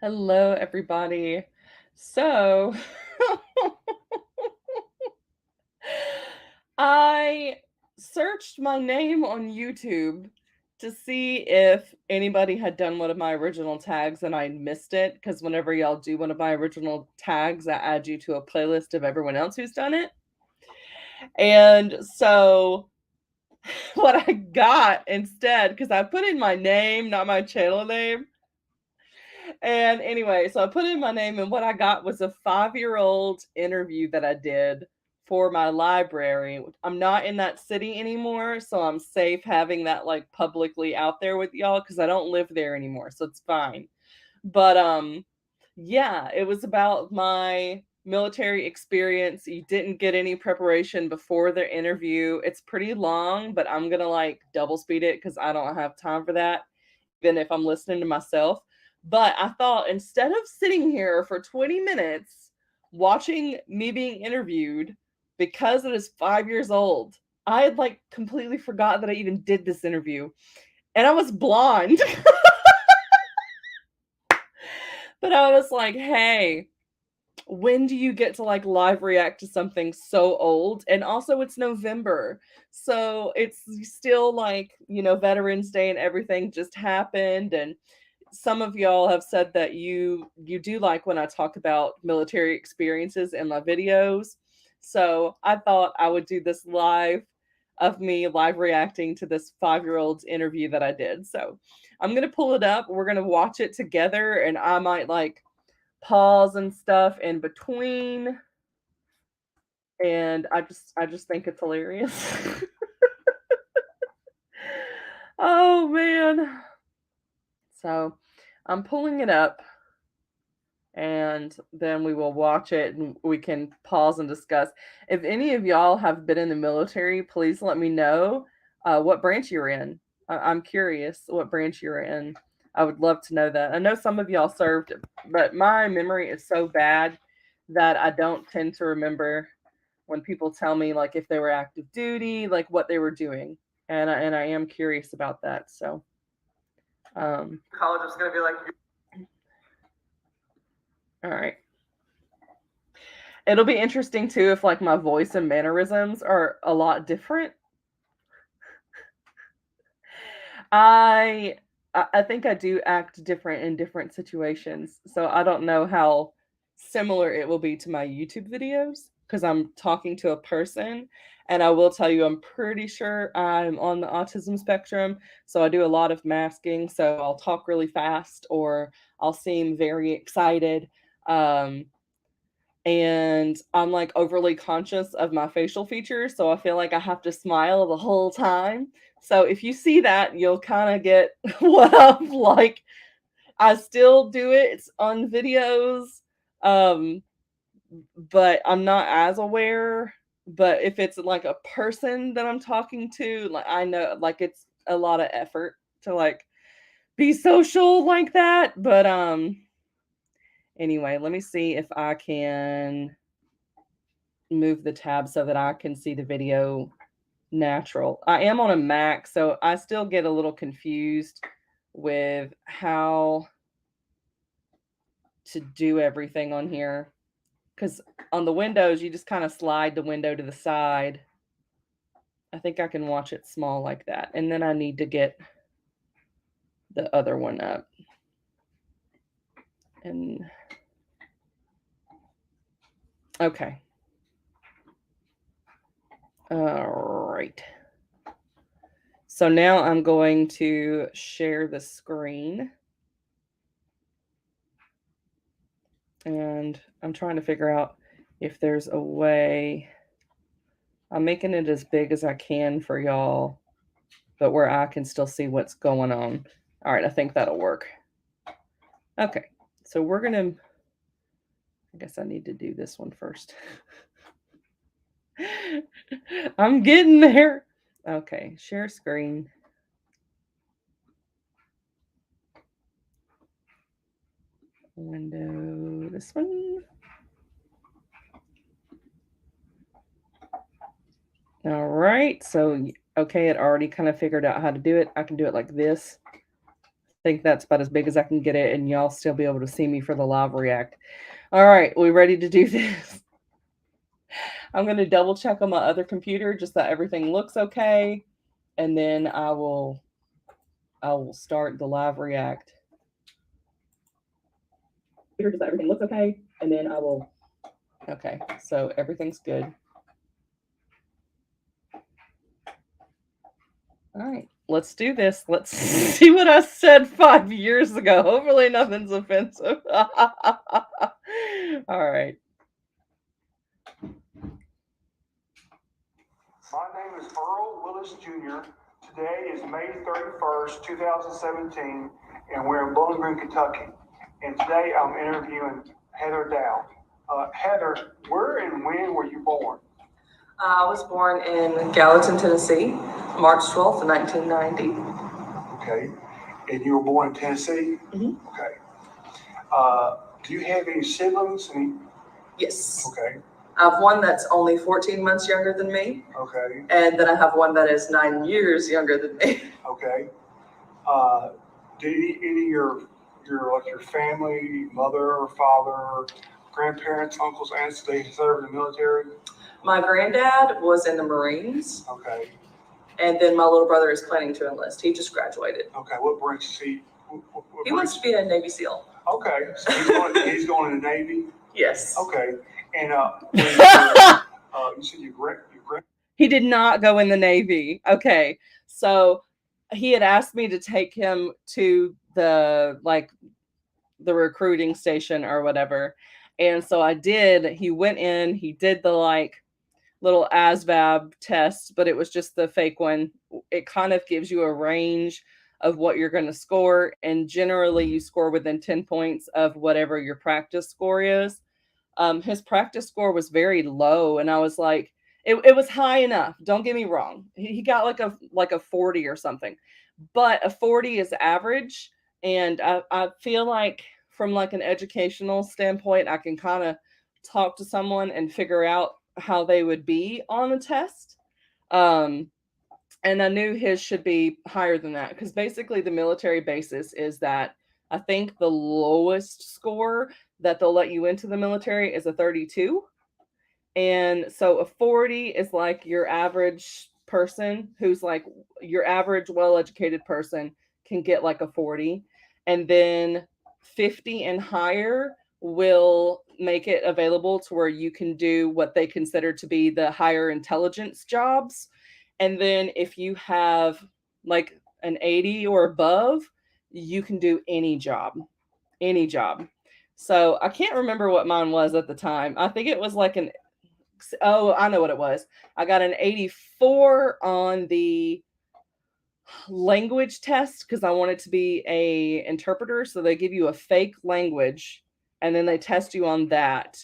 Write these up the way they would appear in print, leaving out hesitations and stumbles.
Hello, everybody. So, I searched my name on YouTube to see if anybody had done one of my original tags and I missed it. Because whenever y'all do one of my original tags, I add you to a playlist of everyone else who's done it. And so, what I got instead, because I put in my name, not my channel name. And anyway, so I put in my name, and what I got was a 5-year-old interview that I did for my library. I'm not in that city anymore, so I'm safe having that like publicly out there with y'all because I don't live there anymore, so it's fine. But yeah, it was about my military experience. You didn't get any preparation before the interview. It's pretty long, but I'm gonna like double speed it because I don't have time for that, even if I'm listening to myself. But I thought instead of sitting here for 20 minutes watching me being interviewed because it is 5 years old, I had like completely forgot that I even did this interview. And I was blonde. But I was like, hey, when do you get to like live react to something so old? And also, it's November. So it's still like, Veterans Day and everything just happened. And some of y'all have said that you do like when I talk about military experiences in my videos. So I thought I would do this live of me live reacting to this 5-year-old's interview that I did. So I'm gonna pull it up. We're gonna watch it together, and I might like pause and stuff in between. And I just think it's hilarious. Oh man. So I'm pulling it up and then we will watch it and we can pause and discuss. If any of y'all have been in the military, please let me know what branch you're in. I'm curious what branch you're in. I would love to know that. I know some of y'all served, but my memory is so bad that I don't tend to remember when people tell me like if they were active duty, like what they were doing. And I am curious about that. So college is gonna be like, all right. It'll be interesting too if like my voice and mannerisms are a lot different. I I think I do act different in different situations. So I don't know how similar it will be to my YouTube videos because I'm talking to a person. And I will tell you, I'm pretty sure I'm on the autism spectrum. So I do a lot of masking. So I'll talk really fast or I'll seem very excited. Um, and I'm like overly conscious of my facial features, so I feel like I have to smile the whole time. So if you see that, you'll kind of get what I'm like. I still do it. It's on videos, um, but I'm not as aware. But if it's like a person that I'm talking to, like I know, like it's a lot of effort to like be social like that. But anyway, let me see if I can move the tab so that I can see the video natural. I am on a Mac, so I still get a little confused with how to do everything on here. Because on the Windows, you just kind of slide the window to the side. I think I can watch it small like that. And then I need to get the other one up. And okay. All right. So now I'm going to share the screen. And I'm trying to figure out if there's a way. I'm making it as big as I can for y'all, but where I can still see what's going on. All right, I think that'll work. Okay, so we're gonna, I guess I need to do this one first. I'm getting there. Okay, share screen. Window, this one. All right, so okay, it already kind of figured out how to do it. I can do it like this. think that's about as big as I can get it, and y'all still be able to see me for the live react. All right, we ready to do this? I'm going to double check on my other computer just that everything looks okay, and then I will start the live react. Just that everything looks okay, and then I will. Okay, so everything's good. All right, let's do this. Let's see what I said 5 years ago. Hopefully nothing's offensive. All right. My name is Earl Willis Jr. Today is May 31st, 2017, and we're in Bowling Green, Kentucky. And today I'm interviewing Heather Dow. Heather, where and when were you born? I was born in Gallatin, Tennessee, March 12th, 1990. Okay. And you were born in Tennessee? Mm-hmm. Okay. Do you have any siblings? Yes. Okay. I have one that's only 14 months younger than me. Okay. And then I have one that is 9 years younger than me. Okay. Did any of your family, mother or father, grandparents, uncles, aunts, they served in the military? My granddad was in the Marines. Okay. And then my little brother is planning to enlist. He just graduated. Okay. What branch is he? He wants to be a Navy SEAL. Okay. So he's going in the Navy? Yes. Okay. And you said your grand. He did not go in the Navy. Okay. So he had asked me to take him to the recruiting station or whatever. And so I did. He went in, he did the little ASVAB test, but it was just the fake one. It kind of gives you a range of what you're going to score. And generally you score within 10 points of whatever your practice score is. His practice score was very low, and I was like, it was high enough. Don't get me wrong. He got like a 40 or something, but a 40 is average. And I feel like from an educational standpoint, I can kind of talk to someone and figure out how they would be on a test. And I knew his should be higher than that, because basically the military basis is that I think the lowest score that they'll let you into the military is a 32. And so a 40 is like your average person who's like your average well-educated person can get like a 40. And then 50 and higher will make it available to where you can do what they consider to be the higher intelligence jobs. And then if you have like an 80 or above, you can do any job. So I can't remember what mine was at the time. I think it was like I know what it was. I got an 84 on the language test because I wanted to be a interpreter. So they give you a fake language and then they test you on that.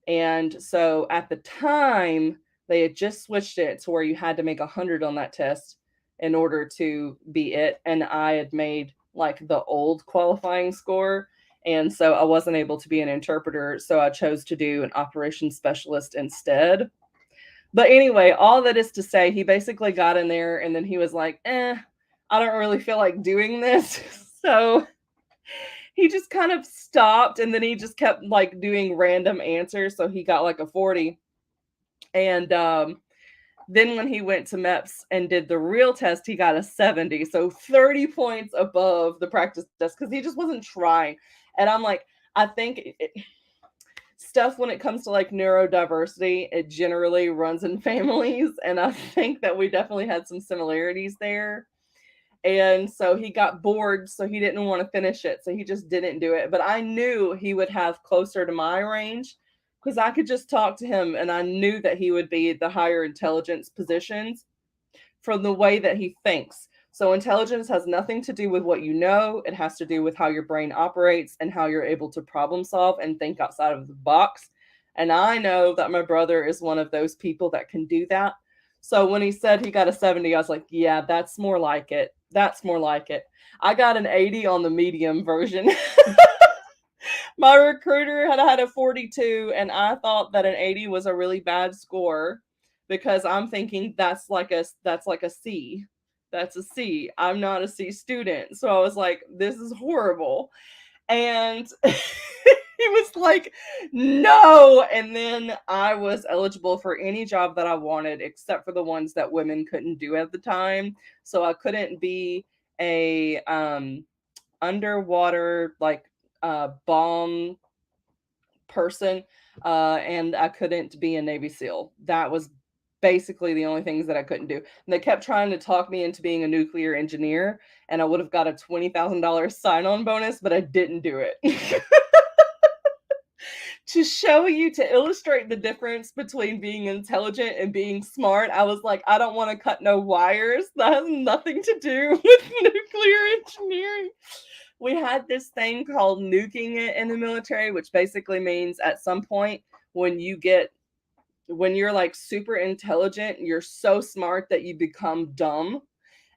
And so at the time, they had just switched it to where you had to make 100 on that test in order to be it. And I had made the old qualifying score. And so I wasn't able to be an interpreter. So I chose to do an operations specialist instead. But anyway, all that is to say, he basically got in there and then he was like, I don't really feel like doing this. So he just kind of stopped and then he just kept doing random answers. So he got a 40. And then when he went to MEPS and did the real test, he got a 70. So 30 points above the practice test because he just wasn't trying. And I'm like, I think stuff when it comes to neurodiversity, it generally runs in families. And I think that we definitely had some similarities there. And so he got bored, so he didn't want to finish it. So he just didn't do it. But I knew he would have closer to my range because I could just talk to him and I knew that he would be the higher intelligence positions from the way that he thinks. So intelligence has nothing to do with what you know. It has to do with how your brain operates and how you're able to problem solve and think outside of the box. And I know that my brother is one of those people that can do that. So when he said he got a 70, I was like, yeah, that's more like it. That's more like it. I got an 80 on the medium version. My recruiter had a 42, and I thought that an 80 was a really bad score because I'm thinking that's like a C. That's a C. I'm not a C student. So I was like, this is horrible. And he was like, no. And then I was eligible for any job that I wanted, except for the ones that women couldn't do at the time. So I couldn't be a underwater, like, bomb person, and I couldn't be a Navy SEAL. That was basically the only things that I couldn't do. And they kept trying to talk me into being a nuclear engineer, and I would have got a $20,000 sign-on bonus, but I didn't do it. To show you, to illustrate the difference between being intelligent and being smart, I was like, I don't want to cut no wires. That has nothing to do with nuclear engineering. We had this thing called nuking it in the military, which basically means at some point when you're like super intelligent, you're so smart that you become dumb.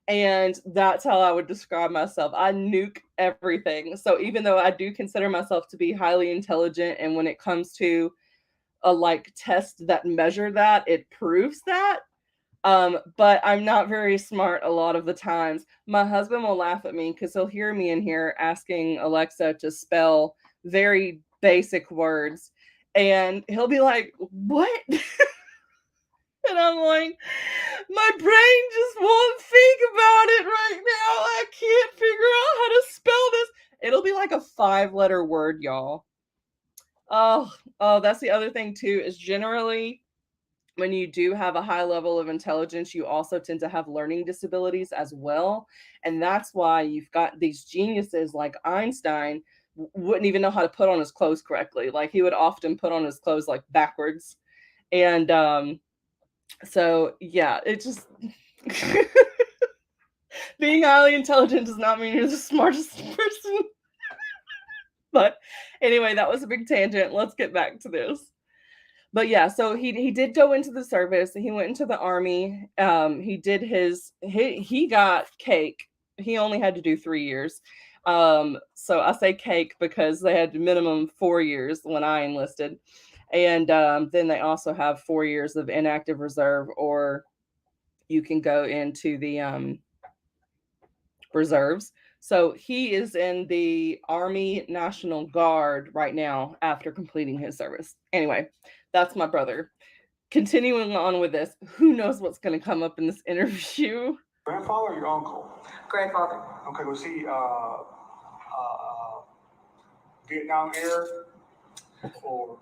And that's how I would describe myself. I nuke everything. So even though I do consider myself to be highly intelligent, and when it comes to a like test that measure that, it proves that. But I'm not very smart a lot of the times. My husband will laugh at me because he'll hear me in here asking Alexa to spell very basic words. And he'll be like, what? And I'm like, my brain just won't think about it right now. I can't figure out how to spell this. It'll be like a 5-letter word, y'all. Oh, that's the other thing too, is generally when you do have a high level of intelligence, you also tend to have learning disabilities as well. And that's why you've got these geniuses like Einstein wouldn't even know how to put on his clothes correctly. Like he would often put on his clothes like backwards. And so yeah, it just being highly intelligent does not mean you're the smartest person. But anyway, that was a big tangent. Let's get back to this. But yeah, so he did go into the service. He went into the army. He got cake. He only had to do 3 years. So I say cake because they had minimum 4 years when I enlisted. And then they also have 4 years of inactive reserve, or you can go into the reserves. So he is in the Army National Guard right now after completing his service. Anyway, that's my brother. Continuing on with this, who knows what's going to come up in this interview? Grandfather or your uncle? Grandfather. Okay, was he Vietnam era or?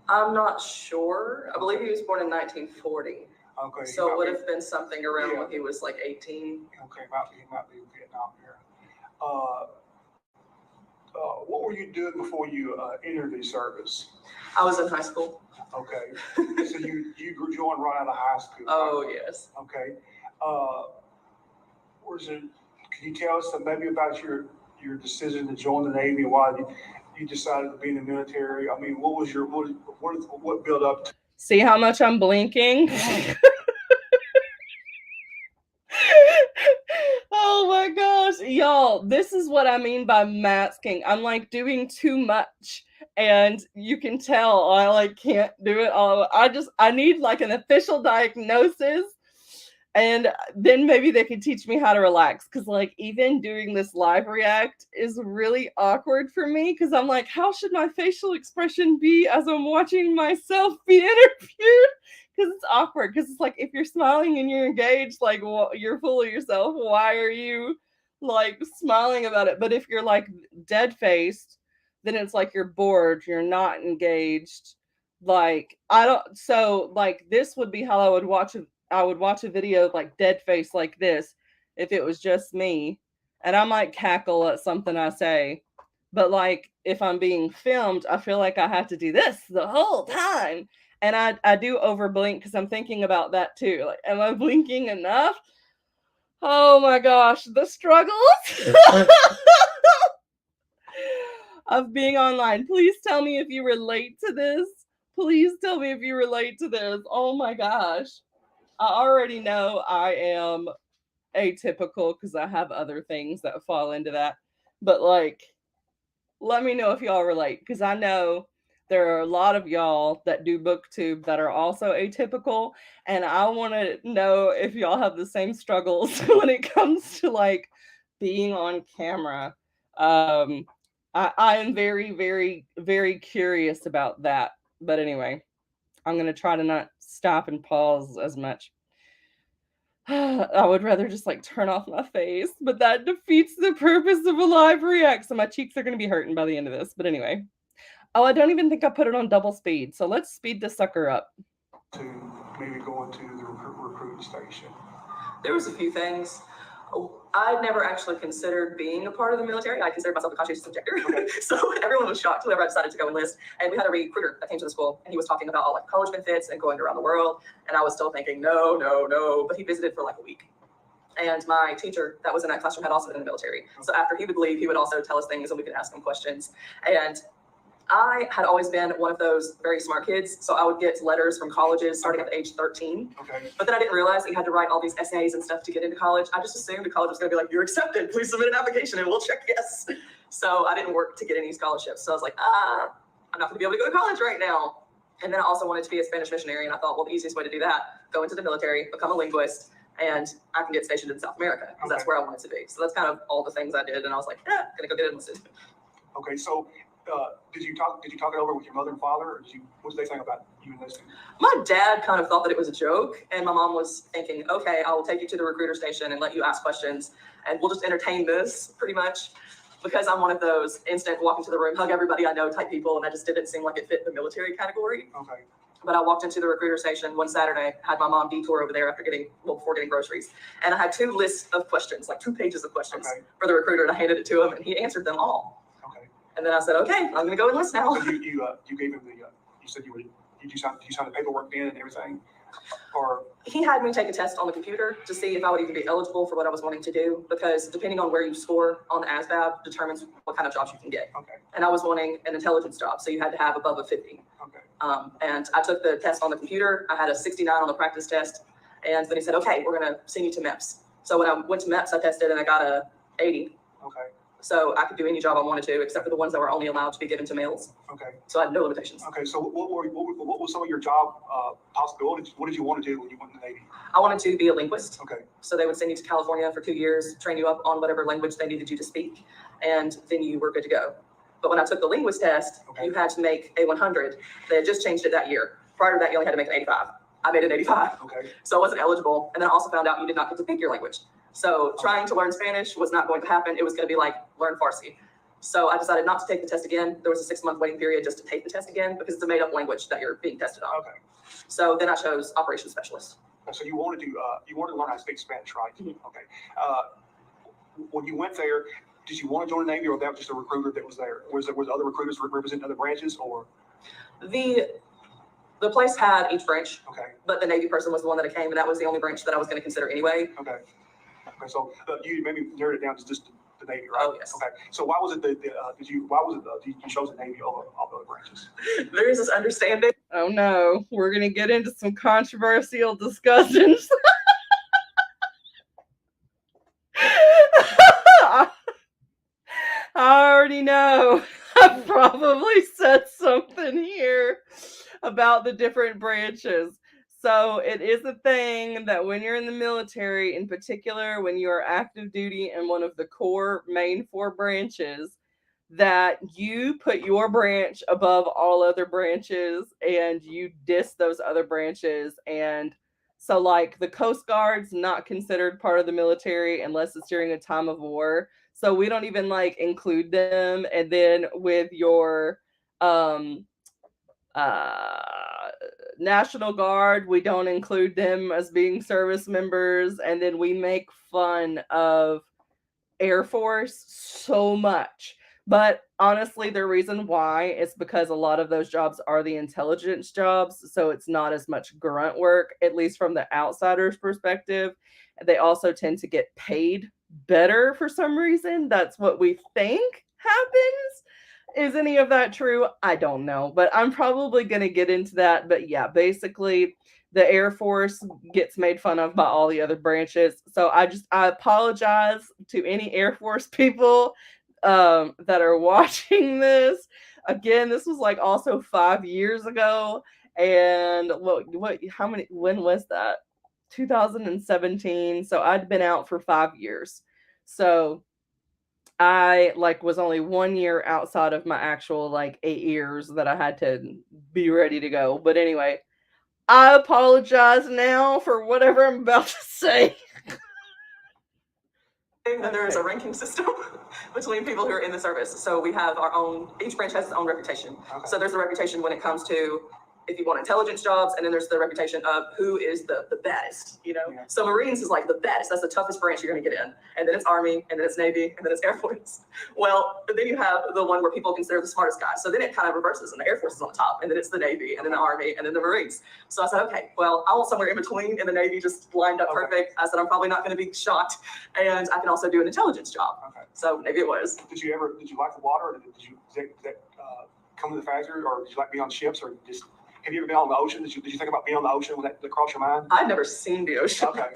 I'm not sure. I believe he was born in 1940. Okay. So it would have been something around when he was like 18. Okay, he might be Vietnam era. What were you doing before you entered the service? I was in high school. Okay. So you joined right out of high school. Oh, right? Yes. Okay. Can you tell us maybe about your decision to join the Navy and why you decided to be in the military? I mean, what was what built up to? See how much I'm blinking? Oh my gosh, y'all, this is what I mean by masking. I'm like doing too much, and you can tell I like can't do it all. I need like an official diagnosis, and then maybe they could teach me how to relax, because like even doing this live react is really awkward for me, because I'm like, how should my facial expression be as I'm watching myself be interviewed? Because it's awkward, because it's like if you're smiling and you're engaged, like you're full of yourself, why are you like smiling about it? But if you're like dead faced, then it's like you're bored, you're not engaged. Like so like this would be how I would watch a video like dead face like this if it was just me, and I might cackle at something I say. But like if I'm being filmed, I feel like I have to do this the whole time. And I do over blink because I'm thinking about that too. Like, am I blinking enough? Oh my gosh, the struggles of being online. Please tell me if you relate to this. Please tell me if you relate to this. Oh my gosh. I already know I am atypical because I have other things that fall into that. But like, let me know if y'all relate, because I know there are a lot of y'all that do booktube that are also atypical, and I want to know if y'all have the same struggles when it comes to like being on camera. I am very, very, very curious about that. But anyway, I'm going to try to not stop and pause as much. I would rather just like turn off my face, but that defeats the purpose of a live react. So my cheeks are going to be hurting by the end of this. But anyway. Oh, I don't even think I put it on double speed. So let's speed this sucker up. To maybe going to the recruit station? There was a few things. I'd never actually considered being a part of the military. I considered myself a conscientious objector. Okay. So everyone was shocked whenever I decided to go enlist. And we had a recruiter that came to the school, and he was talking about all like college benefits and going around the world. And I was still thinking, no, no, no. But he visited for like a week. And my teacher that was in that classroom had also been in the military. So after he would leave, he would also tell us things and we could ask him questions. And I had always been one of those very smart kids, so I would get letters from colleges starting at age 13. Okay. But then I didn't realize that you had to write all these essays and stuff to get into college. I just assumed the college was going to be like, you're accepted, please submit an application and we'll check yes. So I didn't work to get any scholarships. So I was like, I'm not going to be able to go to college right now. And then I also wanted to be a Spanish missionary, and I thought, well, the easiest way to do that, go into the military, become a linguist, and I can get stationed in South America, because that's where I wanted to be. So that's kind of all the things I did, and I was like, gonna go get enlisted. Okay, so did you talk it over with your mother and father, or what did they think about you enlisting? My dad kind of thought that it was a joke, and my mom was thinking, okay, I will take you to the recruiter station and let you ask questions, and we'll just entertain this pretty much, because I'm one of those instant walk into the room, hug everybody I know type people, and that just didn't seem like it fit the military category. Okay. But I walked into the recruiter station one Saturday, had my mom detour over there before getting groceries, and I had 2 lists of questions, like 2 pages of questions for the recruiter, and I handed it to him, and he answered them all. Okay. And then I said, okay, I'm gonna go enlist now. So you gave him you said you signed the paperwork in and everything, or? He had me take a test on the computer to see if I would even be eligible for what I was wanting to do, because depending on where you score on the ASVAB determines what kind of jobs you can get. Okay. And I was wanting an intelligence job, so you had to have above a 50. Okay. And I took the test on the computer. I had a 69 on the practice test, and then he said, okay, we're gonna send you to MEPS. So when I went to MEPS, I tested and I got a 80. Okay. So I could do any job I wanted to, except for the ones that were only allowed to be given to males. Okay. So I had no limitations. Okay. So what was some of your job possibilities? What did you want to do when you went in the Navy? I wanted to be a linguist. Okay. So they would send you to California for 2 years, train you up on whatever language they needed you to speak, and then you were good to go. But when I took the linguist test, you had to make a 100. They had just changed it that year. Prior to that, you only had to make an 85. I made an 85. Okay. So I wasn't eligible. And then I also found out you did not get to pick your language. So trying to learn Spanish was not going to happen. It was going to be like, learn Farsi. So I decided not to take the test again. There was a 6-month waiting period just to take the test again, because it's a made-up language that you're being tested on. Okay. So then I chose operations specialist. So you wanted to learn how to speak Spanish, right? Mm-hmm. Okay. When you went there, did you want to join the Navy, or that was just a recruiter that was there? Was other recruiters representing other branches, or? The place had each branch. Okay. But the Navy person was the one that came, and that was the only branch that I was going to consider anyway. Okay. Okay. So you maybe narrowed it down to just the Navy, right? Oh, yes. Okay. So why was it you chose the Navy over all the other branches? There is this understanding. Oh no, we're gonna get into some controversial discussions. I already know. I probably said something here about the different branches. So it is a thing that when you're in the military, in particular, when you are active duty in one of the core main 4 branches, that you put your branch above all other branches and you diss those other branches. And so like the Coast Guard's not considered part of the military unless it's during a time of war. So we don't even like include them. And then with your National Guard, we don't include them as being service members. And then we make fun of Air Force so much. But honestly, the reason why is because a lot of those jobs are the intelligence jobs. So it's not as much grunt work, at least from the outsider's perspective. They also tend to get paid better for some reason. That's what we think happens. Is any of that true? I don't know, but I'm probably going to get into that. But yeah, basically the Air Force gets made fun of by all the other branches. So I apologize to any Air Force people. that are watching this. Again, this was like also 5 years ago. And when was that? 2017. So I'd been out for 5 years. So I like was only 1 year outside of my actual like 8 years that I had to be ready to go. But anyway, I apologize now for whatever I'm about to say. And there's a ranking system between people who are in the service. So we have our own, each branch has its own reputation. Okay. So there's a reputation when it comes to if you want intelligence jobs, and then there's the reputation of who is the baddest, you know? Yeah. So Marines is like the baddest. That's the toughest branch you're gonna get in. And then it's Army, and then it's Navy, and then it's Air Force. Well, but then you have the one where people consider the smartest guy. So then it kind of reverses, and the Air Force is on the top, and then it's the Navy, and then the Army, and then the Marines. So I said, okay, well, I want somewhere in between, and the Navy just lined up perfect. I said, I'm probably not gonna be shocked, and I can also do an intelligence job. Okay. So maybe it was. Did you like the water, or did that come to the factory, or did you like being on ships, or just, have you ever been on the ocean? Did you think about being on the ocean when that crossed your mind? I'd never seen the ocean. Okay.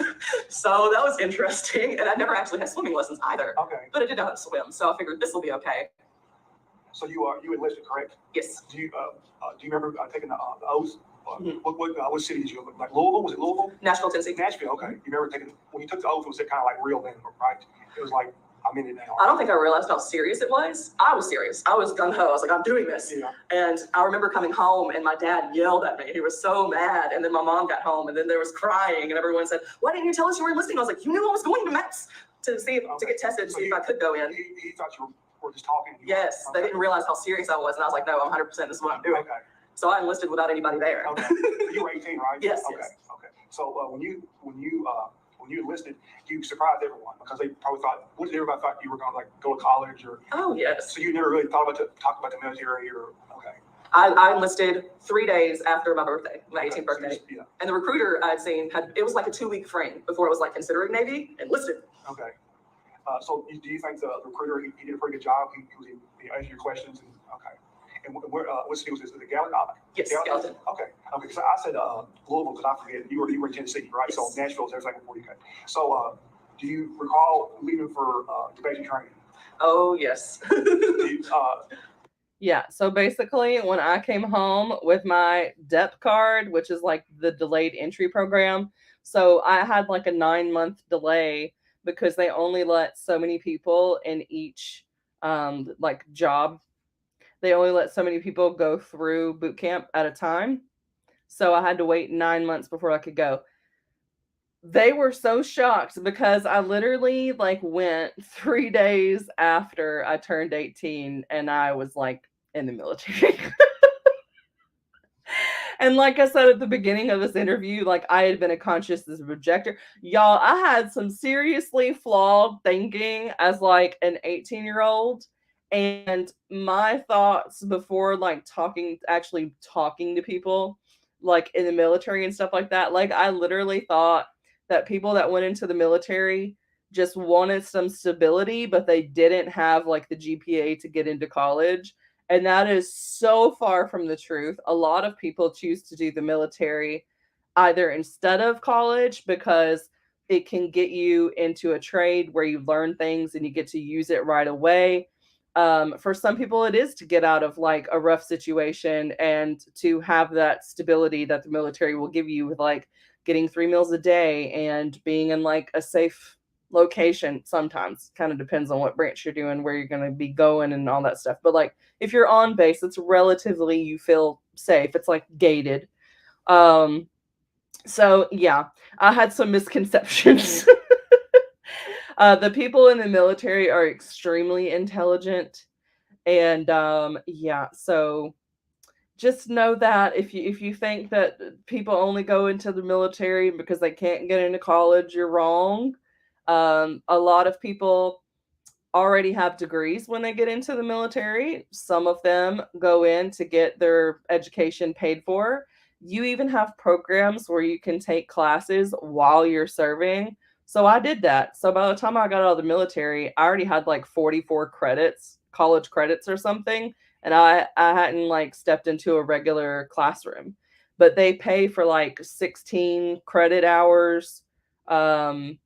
So that was interesting. And I never actually had swimming lessons either. Okay. But I did know how to swim. So I figured this will be okay. So you enlisted, correct? Yes. Do you remember taking the oath? Mhm. What city did you go? Like Louisville? Was it Louisville? Nashville, Tennessee. Nashville. Okay. You remember taking, when you took the oath, was it kind of like real then, right? It was like, I'm in it now. I don't think I realized how serious it was. I was serious. I was gung ho. I was like, I'm doing this. Yeah. And I remember coming home and my dad yelled at me. He was so mad. And then my mom got home and then there was crying and everyone said, why didn't you tell us you were enlisting? I was like, you knew I was going to METS to see to get tested to see if I could go in. He thought you were just talking. Yes. Okay. They didn't realize how serious I was. And I was like, no, I'm 100%. This is what I'm doing. Okay. So I enlisted without anybody there. Okay. You were 18, right? Yes, Okay. yes. Okay. So when you enlisted, you surprised everyone because they probably thought, what did everybody thought you were going to like go to college or? Oh, yes. So you never really thought about talk about the military or okay. I enlisted 3 days after my birthday, my 18th birthday. So yeah. And the recruiter I'd seen it was like a 2-week frame before it was like considering Navy, enlisted. Okay. So do you think the recruiter, he did a pretty good job? He answered your questions and okay. And what city was this? The Gallatin? Yes, Gallatin. Okay. Okay. So I said Louisville because I forget you were in Tennessee, right? Yes. So Nashville's everything before you came. So do you recall leaving for the basic training? Oh, yes. Yeah, so basically when I came home with my DEP card, which is like the delayed entry program, so I had like a 9-month delay because they only let so many people in each like job. They only let so many people go through boot camp at a time. So I had to wait 9 months before I could go. They were so shocked because I literally like went 3 days after I turned 18 and I was like in the military. And like I said at the beginning of this interview, like I had been a conscientious objector. Y'all, I had some seriously flawed thinking as like an 18-year-old. And my thoughts before like actually talking to people like in the military and stuff like that, like I literally thought that people that went into the military just wanted some stability, but they didn't have like the GPA to get into college. And that is so far from the truth. A lot of people choose to do the military either instead of college because it can get you into a trade where you learn things and you get to use it right away. For some people, it is to get out of like a rough situation and to have that stability that the military will give you with like getting 3 meals a day and being in like a safe location. Sometimes kind of depends on what branch you're doing, where you're going to be going and all that stuff. But like if you're on base, it's relatively, you feel safe. It's like gated. So yeah, I had some misconceptions. The people in the military are extremely intelligent. And yeah, so just know that if you think that people only go into the military because they can't get into college, you're wrong. A lot of people already have degrees when they get into the military. Some of them go in to get their education paid for. You even have programs where you can take classes while you're serving. So I did that. So by the time I got out of the military, I already had like 44 credits, college credits or something. And I hadn't like stepped into a regular classroom. But they pay for like 16 credit hours. I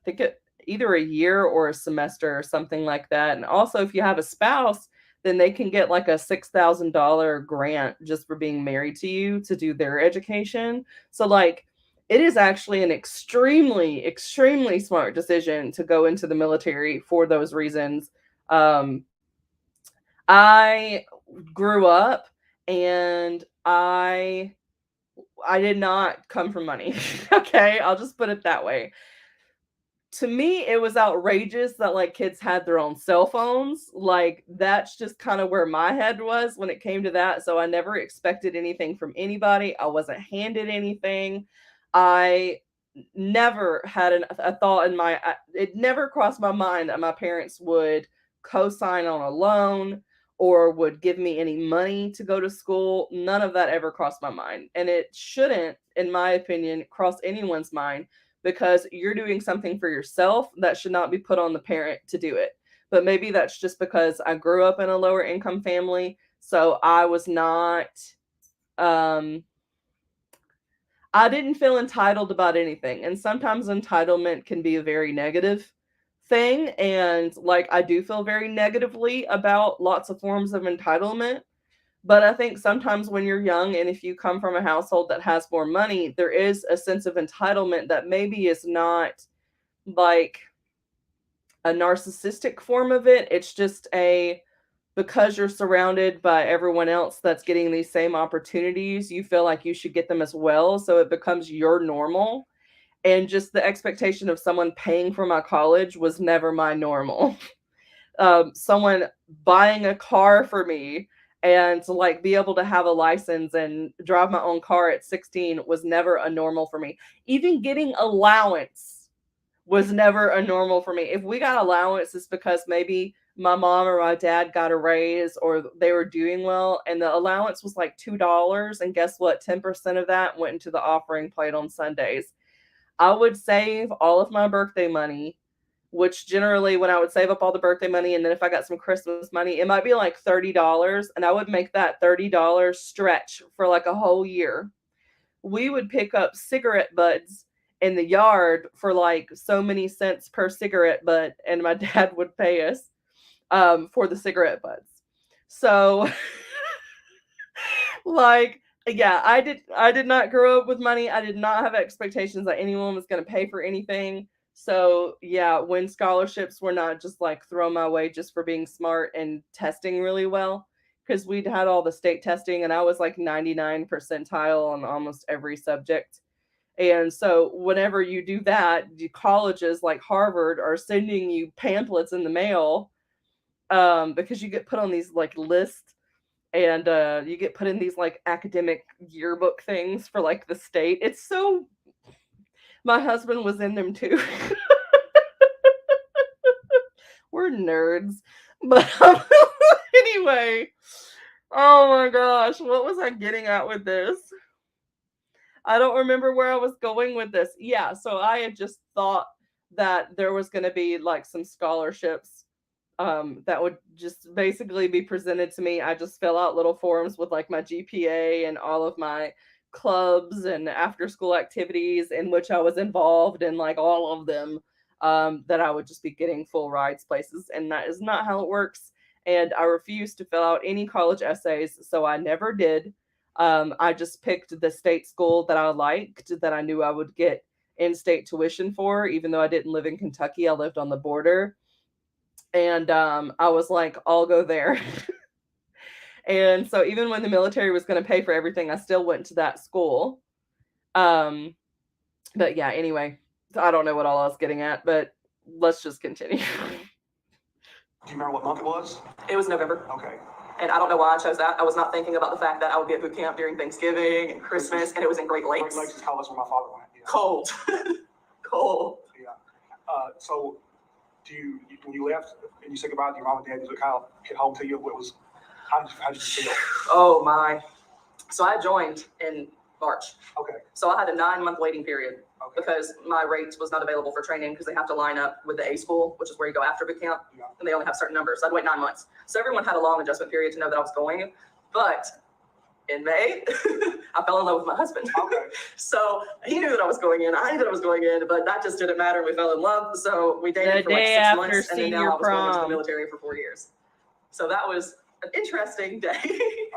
think either a year or a semester or something like that. And also, if you have a spouse, then they can get like a $6,000 grant just for being married to you to do their education. So like, it is actually an extremely, extremely smart decision to go into the military for those reasons. I grew up and I did not come from money. Okay, I'll just put it that way. To me, it was outrageous that like kids had their own cell phones. Like that's just kind of where my head was when it came to that. So I never expected anything from anybody. I wasn't handed anything. I never had a thought in my, it never crossed my mind that my parents would co-sign on a loan or would give me any money to go to school. None of that ever crossed my mind. And it shouldn't, in my opinion, cross anyone's mind, because you're doing something for yourself that should not be put on the parent to do it. But maybe that's just because I grew up in a lower income family. So I was not, I didn't feel entitled about anything. And sometimes entitlement can be a very negative thing. And like, I do feel very negatively about lots of forms of entitlement. But I think sometimes when you're young and if you come from a household that has more money, there is a sense of entitlement that maybe is not like a narcissistic form of it. It's just because you're surrounded by everyone else that's getting these same opportunities, you feel like you should get them as well. So it becomes your normal. And just the expectation of someone paying for my college was never my normal. Someone buying a car for me and to like be able to have a license and drive my own car at 16 was never a normal for me. Even getting allowance was never a normal for me. If we got allowance, it's because maybe my mom or my dad got a raise or they were doing well, and the allowance was like $2. And guess what? 10% of that went into the offering plate on Sundays. I would save all of my birthday money, which generally when I would save up all the birthday money, and then if I got some Christmas money, it might be like $30, and I would make that $30 stretch for like a whole year. We would pick up cigarette butts in the yard for like so many cents per cigarette butt, and my dad would pay us for the cigarette butts. So like, yeah, I did not grow up with money. I did not have expectations that anyone was going to pay for anything. So yeah, when scholarships were not just like thrown my way just for being smart and testing really well, because we'd had all the state testing and I was like 99 percentile on almost every subject. And so whenever you do that, the colleges like Harvard are sending you pamphlets in the mail because you get put on these like lists, and you get put in these like academic yearbook things for like the state. It's so, my husband was in them too. We're nerds. But anyway, oh my gosh, what was I getting at with this? I don't remember where I was going with this. Yeah, so I had just thought that there was going to be like some scholarships that would just basically be presented to me. I just fill out little forms with like my GPA and all of my clubs and after school activities in which I was involved in, like all of them, that I would just be getting full rides places. And that is not how it works. And I refused to fill out any college essays, so I never did. I just picked the state school that I liked, that I knew I would get in-state tuition for, even though I didn't live in Kentucky. I lived on the border. And I was like, I'll go there. And so even when the military was going to pay for everything, I still went to that school. But yeah, anyway, I don't know what all I was getting at, but let's just continue. Do you remember what month it was? It was November. Okay. And I don't know why I chose that. I was not thinking about the fact that I would be at boot camp during Thanksgiving and Christmas, and it was in Great Lakes. Great Lakes is college where my father went. Yeah. Cold. Cold. Yeah. So when you left and you said goodbye to your mom and dad, did it kind of hit home to you? How did you feel? Oh my. So I joined in March. Okay. So I had a 9-month waiting period Okay. because my rate was not available for training because they have to line up with the A school, which is where you go after boot camp. Yeah. And they only have certain numbers. So I'd wait 9 months. So everyone had a long adjustment period to know that I was going. But in May, I fell in love with my husband. Okay. So he knew that I was going in. I knew that I was going in, but that just didn't matter. We fell in love. So we dated for like 6 months, and then now I was going into the military for 4 years. So that was an interesting day.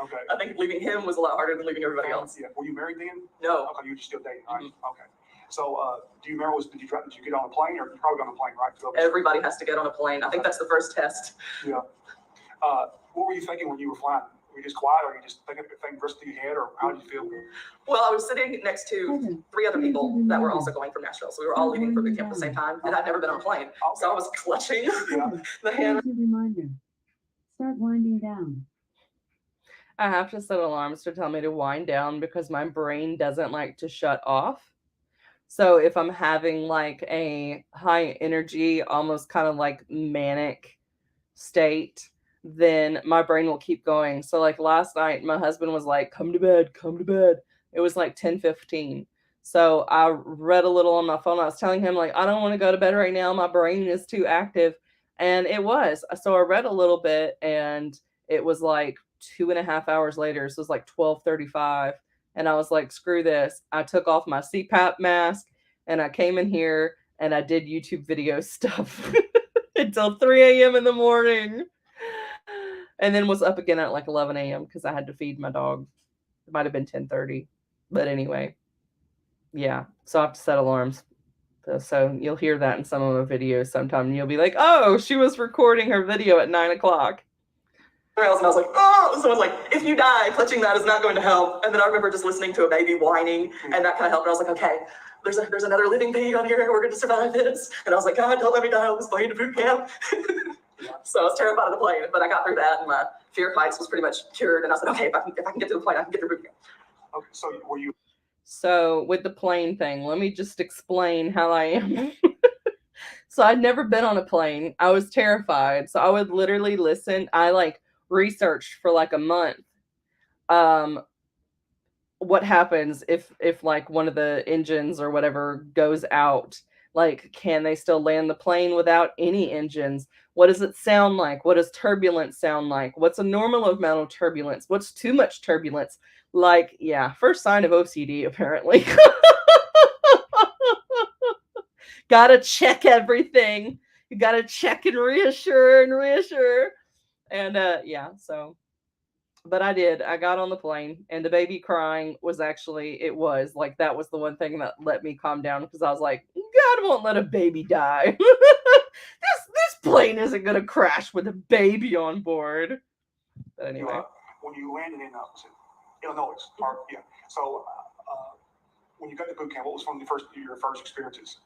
Okay. I think leaving him was a lot harder than leaving everybody else. Yeah. Were you married then? No. Okay, you were still dating, right? Okay. So, do you remember, did you get on a plane, or you probably got on a plane, right? Everybody has to get on a plane. I think that's the first test. Yeah. What were you thinking when you were flying? Were you just quiet, or were you just thinking first through your head, or how did you feel? Well, I was sitting next to 3 other people that were also going from Nashville. So we were all leaving for boot camp at the same time, and I'd never been on a plane. Okay. So I was clutching Yeah. the hand. Reminder. Start winding down. I have to set alarms to tell me to wind down because my brain doesn't like to shut off. So if I'm having like a high energy, almost kind of like manic state, then my brain will keep going. So like last night, my husband was like, come to bed, come to bed. It was like 10:15. So I read a little on my phone. I was telling him like, I don't want to go to bed right now. My brain is too active. And it was. So I read a little bit, and it was like 2.5 hours later. So it was like 12:35. And I was like, screw this. I took off my CPAP mask and I came in here and I did YouTube video stuff until 3 a.m. in the morning. And then was up again at like 11 a.m. because I had to feed my dog. It might have been 10:30. But anyway, yeah. So I have to set alarms. So you'll hear that in some of my videos sometime. And you'll be like, oh, she was recording her video at 9 o'clock. And I was like, oh, someone's like, if you die, clutching that is not going to help. And then I remember just listening to a baby whining, and that kind of helped. And I was like, okay, there's another living being on here. We're going to survive this. And I was like, God, don't let me die on this plane to boot camp. So I was terrified of the plane, but I got through that, and my fear of heights was pretty much cured. And I said, okay, if I can get to the plane, I can get through boot camp. Okay, so were you? So with the plane thing, let me just explain how I am. So I'd never been on a plane. I was terrified. So I would literally listen. I like researched for like a month what happens if like one of the engines or whatever goes out. Like, can they still land the plane without any engines? What does it sound like? What does turbulence sound like? What's a normal amount of turbulence? What's too much turbulence? Like, yeah, first sign of OCD apparently. Gotta check everything. You gotta check and reassure and reassure. And yeah, so, but I did. I got on the plane, and the baby crying was actually, it was like, that was the one thing that let me calm down, because I was like, God won't let a baby die. This plane isn't gonna crash with a baby on board. But anyway, When you landed in Illinois, yeah. So when you got to boot camp, what was one of your first experiences?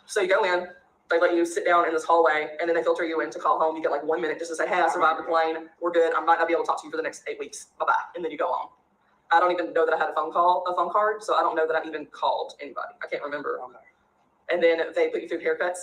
So you go in, they let you sit down in this hallway, and then they filter you in to call home. You get like 1 minute just to say, hey, I survived the plane. We're good. I might not be able to talk to you for the next 8 weeks. Bye-bye. And then you go on. I don't even know that I had a phone card, so I don't know that I even called anybody. I can't remember. Okay. And then they put you through haircuts,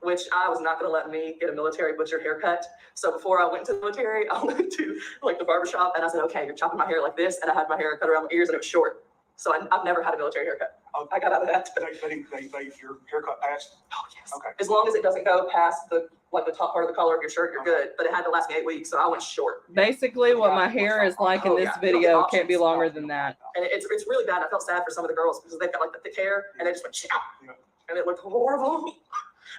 which I was not going to let me get a military butcher haircut. So before I went to the military, I went to like the barbershop, and I said, okay, you're chopping my hair like this. And I had my hair cut around my ears, and it was short. So I've never had a military haircut. I got out of that. Your haircut passed? Oh, yes. Okay. As long as it doesn't go past the top part of the collar of your shirt, you're good. But it had to last me 8 weeks, so I went short. basically what my hair is like in this video can't be longer than that. And it's really bad. I felt sad for some of the girls because they've got like the thick hair, and they just went chow, and it looked horrible.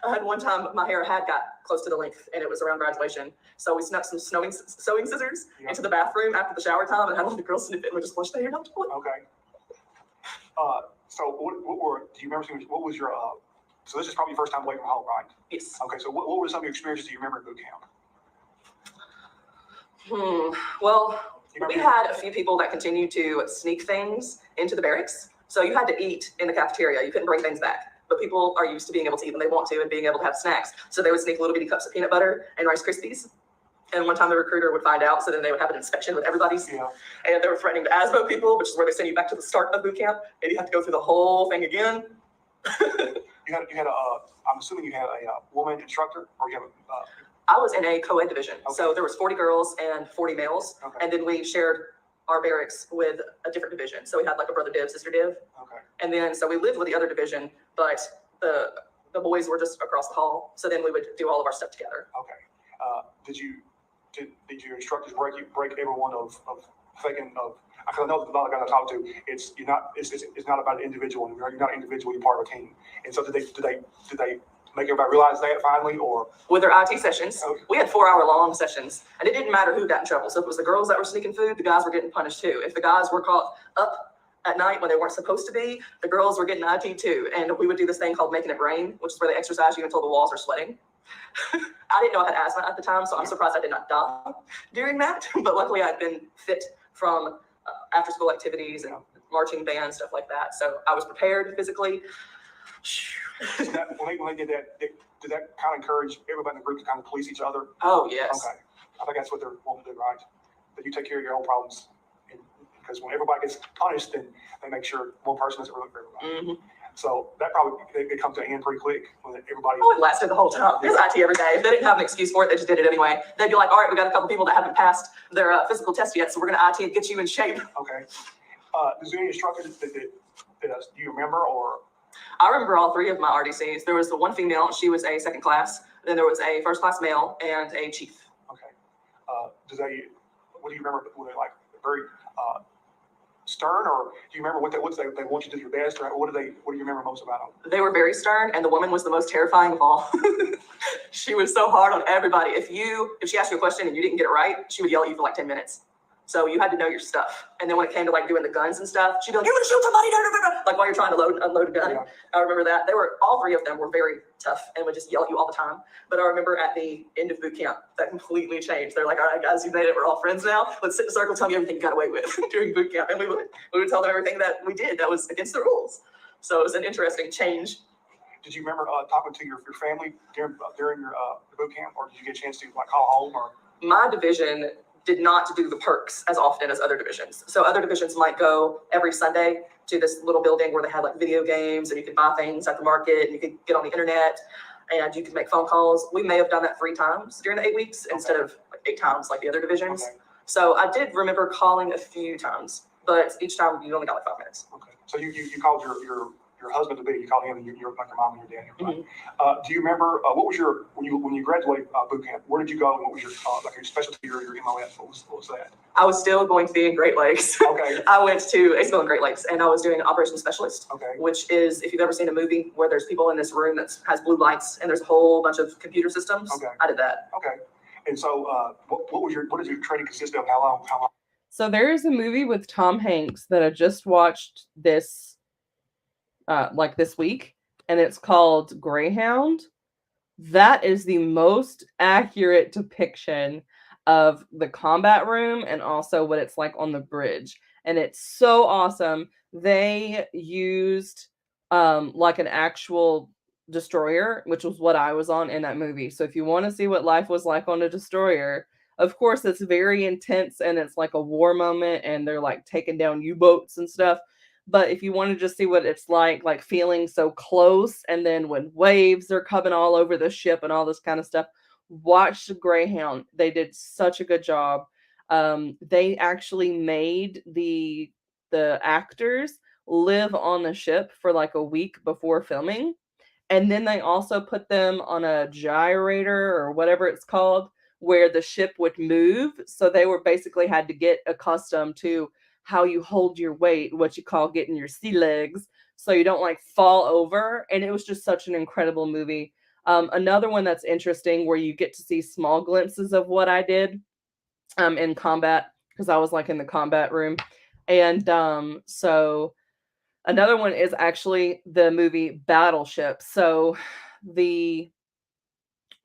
I had one time my hair had got close to the length, and it was around graduation. So we snuck some sewing scissors into the bathroom after the shower time, and had all the girls sniff it, and we just flushed the hair down the toilet. Okay. So do you remember, what was your, so this is probably your first time away from home, right? Yes. Okay, so what were some of your experiences do you remember at boot camp? Well, we had a few people that continued to sneak things into the barracks. So you had to eat in the cafeteria. You couldn't bring things back. But people are used to being able to eat when they want to and being able to have snacks. So they would sneak little bitty cups of peanut butter and Rice Krispies. And one time the recruiter would find out, so then they would have an inspection with everybody's. Yeah. And they were threatening to ASBO people, which is where they send you back to the start of boot camp, and you have to go through the whole thing again. I'm assuming you had a woman instructor, or you have I was in a co-ed division. Okay. So there was 40 girls and 40 males. Okay. And then we shared our barracks with a different division. So we had like a brother div, sister div. Okay. And then, so we lived with the other division, but the boys were just across the hall. So then we would do all of our stuff together. Okay. Did your instructors break every one of thinking of, because I know a lot of guys I talk to, it's not about an individual. You're not an individual. You're part of a team. And so did they make everybody realize that finally, or with their IT sessions? Okay. We had 4-hour-long sessions, and it didn't matter who got in trouble. So if it was the girls that were sneaking food, the guys were getting punished too. If the guys were caught up at night when they weren't supposed to be, the girls were getting IT too. And we would do this thing called making it rain, which is where they exercise you until the walls are sweating. I didn't know I had asthma at the time, so I'm surprised I did not die during that. But luckily, I'd been fit from after-school activities and marching band, stuff like that. So I was prepared physically. When they did that, did that kind of encourage everybody in the group to kind of police each other? Oh, yes. Okay. I think that's what they're wanting to do, right? That you take care of your own problems. Because when everybody gets punished, then they make sure one person doesn't ruin for everybody. Mm-hmm. So that probably, it comes to an end pretty quick when everybody... Oh, it lasted the whole time. It was IT every day. If they didn't have an excuse for it, they just did it anyway. They'd be like, all right, we got a couple people that haven't passed their physical test yet, so we're going to IT and get you in shape. Okay. Is there any instructors that do you remember, or... I remember all three of my RDCs. There was the one female, she was a second class. Then there was a first class male and a chief. Okay. What do you remember? Were they like very stern, or do you remember what they want you to do your best, or what do you remember most about them? They were very stern, and the woman was the most terrifying of all. She was so hard on everybody. If she asked you a question and you didn't get it right, she would yell at you for like 10 minutes. So you had to know your stuff. And then when it came to like doing the guns and stuff, she'd be like, "You're gonna shoot somebody!" Like while you're trying to load and unload a gun. Yeah. I remember that. All three of them were very tough and would just yell at you all the time. But I remember at the end of boot camp, that completely changed. They're like, "All right, guys, you made it. We're all friends now. Let's sit in a circle, tell me everything you got away with during boot camp." And we would tell them everything that we did that was against the rules. So it was an interesting change. Did you remember talking to your family during your boot camp, or did you get a chance to like call home? Or my division did not do the perks as often as other divisions. So other divisions might go every Sunday to this little building where they had like video games and you could buy things at the market and you could get on the internet and you could make phone calls. We may have done that 3 times during the 8 weeks instead of like 8 times like the other divisions. Okay. So I did remember calling a few times, but each time you only got like 5 minutes. Okay. So you called your husband to be, you called him, and you're like your mom and your dad. Right? Mm-hmm. Do you remember what was your when you graduated boot camp? Where did you go, and what was your like your specialty, your MOS? What was that? I was still going to be in Great Lakes. Okay. I went to ACEville in Great Lakes, and I was doing operations specialist. Okay. Which is, if you've ever seen a movie where there's people in this room that has blue lights and there's a whole bunch of computer systems. Okay. I did that. Okay. And so, what did your training consist of? How long? So there is a movie with Tom Hanks that I just watched this week, and it's called Greyhound. That is the most accurate depiction of the combat room and also what it's like on the bridge. And it's so awesome. They used like an actual destroyer, which was what I was on in that movie. So if you want to see what life was like on a destroyer, of course it's very intense and it's like a war moment and they're like taking down U-boats and stuff. But if you want to just see what it's like feeling so close, and then when waves are coming all over the ship and all this kind of stuff, watch Greyhound. They did such a good job. They actually made the actors live on the ship for like a week before filming. And then they also put them on a gyrator or whatever it's called, where the ship would move. So they were basically had to get accustomed to how you hold your weight, what you call getting your sea legs, so you don't like fall over. And it was just such an incredible movie. Another one that's interesting where you get to see small glimpses of what I did in combat, because I was like in the combat room. And so another one is actually the movie Battleship. So the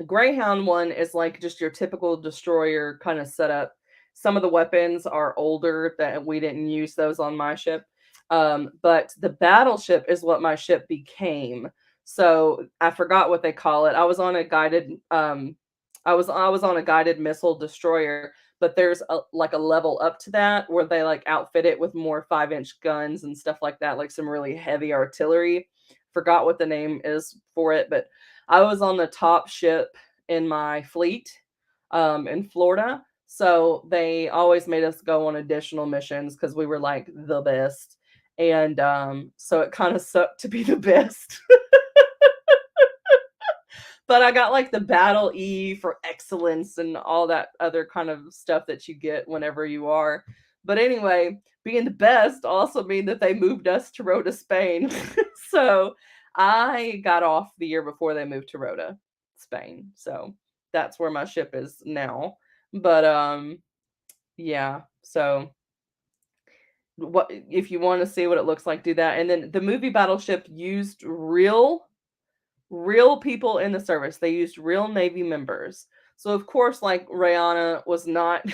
Greyhound one is like just your typical destroyer kind of setup. Some of the weapons are older that we didn't use those on my ship. But the Battleship is what my ship became. So I forgot what they call it. I was on a guided I was on a guided missile destroyer, but there's a level up to that where they like outfit it with more 5-inch guns and stuff like that, like some really heavy artillery. Forgot what the name is for it, but I was on the top ship in my fleet in Florida. So they always made us go on additional missions because we were like the best. And so it kind of sucked to be the best. But I got like the Battle E for excellence and all that other kind of stuff that you get whenever you are. But anyway, being the best also mean that they moved us to Rota, Spain. So I got off the year before they moved to Rota, Spain. So that's where my ship is now. But yeah. So what if you want to see what it looks like, do that. And then the movie Battleship used real people in the service. They used real Navy members. So of course, like Rihanna was not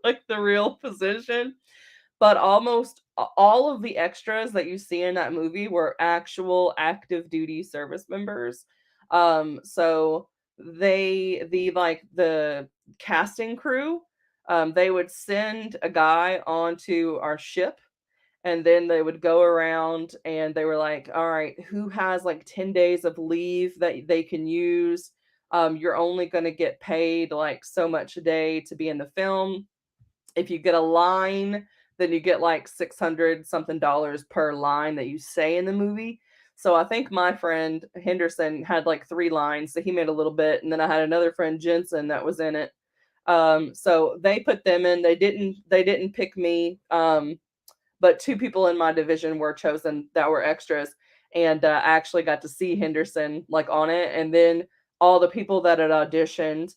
like the real position, but almost all of the extras that you see in that movie were actual active duty service members. So the casting crew, they would send a guy onto our ship, and then they would go around and they were like, all right, who has like 10 days of leave that they can use? You're only going to get paid like so much a day to be in the film. If you get a line, then you get like 600 something dollars per line that you say in the movie. So I think my friend Henderson had like 3 lines, so he made a little bit, and then I had another friend Jensen that was in it. So they put them in. They didn't pick me. But 2 people in my division were chosen that were extras, and I actually got to see Henderson like on it. And then all the people that had auditioned,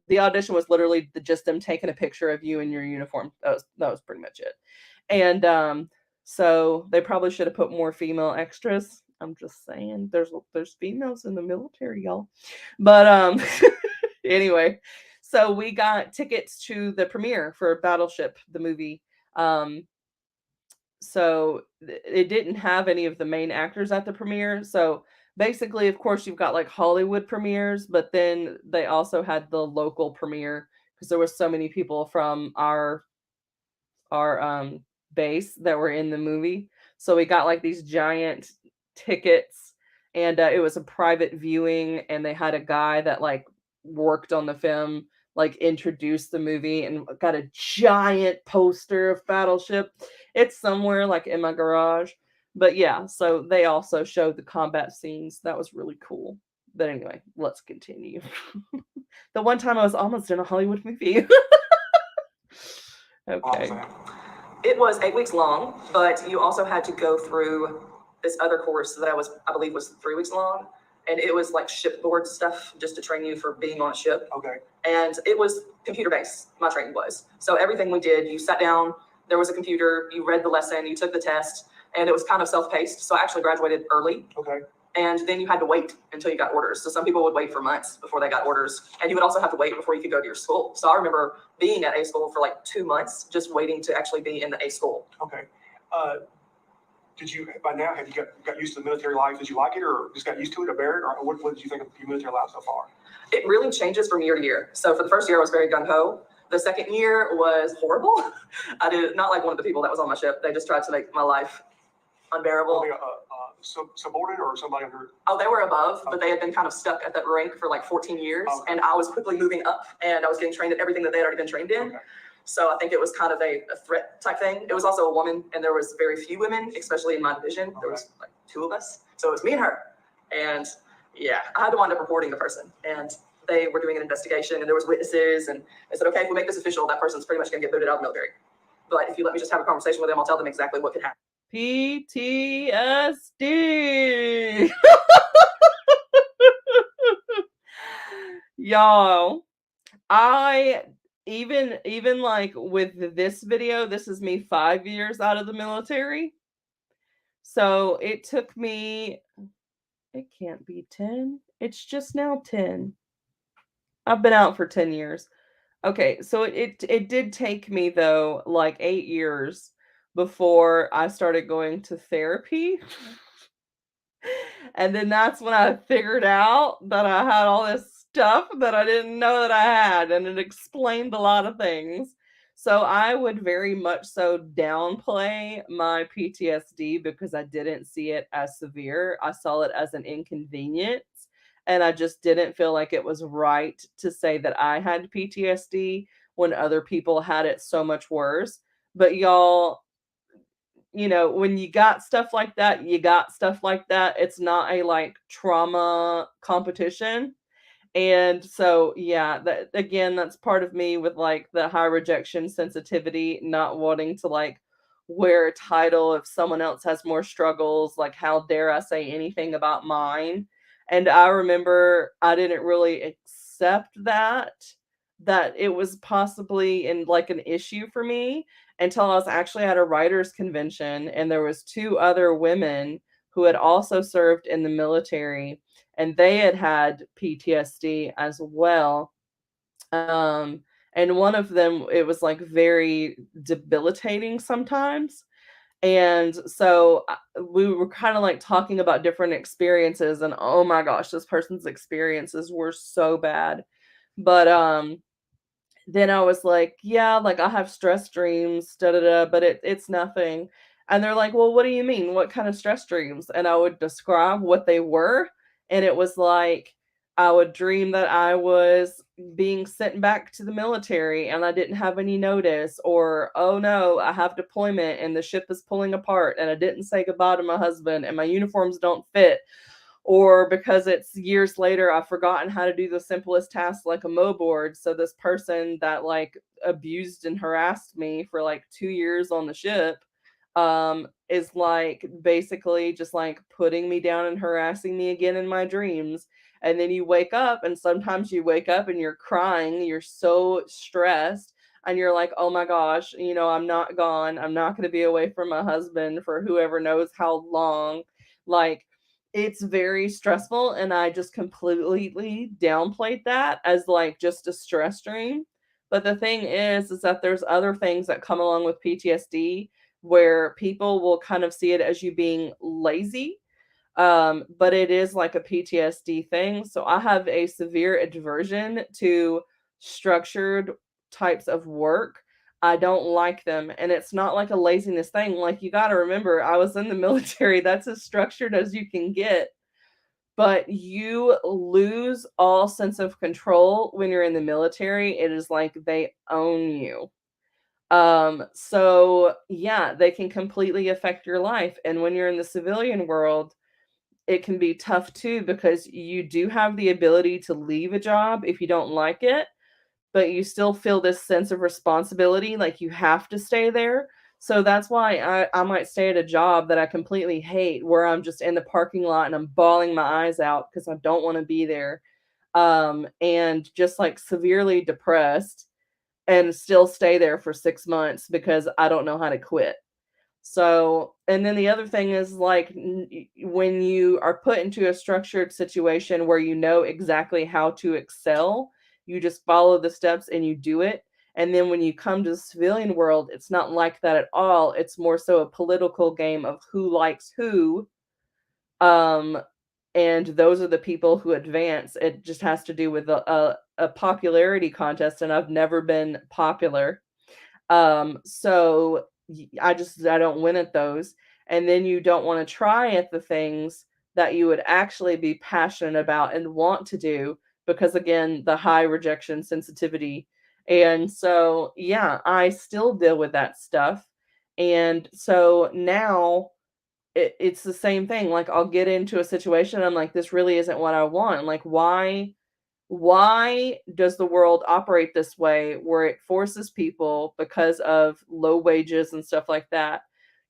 the audition was literally just them taking a picture of you in your uniform. That was pretty much it. And so they probably should have put more female extras. I'm just saying, there's females in the military, y'all. But anyway, so we got tickets to the premiere for Battleship, the movie. So it didn't have any of the main actors at the premiere. So basically, of course, you've got like Hollywood premieres, but then they also had the local premiere because there were so many people from our base that were in the movie. So we got like these giant tickets, and it was a private viewing, and they had a guy that like worked on the film like introduced the movie and got a giant poster of Battleship. It's somewhere like in my garage. But yeah, so they also showed the combat scenes. That was really cool. But anyway, let's continue. The one time I was almost in a Hollywood movie. Okay. It was 8 weeks long, but you also had to go through this other course that I believe was 3 weeks long. And it was like shipboard stuff just to train you for being on a ship. Okay. And it was computer based, my training was. So everything we did, you sat down, there was a computer, you read the lesson, you took the test, and it was kind of self-paced. So I actually graduated early. Okay. And then you had to wait until you got orders. So some people would wait for months before they got orders. And you would also have to wait before you could go to your school. So I remember being at A school for like 2 months, just waiting to actually be in the A school. Okay. Did you, by now, have you got used to the military life? Did you like it, or just got used to it, or bear it? Or what did you think of your military life so far? It really changes from year to year. So for the first year, I was very gung-ho. The second year was horrible. I did not like one of the people that was on my ship. They just tried to make my life unbearable. Subordinate or somebody under? Oh, they were above, but they had been kind of stuck at that rank for like 14 years. Okay. And I was quickly moving up, and I was getting trained at everything that they had already been trained in. Okay. So I think it was kind of a threat type thing. It was also a woman, and there was very few women, especially in my division. Okay. There was like 2 of us. So it was me and her. And yeah, I had to wind up reporting the person. And they were doing an investigation, and there was witnesses, and they said, okay, if we make this official, that person's pretty much going to get booted out of the military. But if you let me just have a conversation with them, I'll tell them exactly what could happen. PTSD. Y'all, I even like with this video, this is me 5 years out of the military. So it took me, it can't be 10. It's just now 10. I've been out for 10 years. Okay, so it did take me though like 8 years before I started going to therapy. And then that's when I figured out that I had all this stuff that I didn't know that I had, and it explained a lot of things. So I would very much so downplay my PTSD because I didn't see it as severe. I saw it as an inconvenience, and I just didn't feel like it was right to say that I had PTSD when other people had it so much worse. But y'all, you know, when you got stuff like that, you got stuff like that. It's not a like trauma competition. And so, yeah, that again, that's part of me with like the high rejection sensitivity, not wanting to like wear a title if someone else has more struggles. Like, how dare I say anything about mine? And I remember I didn't really accept that it was possibly in like an issue for me until I was actually at a writers convention and there was two other women who had also served in the military and they had PTSD as well. Um, and one of them, it was like very debilitating sometimes. And so we were kind of like talking about different experiences, and oh my gosh, this person's experiences were so bad. But then I was like, yeah, like I have stress dreams, da da da, but it's nothing. And they're like, well, what do you mean? What kind of stress dreams? And I would describe what they were. And it was like, I would dream that I was being sent back to the military and I didn't have any notice, or, oh no, I have deployment and the ship is pulling apart and I didn't say goodbye to my husband and my uniforms don't fit, or because it's years later, I've forgotten how to do the simplest task like a mow board. So this person that like abused and harassed me for like 2 years on the ship is like basically just like putting me down and harassing me again in my dreams. And then you wake up, and sometimes you wake up and you're crying, you're so stressed, and you're like, oh my gosh, I'm not gone. I'm not going to be away from my husband for whoever knows how long. Like, it's very stressful, and I just completely downplayed that as like just a stress dream. But the thing is that there's other things that come along with PTSD where people will kind of see it as you being lazy. But it is like a PTSD thing. So I have a severe aversion to structured types of work. I don't like them. And it's not like a laziness thing. Like, you got to remember, I was in the military. That's as structured as you can get. But you lose all sense of control when you're in the military. It is like they own you. So yeah, they can completely affect your life. And when you're in the civilian world, it can be tough too, because you do have the ability to leave a job if you don't like it, but you still feel this sense of responsibility, like you have to stay there. So that's why I might stay at a job that I completely hate, where I'm just in the parking lot and I'm bawling my eyes out because I don't want to be there. And just like severely depressed, and still stay there for 6 months because I don't know how to quit. So, and then the other thing is like when you are put into a structured situation where you know exactly how to excel, you just follow the steps and you do it. And then when you come to the civilian world, it's not like that at all. It's more so a political game of who likes who. Um, and those are the people who advance. It just has to do with a popularity contest, and I've never been popular. So I don't win at those. And then you don't want to try at the things that you would actually be passionate about and want to do, because again, the high rejection sensitivity. And so, yeah, I still deal with that stuff. And so now it's the same thing. Like, I'll get into a situation, I'm like, this really isn't what I want. Like, why does the world operate this way, where it forces people, because of low wages and stuff like that,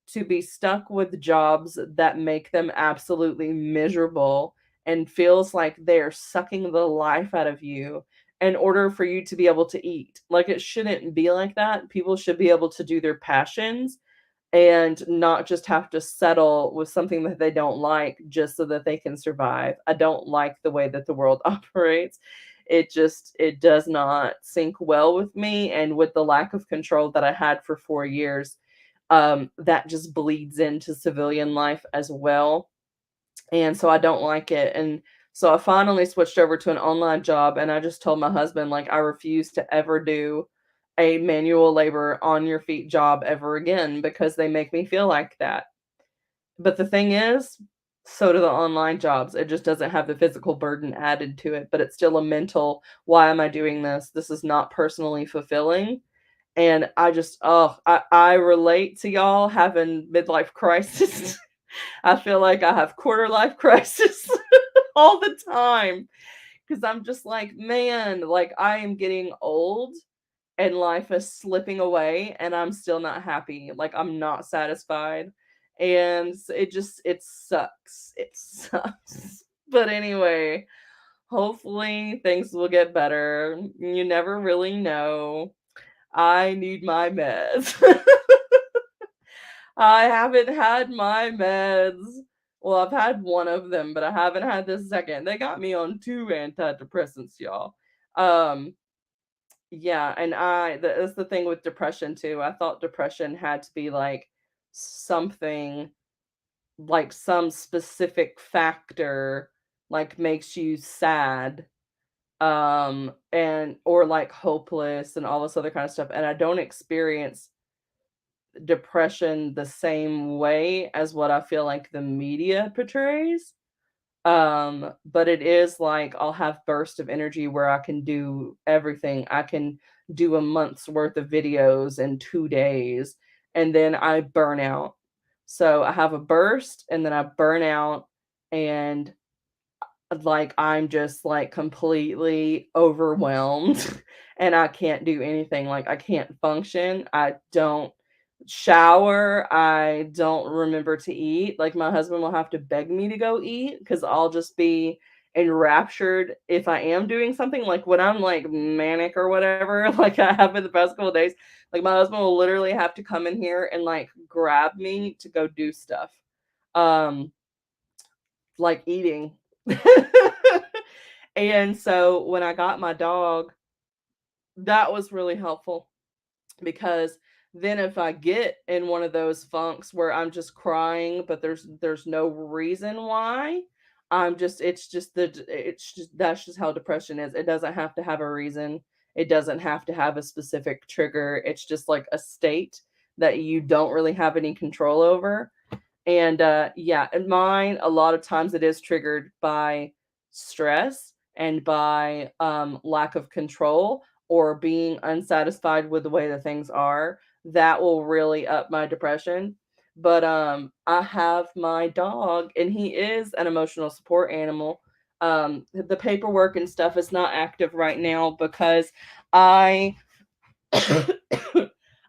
to be stuck with jobs that make them absolutely miserable and feels like they're sucking the life out of you in order for you to be able to eat? Like, it shouldn't be like that. People should be able to do their passions and not just have to settle with something that they don't like just so that they can survive. I don't like the way that the world operates. It does not sync well with me, and with the lack of control that I had for 4 years, that just bleeds into civilian life as well. And so I don't like it. And so I finally switched over to an online job, and I just told my husband, like, I refuse to ever do a manual labor on your feet job ever again, because they make me feel like that. But the thing is, so do the online jobs. It just doesn't have the physical burden added to it, but it's still a mental, why am I doing this? This is not personally fulfilling. And I just, oh, I relate to y'all having midlife crisis. I feel like I have quarter life crisis all the time. because I'm just like, man, like I am getting old and life is slipping away and I'm still not happy. Like I'm not satisfied. And it sucks. It sucks. But anyway, hopefully things will get better. You never really know. I need my meds. I haven't had my meds. Well, I've had one of them, but I haven't had the second. They got me on 2 antidepressants, y'all. Yeah, and that's the thing with depression too. I thought depression had to be like something, like some specific factor, like makes you sad, and or like hopeless and all this other kind of stuff. And I don't experience depression the same way as what I feel like the media portrays. But it is like I'll have bursts of energy where I can do everything. I can do a month's worth of videos in 2 days and then I burn out. So I have a burst and then I burn out and like I'm just like completely overwhelmed and I can't do anything. Like I can't function. I don't shower. I don't remember to eat. Like my husband will have to beg me to go eat because I'll just be enraptured if I am doing something. Like when I'm like manic or whatever, like I have in the past couple of days, like my husband will literally have to come in here and like grab me to go do stuff. Um, like eating. And so when I got my dog, that was really helpful because then if I get in one of those funks where I'm just crying, but there's no reason why, it's just that's just how depression is. It doesn't have to have a reason. It doesn't have to have a specific trigger. It's just like a state that you don't really have any control over. And yeah, in mine, a lot of times it is triggered by stress and by lack of control or being unsatisfied with the way that things are. That will really up my depression. But I have my dog, and he is an emotional support animal. The paperwork and stuff is not active right now because I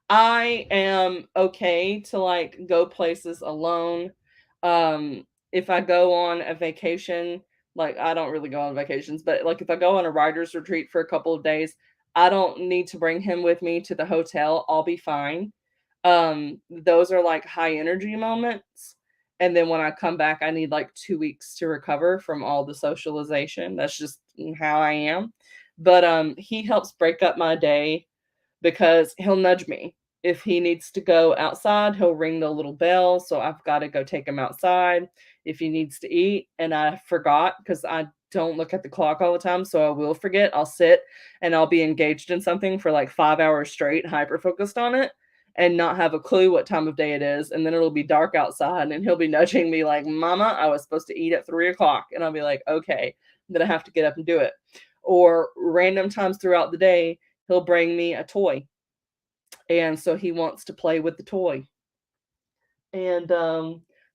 I am okay to like go places alone. If I go on a vacation, like I don't really go on vacations, but like if I go on a writer's retreat for a couple of days, I don't need to bring him with me to the hotel. I'll be fine. Those are like high energy moments. And then when I come back, I need like 2 weeks to recover from all the socialization. That's just how I am. But he helps break up my day because he'll nudge me. If he needs to go outside, he'll ring the little bell. So I've got to go take him outside. If he needs to eat and I forgot because I don't look at the clock all the time, so I will forget, I'll sit and I'll be engaged in something for like 5 hours straight, hyper focused on it and not have a clue what time of day it is. And then it'll be dark outside and he'll be nudging me like, Mama, I was supposed to eat at 3 o'clock. And I'll be like, okay, then I have to get up and do it. Or random times throughout the day, he'll bring me a toy. And so he wants to play with the toy. And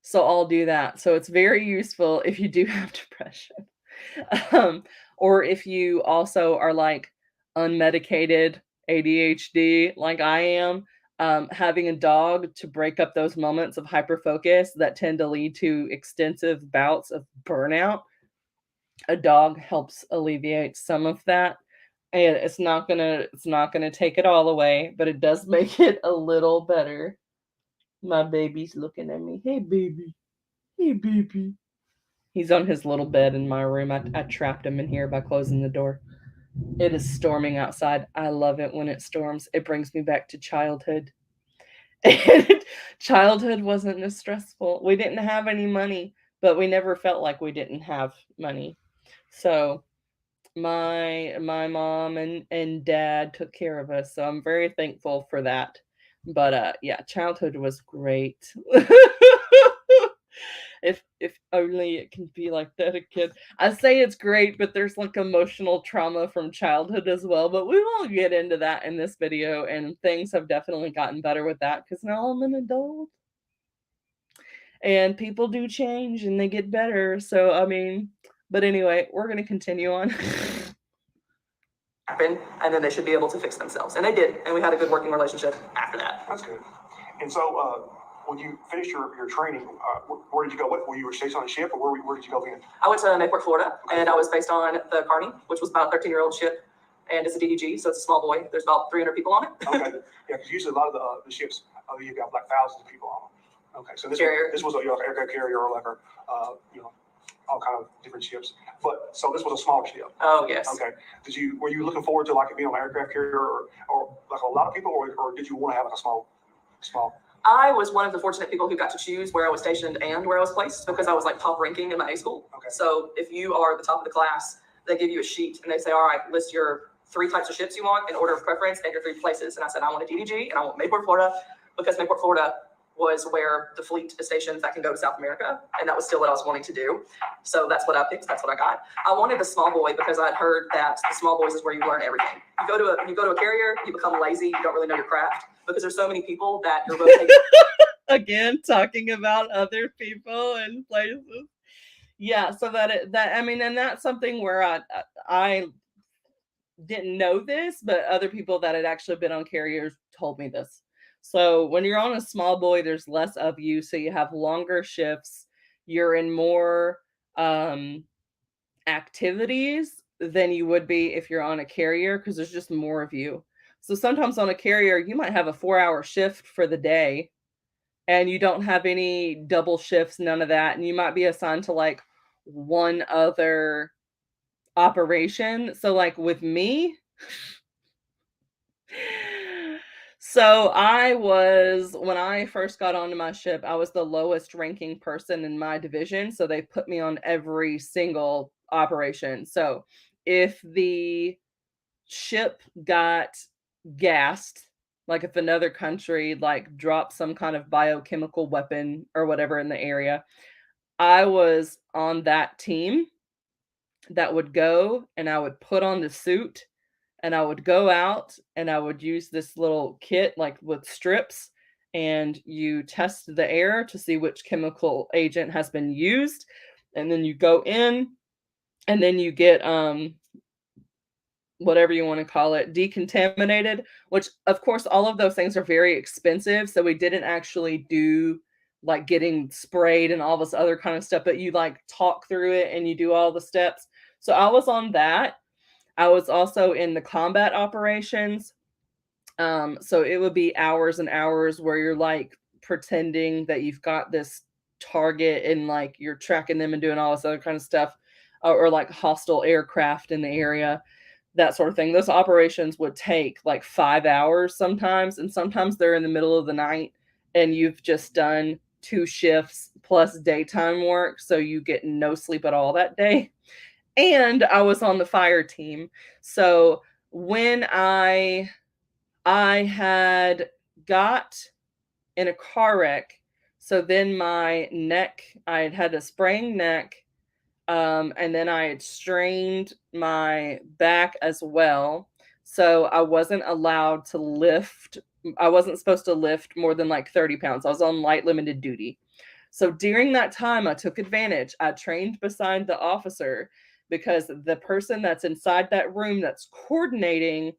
so I'll do that. So it's very useful if you do have depression. Or if you also are like unmedicated ADHD, like I am, having a dog to break up those moments of hyperfocus that tend to lead to extensive bouts of burnout. A dog helps alleviate some of that. And it's not gonna take it all away, but it does make it a little better. My baby's looking at me. Hey baby. Hey baby. He's on his little bed in my room. I trapped him in here by closing the door. It is storming outside. I love it when it storms. It brings me back to childhood. Childhood wasn't as stressful. We didn't have any money, but we never felt like we didn't have money. So my mom and dad took care of us, so I'm very thankful for that. But yeah, childhood was great. If only it can be like that again. I say it's great, but there's like emotional trauma from childhood as well. But we won't get into that in this video, and things have definitely gotten better with that because now I'm an adult. And people do change and they get better. So I mean, But anyway, we're going to continue on. happen, and then they should be able to fix themselves. And they did, and we had a good working relationship after that. That's good. And so, when you finished your training, where did you go? Were you stationed on a ship, or where did you go then? I went to Mayport, Florida, and I was based on the Carney, which was about a 13-year-old ship, and it's a DDG, so it's a small boy. There's about 300 people on it. Okay. Yeah, because usually a lot of the ships, you've got like thousands of people on them. Okay, so this was a aircraft carrier or like all kind of different ships. But so this was a smaller ship. Oh yes. Okay. Were you looking forward to like being on an aircraft carrier or like a lot of people, or did you want to have like a small? I was one of the fortunate people who got to choose where I was stationed and where I was placed because I was like top ranking in my A school. Okay. So if you are the top of the class, they give you a sheet and they say, all right, list your 3 types of ships you want in order of preference and your 3 places. And I said, I want a DDG and I want Mayport, Florida, because Mayport, Florida was where the fleet is stationed that can go to South America. And that was still what I was wanting to do. So that's what I picked. That's what I got. I wanted the small boy because I'd heard that the small boys is where you learn everything. You go to a carrier, you become lazy. You don't really know your craft because there's so many people that you're rotating. Again, talking about other people and places. Yeah, so and that's something where I didn't know this, but other people that had actually been on carriers told me this. So when you're on a small boy, there's less of you, so you have longer shifts. You're in more activities than you would be if you're on a carrier because there's just more of you. So sometimes on a carrier, you might have a 4-hour shift for the day and you don't have any double shifts, none of that. And you might be assigned to like one other operation. So like with me, so when I first got onto my ship, I was the lowest ranking person in my division. So they put me on every single operation. So if the ship got gassed, like if another country like dropped some kind of biochemical weapon or whatever in the area, I was on that team that would go and I would put on the suit and I would go out and I would use this little kit like with strips and you test the air to see which chemical agent has been used. And then you go in and then you get whatever you want to call it, decontaminated, which of course all of those things are very expensive. So we didn't actually do like getting sprayed and all this other kind of stuff, but you like talk through it and you do all the steps. So I was on that. I was also in the combat operations. So it would be hours and hours where you're like pretending that you've got this target and like you're tracking them and doing all this other kind of stuff, or like hostile aircraft in the area, that sort of thing. Those operations would take like 5 hours sometimes, and sometimes they're in the middle of the night and you've just done 2 shifts plus daytime work. So you get no sleep at all that day. And I was on the fire team. So when I had got in a car wreck, so then my neck, I had a sprained neck, and then I had strained my back as well. So I wasn't allowed to lift. I wasn't supposed to lift more than like 30 pounds. I was on light limited duty. So during that time, I took advantage. I trained beside the officer because the person that's inside that room that's coordinating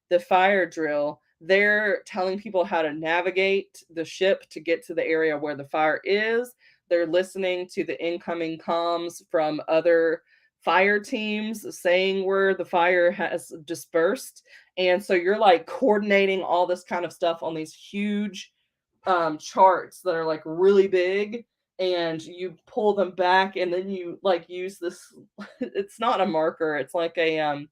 the fire drill, they're telling people how to navigate the ship to get to the area where the fire is. They're listening to the incoming comms from other fire teams saying where the fire has dispersed. And so you're like coordinating all this kind of stuff on these huge charts that are like really big, and you pull them back and then you like use this it's not a marker, it's like a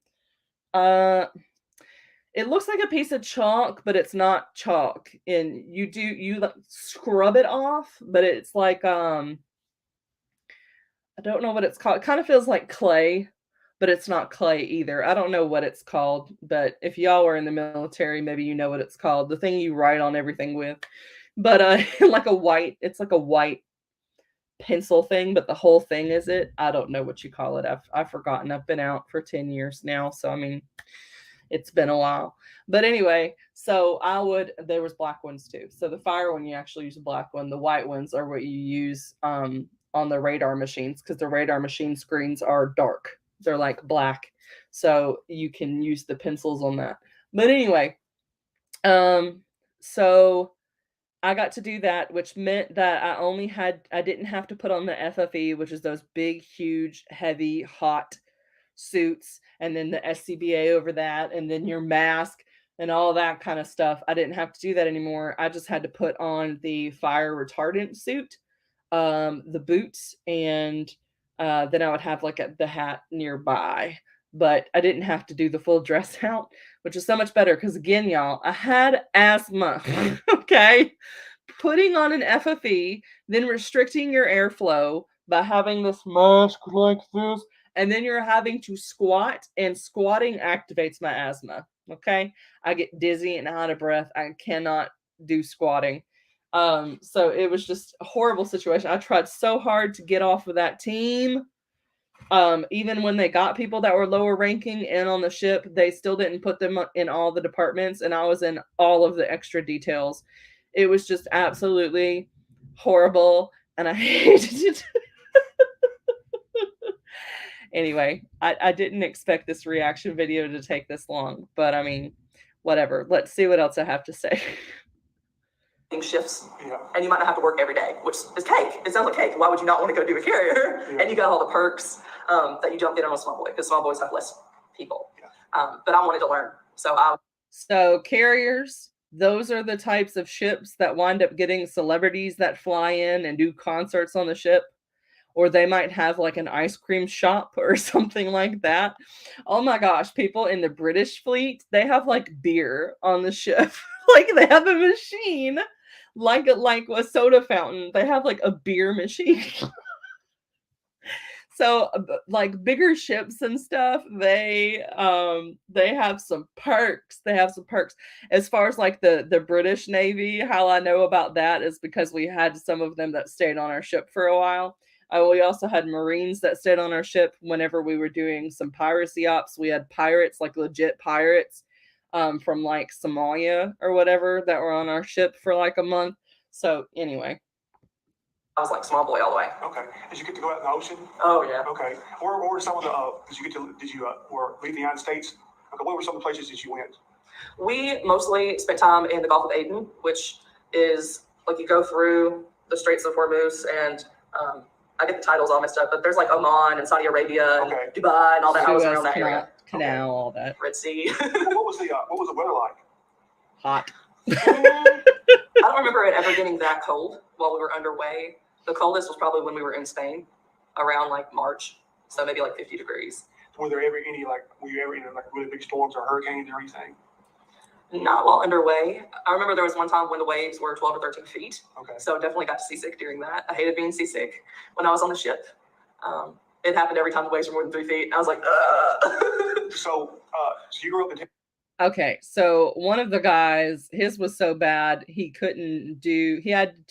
it looks like a piece of chalk, but it's not chalk, and you like scrub it off, but it's like I don't know what it's called. It kind of feels like clay, but it's not clay either. I don't know what it's called, but if y'all are in the military, maybe you know what it's called. The thing you write on everything with. But it's like a white pencil thing, but the whole thing is it. I don't know what you call it. I've forgotten. I've been out for 10 years now, so I mean, it's been a while. But anyway, so there was black ones too. So the fire one, you actually use a black one. The white ones are what you use on on the radar machines, because the radar machine screens are dark. They're like black. So you can use the pencils on that. But anyway, so I got to do that, which meant that I didn't have to put on the FFE, which is those big, huge, heavy, hot suits, and then the SCBA over that, and then your mask and all that kind of stuff. I didn't have to do that anymore. I just had to put on the fire retardant suit, the boots, and then I would have like the hat nearby. But I didn't have to do the full dress out, which is so much better because, again, y'all, I had asthma. Okay. Putting on an FFE, then restricting your airflow by having this mask like this, and then you're having to squat, and squatting activates my asthma. Okay. I get dizzy and out of breath. I cannot do squatting. So it was just a horrible situation. I tried so hard to get off of that team. Even when they got people that were lower ranking in on the ship, they still didn't put them in all the departments, and I was in all of the extra details. It was just absolutely horrible, and I hated it. Anyway, I didn't expect this reaction video to take this long, but I mean, whatever. Let's see what else I have to say. Shifts, and you might not have to work every day, which is cake. It sounds like cake. Why would you not want to go do a carrier? And you got all the perks that you don't get on a small boy, because small boys have less people. But I wanted to learn, so carriers, those are the types of ships that wind up getting celebrities that fly in and do concerts on the ship, or they might have like an ice cream shop or something like that. Oh my gosh, people in the British fleet, they have like beer on the ship. Like they have a machine, like a soda fountain. They have like a beer machine. So like bigger ships and stuff, they have some perks. They have some perks. As far as like the British Navy, how I know about that is because we had some of them that stayed on our ship for a while. We also had Marines that stayed on our ship whenever we were doing some piracy ops. We had pirates, like legit pirates, from like Somalia or whatever, that were on our ship for like a month. So anyway, I was like small boy all the way. Okay. Did you get to go out in the ocean? Oh yeah. Okay. Where were some of the? Did you leave the United States? Okay. What were some of the places that you went? We mostly spent time in the Gulf of Aden, which is like you go through the Straits of Hormuz, and I get the titles all messed up, but there's like Oman and Saudi Arabia and Dubai and all that. Suez I was around that area. Canal, all that. Red Sea. What was the weather like? Hot. I don't remember it ever getting that cold while we were underway. The coldest was probably when we were in Spain, around like March, so maybe like 50 degrees. Were you ever in like really big storms or hurricanes or anything? Not while underway. I remember there was one time when the waves were 12 or 13 feet. Okay. So definitely got seasick during that. I hated being seasick when I was on the ship. It happened every time the waves were more than 3 feet. I was like, ugh. So you grew up in. Okay, so one of the guys, his was so bad he couldn't do. He had to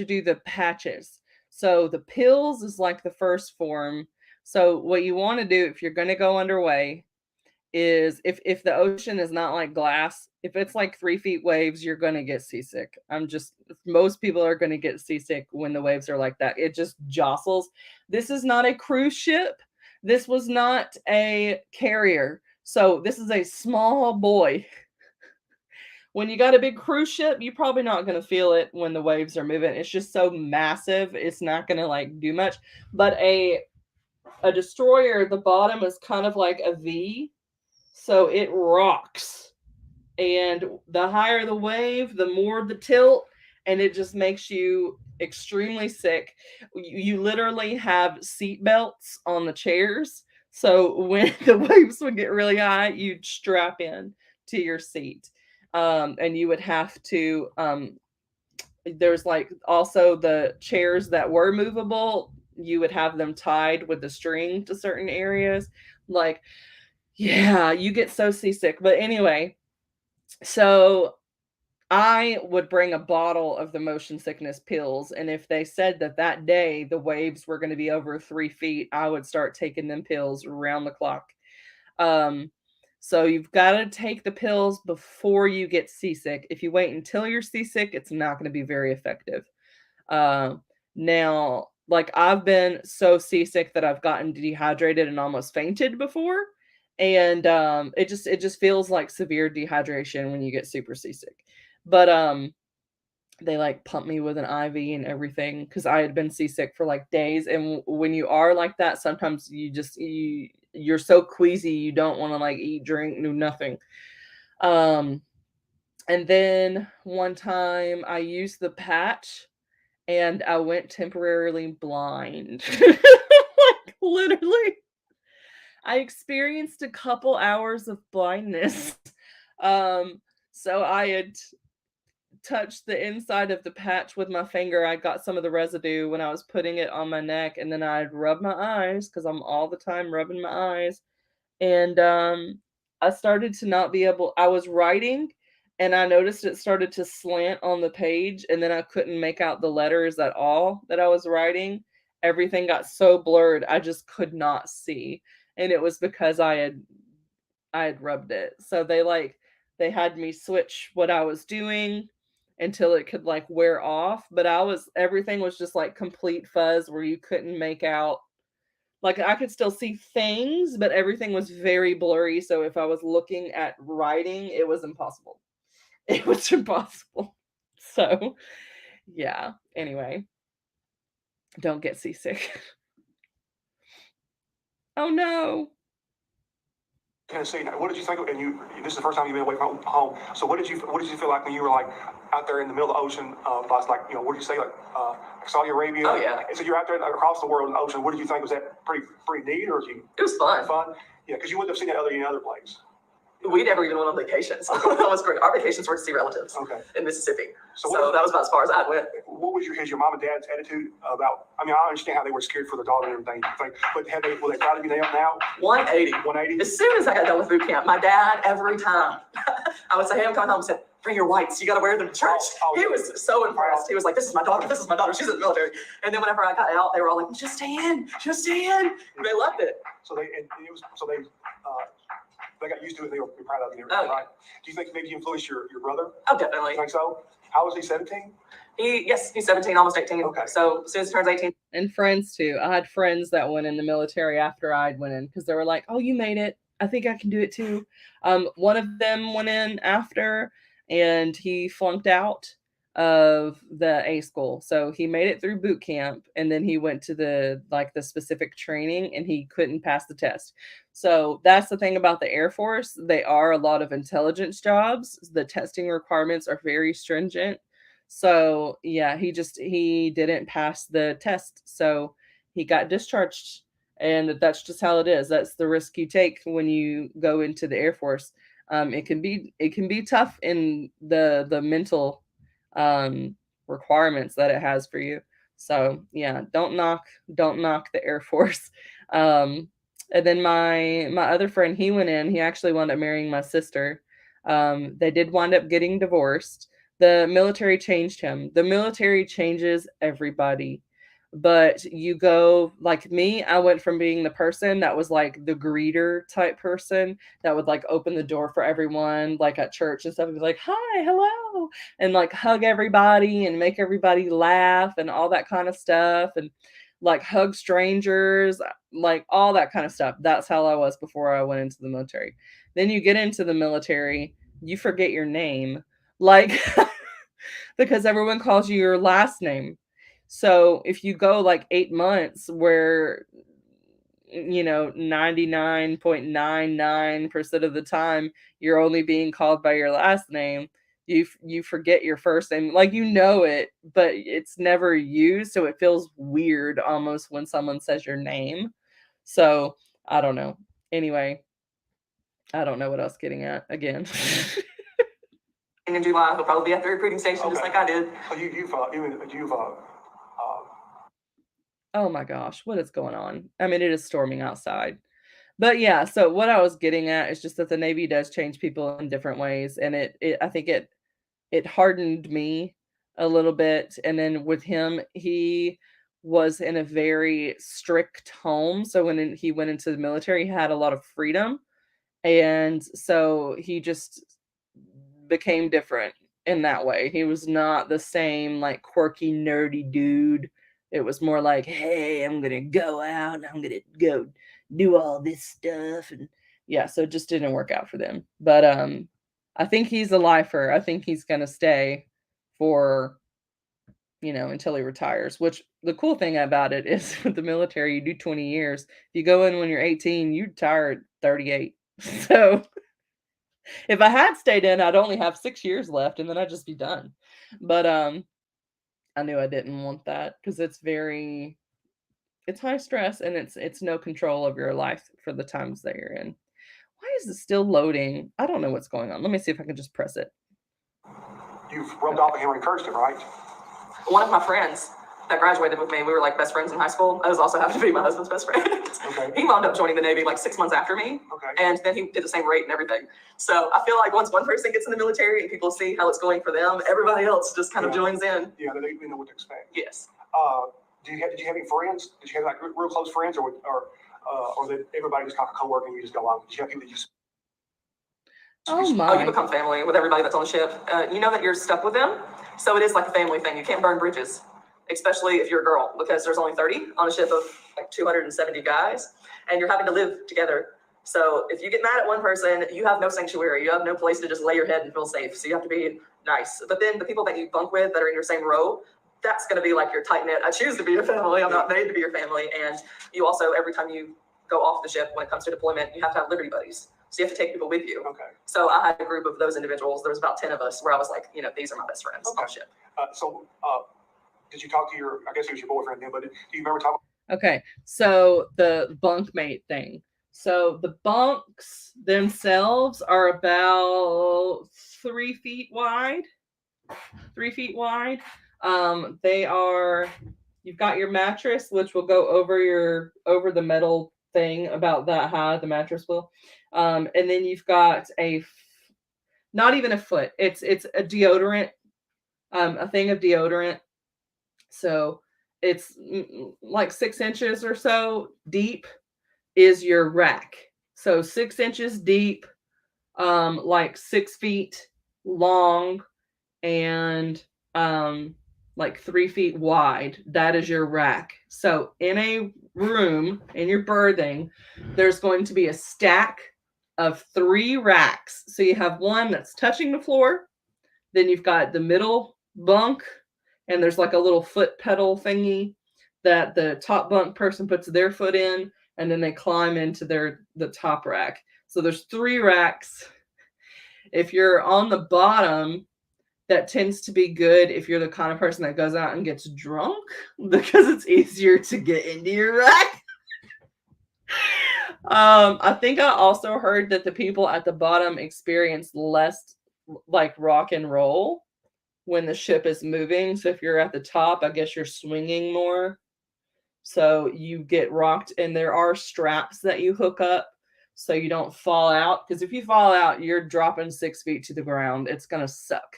do the patches. So the pills is like the first form. So what you want to do if you're going to go underway is if the ocean is not like glass, if it's like 3 feet waves, you're going to get seasick. Most people are going to get seasick when the waves are like that. It just jostles. This is not a cruise ship. This was not a carrier. So this is a small boy. When you got a big cruise ship, you're probably not going to feel it when the waves are moving. It's just so massive. It's not going to like do much. But a destroyer, the bottom is kind of like a V. So it rocks. And the higher the wave, the more the tilt. And it just makes you extremely sick. You literally have seat belts on the chairs. So when the waves would get really high, you'd strap in to your seat. And you would have to, there's like also the chairs that were movable, you would have them tied with the string to certain areas. Like, yeah, you get so seasick. But anyway, so I would bring a bottle of the motion sickness pills. And if they said that day the waves were going to be over 3 feet, I would start taking them pills around the clock. So you've got to take the pills before you get seasick. If you wait until you're seasick, it's not going to be very effective. Now, like, I've been so seasick that I've gotten dehydrated and almost fainted before. And it just feels like severe dehydration when you get super seasick. But they like pumped me with an IV and everything because I had been seasick for like days. And when you are like that, sometimes you're so queasy you don't want to like eat, drink, do nothing. Um, and then one time I used the patch and I went temporarily blind. Like literally, I experienced a couple hours of blindness. Um, so I had touched the inside of the patch with my finger. I got some of the residue when I was putting it on my neck, and then I'd rub my eyes because I'm all the time rubbing my eyes. And I started to not be able, I was writing and I noticed it started to slant on the page, and then I couldn't make out the letters at all that I was writing. Everything got so blurred, I just could not see. And it was because I had rubbed it. So they had me switch what I was doing until it could like wear off, but everything was just like complete fuzz where you couldn't make out, like I could still see things, but everything was very blurry. So if I was looking at writing, it was impossible. It was impossible. So yeah. Anyway, don't get seasick. Oh no. Tennessee. Now, what did you think? This is the first time you've been away from home. So what did you feel like when you were like out there in the middle of the ocean? Like, what did you say? Like Saudi Arabia. Oh yeah. So you're out there across the world in the ocean. What did you think? Was that pretty neat, or It was fun. Fun? Yeah, because you wouldn't have seen that any other place. We never even went on vacations. That was great. Our vacations were to see relatives in Mississippi. So that was about as far as I went. What was your mom and dad's attitude about? I mean, I understand how they were scared for their daughter and everything, but were they proud of you now? 180. 180. As soon as I got done with boot camp, my dad, every time I would say, "Hey, I'm coming home," and said, "Bring your whites. You got to wear them to church." He was so impressed. He was like, "This is my daughter. This is my daughter. She's in the military." And then whenever I got out, they were all like, "Just stay in. Just stay in." And they loved it. They got used to it. They were proud of it. Right? Do you think maybe you influenced your brother? Oh, definitely. You think so? How was he? 17? Yes, he's 17, almost 18. Okay. So as soon as he turns 18. And friends too. I had friends that went in the military after I'd went in because they were like, "Oh, you made it. I think I can do it too." One of them went in after, and he flunked out of the A school. So he made it through boot camp, and then he went to the specific training, and he couldn't pass the test. So that's the thing about the Air Force. They are a lot of intelligence jobs. The testing requirements are very stringent. So yeah, he didn't pass the test. So he got discharged. And that's just how it is. That's the risk you take when you go into the Air Force. It can be tough in the mental requirements that it has for you. So yeah, don't knock the Air Force. And then my other friend, he went in. He actually wound up marrying my sister. They did wind up getting divorced. The military changed him. The military changes everybody. But you go, like me, I went from being the person that was like the greeter type person that would like open the door for everyone, like at church and stuff, and be like, "Hi, hello," and like hug everybody and make everybody laugh and all that kind of stuff, and like hug strangers, like all that kind of stuff. That's how I was before I went into the military. Then you get into the military, you forget your name, like because everyone calls you your last name. So if you go like 8 months where 99.99% of the time you're only being called by your last name, you forget your first name. Like it, but it's never used, so it feels weird almost when someone says your name. So I don't know. Anyway, I don't know what else getting at again. In July, he'll probably be at the recruiting station just like I did. So you've Oh my gosh, what is going on? I mean, it is storming outside. But yeah, so what I was getting at is just that the Navy does change people in different ways, and I think it hardened me a little bit. And then with him, he was in a very strict home. So when he went into the military, he had a lot of freedom. And so he just became different in that way. He was not the same like quirky, nerdy dude It was more like, hey, I'm going to go out and I'm going to go do all this stuff. And yeah, so it just didn't work out for them. But I think he's a lifer. I think he's going to stay for, until he retires, which the cool thing about it is with the military, you do 20 years. If you go in when you're 18, you retire at 38. So if I had stayed in, I'd only have 6 years left and then I'd just be done. But I knew I didn't want that because it's high stress and it's no control of your life for the times that you're in. Why is it still loading? I don't know what's going on. Let me see if I can just press it. You've rubbed off on him and encouraged him, right? One of my friends that graduated with me, we were like best friends in high school. I was also happened to be my husband's best friend. Okay. He wound up joining the Navy like 6 months after me. Okay. And then he did the same rate and everything. So I feel like once one person gets in the military and people see how it's going for them, everybody else just kind of joins in. Yeah, they know what to expect. Yes. Did you have any friends? Did you have like real close friends, or did everybody just kind of co-working? You just go along? Did you have people that you? Oh my! Oh, you become family with everybody that's on the ship. You know that you're stuck with them, so it is like a family thing. You can't burn bridges, especially if you're a girl, because there's only 30 on a ship of like 270 guys, and you're having to live together. So if you get mad at one person, you have no sanctuary. You have no place to just lay your head and feel safe. So you have to be nice. But then the people that you bunk with that are in your same row, that's going to be like your tight knit. I choose to be your family. I'm not made to be your family. And you also, every time you go off the ship, when it comes to deployment, you have to have Liberty buddies. So you have to take people with you. Okay. So I had a group of those individuals. There was about 10 of us where I was like, these are my best friends on the ship. Did you talk to I guess it was your boyfriend then, but do you remember talking? Okay. So the bunkmate thing. So the bunks themselves are about 3 feet wide. 3 feet wide. You've got your mattress, which will go over the metal thing about that high, the mattress will. And then you've got not even a foot. It's a deodorant, a thing of deodorant. So it's like 6 inches or so deep is your rack. So 6 inches deep, like 6 feet long, and like 3 feet wide. That is your rack. So in a room, in your berthing, there's going to be a stack of 3 racks. So you have one that's touching the floor, then you've got the middle bunk, and there's like a little foot pedal thingy that the top bunk person puts their foot in, and then they climb into the top rack. So there's 3 racks. If you're on the bottom, that tends to be good if you're the kind of person that goes out and gets drunk, because it's easier to get into your rack. I think I also heard that the people at the bottom experience less like rock and roll when the ship is moving. So if you're at the top, I guess you're swinging more. So you get rocked, and there are straps that you hook up so you don't fall out. Because if you fall out, you're dropping 6 feet to the ground. It's going to suck.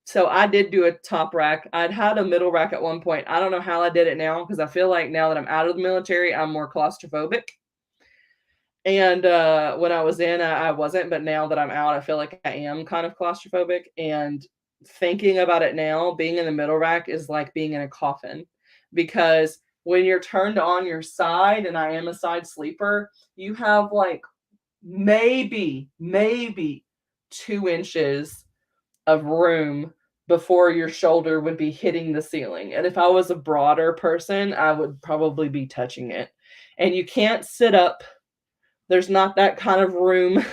So I did do a top rack. I'd had a middle rack at one point. I don't know how I did it now, because I feel like now that I'm out of the military, I'm more claustrophobic. And when I was in, I wasn't. But now that I'm out, I feel like I am kind of claustrophobic. And thinking about it now, being in the middle rack is like being in a coffin, because when you're turned on your side, and I am a side sleeper, you have like maybe 2 inches of room before your shoulder would be hitting the ceiling. And if I was a broader person, I would probably be touching it. And you can't sit up. There's not that kind of room.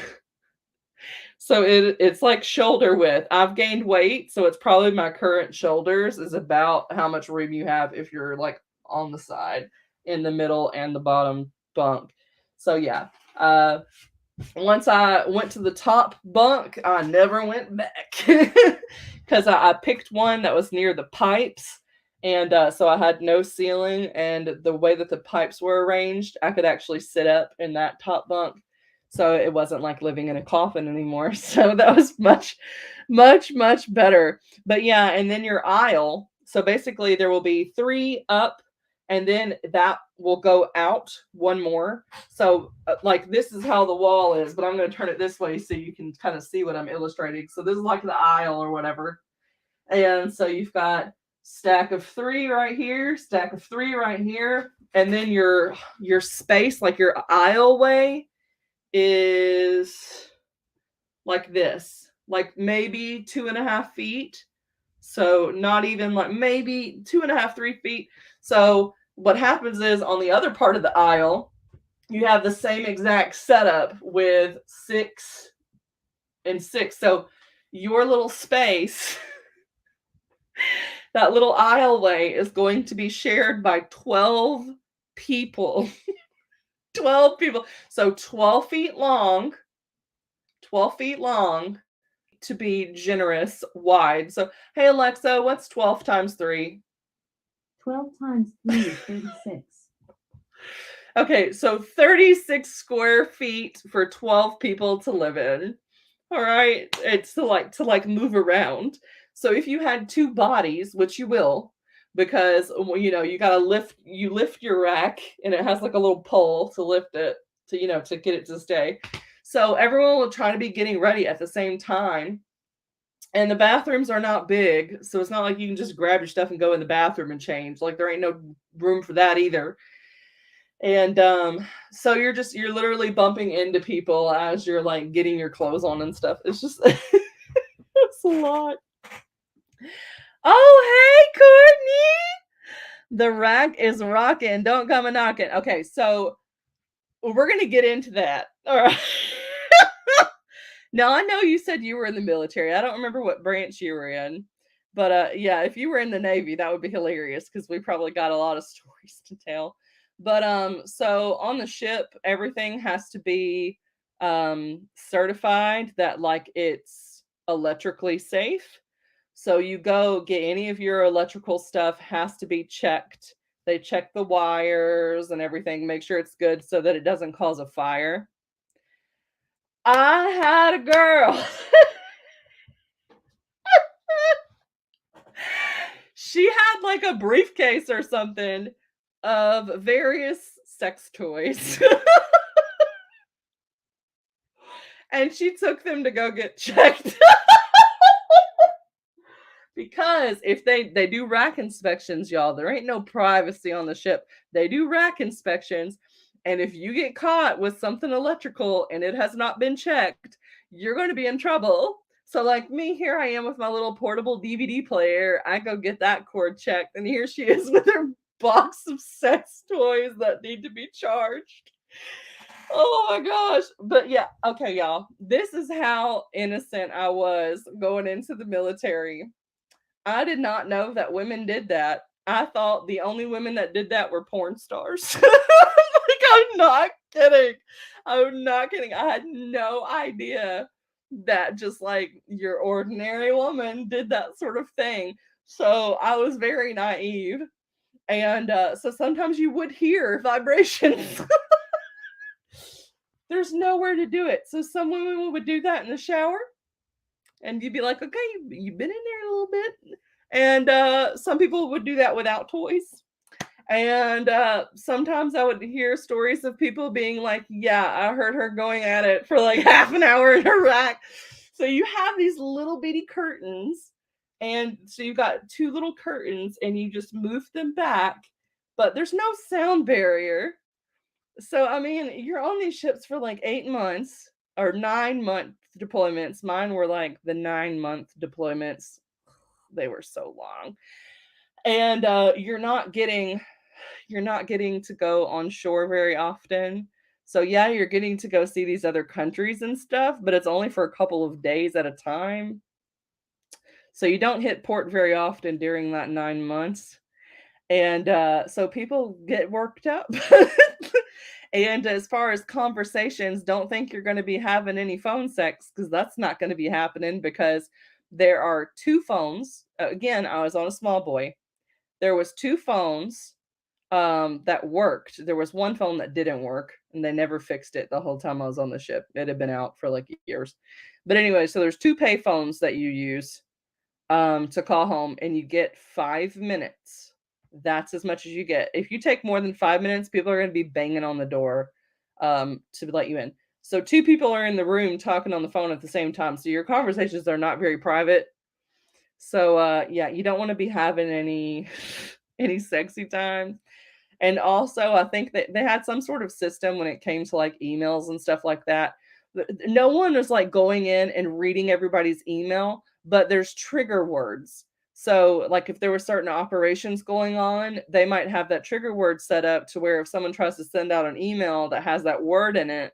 So it's like shoulder width. I've gained weight, so it's probably my current shoulders is about how much room you have if you're like on the side, in the middle, and the bottom bunk. So yeah. Once I went to the top bunk, I never went back, because I picked one that was near the pipes. And so I had no ceiling, and the way that the pipes were arranged, I could actually sit up in that top bunk. So it wasn't like living in a coffin anymore. So that was much, much, much better. But yeah, and then your aisle. So basically there will be 3 up, and then that will go out one more. So like this is how the wall is, but I'm going to turn it this way so you can kind of see what I'm illustrating. So this is like the aisle or whatever. And so you've got stack of 3 right here, stack of 3 right here, and then your space, like your aisleway, is like this, like maybe 2.5 feet. So not even like maybe 2.5, 3 feet. So what happens is on the other part of the aisle, you have the same exact setup with 6 and 6. So your little space, that little aisleway is going to be shared by 12 people. 12 people. So 12 feet long, 12 feet long to be generous, wide. So, hey, Alexa, what's 12 times 3? 12 times 3 is 36. Okay, so 36 square feet for 12 people to live in. All right, it's to like move around. So if you had 2 bodies, which you will, because you know you gotta lift your rack, and it has like a little pole to lift it to get it to stay. So everyone will try to be getting ready at the same time. And the bathrooms are not big, so it's not like you can just grab your stuff and go in the bathroom and change. Like there ain't no room for that either. And so you're literally bumping into people as you're like getting your clothes on and stuff. It's just it's a lot. Oh, hey, Courtney. The rack is rocking. Don't come a knocking. Okay, so we're gonna get into that. All right. Now I know you said you were in the military. I don't remember what branch you were in. But yeah, if you were in the Navy, that would be hilarious because we probably got a lot of stories to tell. But so on the ship, everything has to be certified that like it's electrically safe. So you go get any of your electrical stuff has to be checked. They check the wires and everything, make sure it's good so that it doesn't cause a fire. I had a girl. She had like a briefcase or something of various sex toys. And she took them to go get checked. Because if they do rack inspections, y'all, there ain't no privacy on the ship. They do rack inspections. And if you get caught with something electrical and it has not been checked, you're going to be in trouble. So like me, here I am with my little portable DVD player. I go get that cord checked. And here she is with her box of sex toys that need to be charged. Oh my gosh. But yeah, okay, y'all. This is how innocent I was going into the military. I did not know that women did that. I thought the only women that did that were porn stars. Like, I'm not kidding. I'm not kidding. I had no idea that just like your ordinary woman did that sort of thing. So I was very naive. And so sometimes you would hear vibrations. There's nowhere to do it. So some women would do that in the shower. And you'd be like, okay, you've been in there a little bit. And some people would do that without toys. And sometimes I would hear stories of people being like, yeah, I heard her going at it for like half an hour in her rack. So you have these little bitty curtains. And so you've got 2 little curtains and you just move them back. But there's no sound barrier. So, I mean, you're on these ships for like 8 months or 9-month deployments. Mine were like the 9-month deployments. They were so long. And you're not getting to go on shore very often. So yeah, you're getting to go see these other countries and stuff, but it's only for a couple of days at a time. So you don't hit port very often during that 9 months. And so people get worked up. And as far as conversations, don't think you're going to be having any phone sex because that's not going to be happening because there are 2 phones. Again, I was on a small boy. There was 2 phones that worked. There was 1 phone that didn't work and they never fixed it the whole time I was on the ship. It had been out for like years. But anyway, so there's 2 pay phones that you use to call home and you get 5 minutes. That's as much as you get. If you take more than 5 minutes, people are going to be banging on the door to let you in. So 2 people are in the room talking on the phone at the same time. So your conversations are not very private. So yeah, you don't want to be having any any sexy times. And also, I think that they had some sort of system when it came to like emails and stuff like that. No one was like going in and reading everybody's email, but there's trigger words. So, like, if there were certain operations going on, they might have that trigger word set up to where if someone tries to send out an email that has that word in it,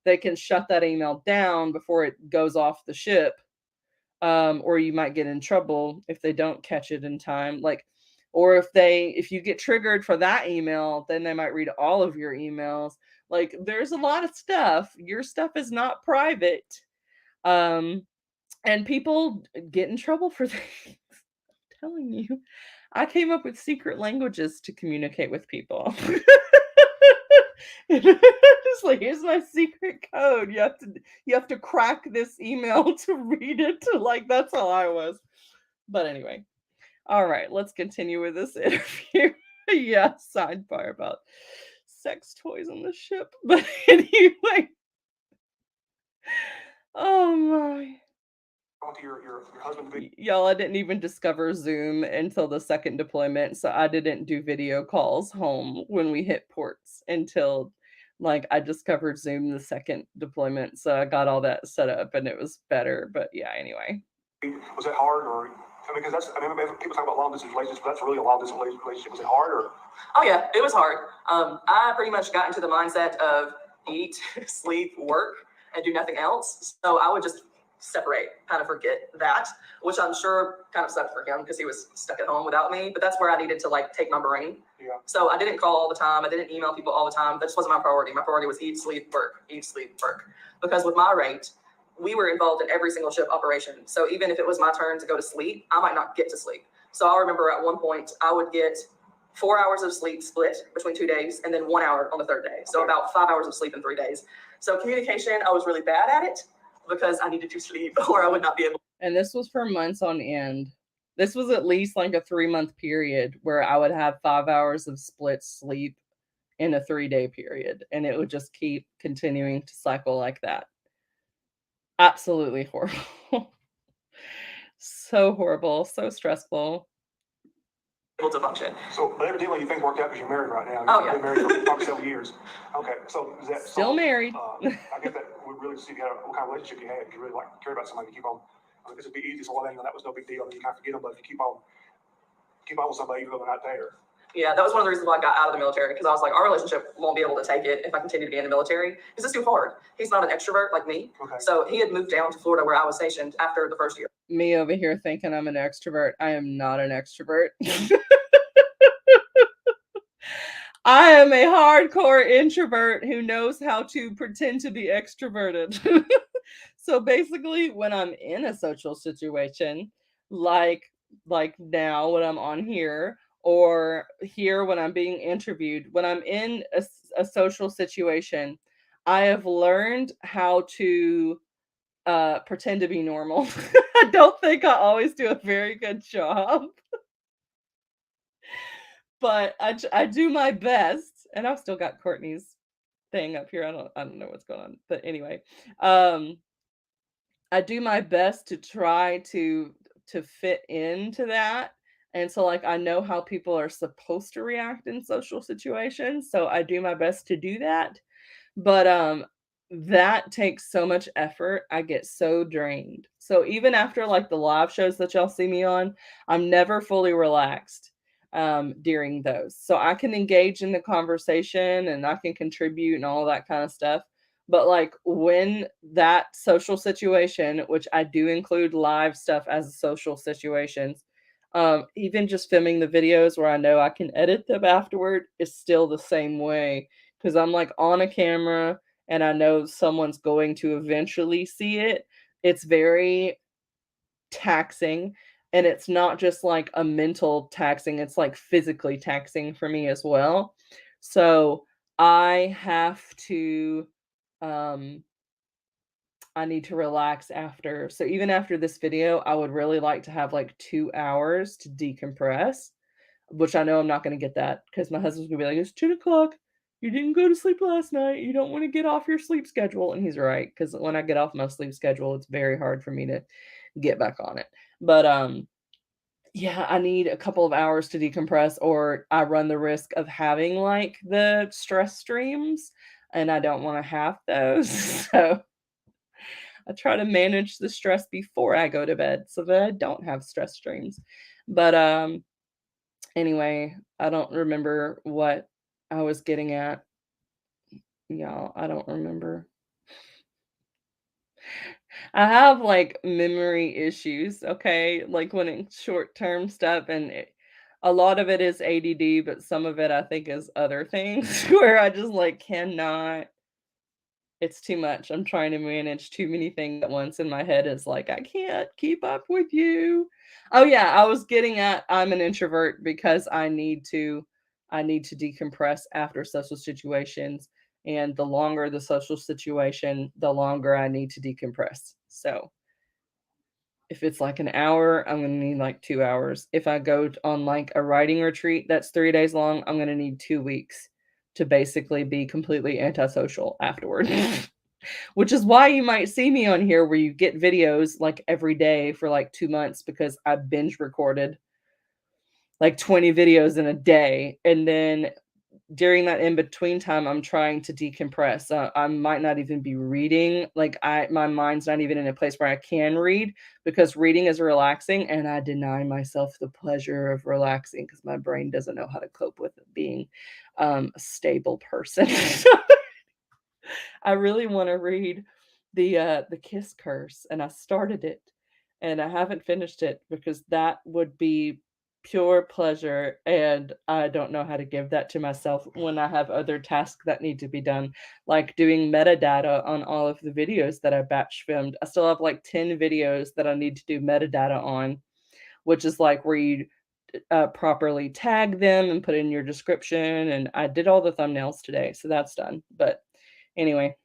they can shut that email down before it goes off the ship. Or you might get in trouble if they don't catch it in time. Like, or if you get triggered for that email, then they might read all of your emails. Like, there's a lot of stuff. Your stuff is not private. Um, and people get in trouble for things. I'm telling you. I came up with secret languages to communicate with people. Just like, here's my secret code. You have to crack this email to read it. Like, that's how I was. But anyway. All right, let's continue with this interview. Yeah, sidebar about sex toys on the ship. But anyway. Oh my. To your husband. Y'all, I didn't even discover Zoom until the second deployment, so I didn't do video calls home when we hit ports until like I discovered Zoom the second deployment, so I got all that set up and it was better. But yeah, anyway. Was it hard, or because people talk about long distance relationships, but that's really a long distance relationship. Was it hard, or? Oh yeah, it was hard. I pretty much got into the mindset of eat, sleep, work, and do nothing else. So I would just separate, kind of forget that, which I'm sure kind of sucked for him because he was stuck at home without me. But that's where I needed to like take my brain. Yeah. So I didn't call all the time. I didn't email people all the time. That just wasn't my priority. My priority was eat, sleep, work, eat, sleep, work. Because with my rate, we were involved in every single ship operation. So even if it was my turn to go to sleep, I might not get to sleep. So I remember at one point I would get 4 hours of sleep split between 2 days and then 1 hour on the third day. So about 5 hours of sleep in 3 days. So communication, I was really bad at it because I needed to sleep or I would not be able. And this was for months on end. This was at least like a 3-month period where I would have 5 hours of split sleep in a 3-day period. And it would just keep continuing to cycle like that. Absolutely horrible. So horrible, so stressful. Able to function. So, but evidently you think worked out because you're married right now. Oh, You've been married for probably several years. Okay, so is that Still married? I guess that would really see what kind of relationship you had. If you really like care about somebody, you keep on. Because it'd be easy. So that was no big deal. And you kind of forget them, but if you keep on with somebody even though they're not there. Yeah, that was one of the reasons why I got out of the military, because I was like, our relationship won't be able to take it if I continue to be in the military, because it's too hard. He's not an extrovert like me. Okay. So he had moved down to Florida where I was stationed after the first year. Me over here thinking I'm an extrovert. I am not an extrovert. I am a hardcore introvert who knows how to pretend to be extroverted. So basically, when I'm in a social situation, like now when I'm on here, or here when I'm being interviewed, when I'm in a social situation, I have learned how to pretend to be normal. I don't think I always do a very good job. But I do my best, and I've still got Courtney's thing up here. I don't know what's going on, but anyway, I do my best to try to fit into that, and so like I know how people are supposed to react in social situations, so I do my best to do that. But that takes so much effort. I get so drained. So even after like the live shows that y'all see me on, I'm never fully relaxed during those. So I can engage in the conversation and I can contribute and all that kind of stuff. But like when that social situation, which I do include live stuff as social situations, even just filming the videos where I know I can edit them afterward is still the same way, because I'm like on a camera and I know someone's going to eventually see it. It's very taxing. And it's not just like a mental taxing, it's like physically taxing for me as well. So I have to, I need to relax after. So even after this video, I would really like to have like 2 hours to decompress, which I know I'm not going to get that because my husband's going to be like, it's 10 o'clock. You didn't go to sleep last night. You don't want to get off your sleep schedule. And he's right, because when I get off my sleep schedule, it's very hard for me to get back on it. But Yeah, I need a couple of hours to decompress, or I run the risk of having like the stress streams, and I don't want to have those. So I try to manage the stress before I go to bed so that I don't have stress streams. But anyway, I don't remember what I was getting at. Y'all, I don't remember. I have like memory issues, okay? Like when it's short-term stuff and a lot of it is ADD, but some of it I think is other things where I just like cannot, it's too much. I'm trying to manage too many things at once and my head is like I can't keep up with you. Oh yeah, I was getting at I'm an introvert because I need to decompress after social situations, and the longer the social situation, the longer I need to decompress. So, if it's like an hour, I'm gonna need like 2 hours. If I go on like a writing retreat that's 3 days long, I'm gonna need 2 weeks to basically be completely antisocial afterward. Which is why you might see me on here where you get videos like every day for like 2 months because I binge recorded like 20 videos in a day, and then during that in between time, I'm trying to decompress. I might not even be reading. Like my mind's not even in a place where I can read because reading is relaxing, and I deny myself the pleasure of relaxing because my brain doesn't know how to cope with being a stable person. I really want to read the Kiss Curse, and I started it, and I haven't finished it because that would be pure pleasure, and I don't know how to give that to myself when I have other tasks that need to be done, like doing metadata on all of the videos that I batch filmed. I still have like 10 videos that I need to do metadata on, which is like where you properly tag them and put in your description. And I did all the thumbnails today, so that's done. But anyway,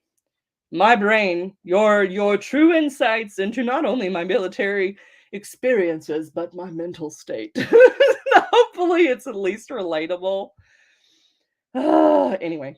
my brain, your true insights into not only my military experiences but my mental state. Hopefully it's at least relatable. Anyway.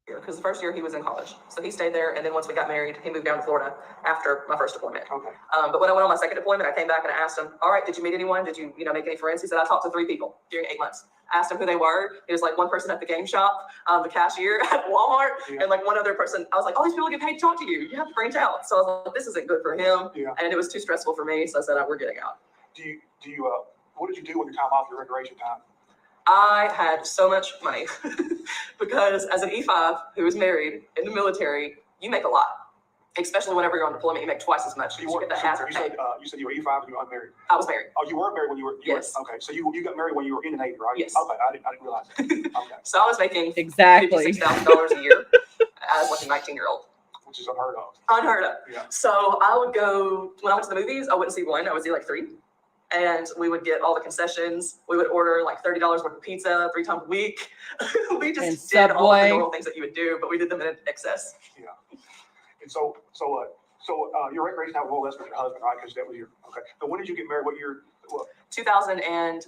Because the first year he was in college, so he stayed there, and then once we got married, he moved down to Florida after my first deployment. Okay. But when I went on my second deployment, I came back and I asked him, "All right, did you meet anyone? Did you make any friends?" He said, "I talked to 3 people during 8 months." I asked him who they were. It was like one person at the game shop, the cashier at Walmart, and like one other person. I was like, "All these people get paid to talk to you. You have to branch out." So I was like, "This isn't good for him," and it was too stressful for me. So I said, "We're getting out." Do you what did you do with your time off, your recreation time? I had so much money because as an E5 who was married in the military, you make a lot, especially whenever you're on deployment. You make twice as much. You get the hazard pay. You said you were E5 and you were unmarried. I was married. Oh, you were married when you were. Yes. Okay, so you got married when you were in the Navy, right? Yes. Okay, I didn't realize that. Okay. So I was making Exactly. $56,000 a year as like a 19-year-old. Which is unheard of. Unheard of. Yeah. So I would go, when I went to the movies, I wouldn't see one, I would see like 3. And we would get all the concessions. We would order like $30 worth of pizza 3 times a week. We just did all the normal things that you would do, but we did them in excess. Yeah. And so your recreation time was less with your husband, right? Because that was your, okay. So when did you get married? What year? What? 2009.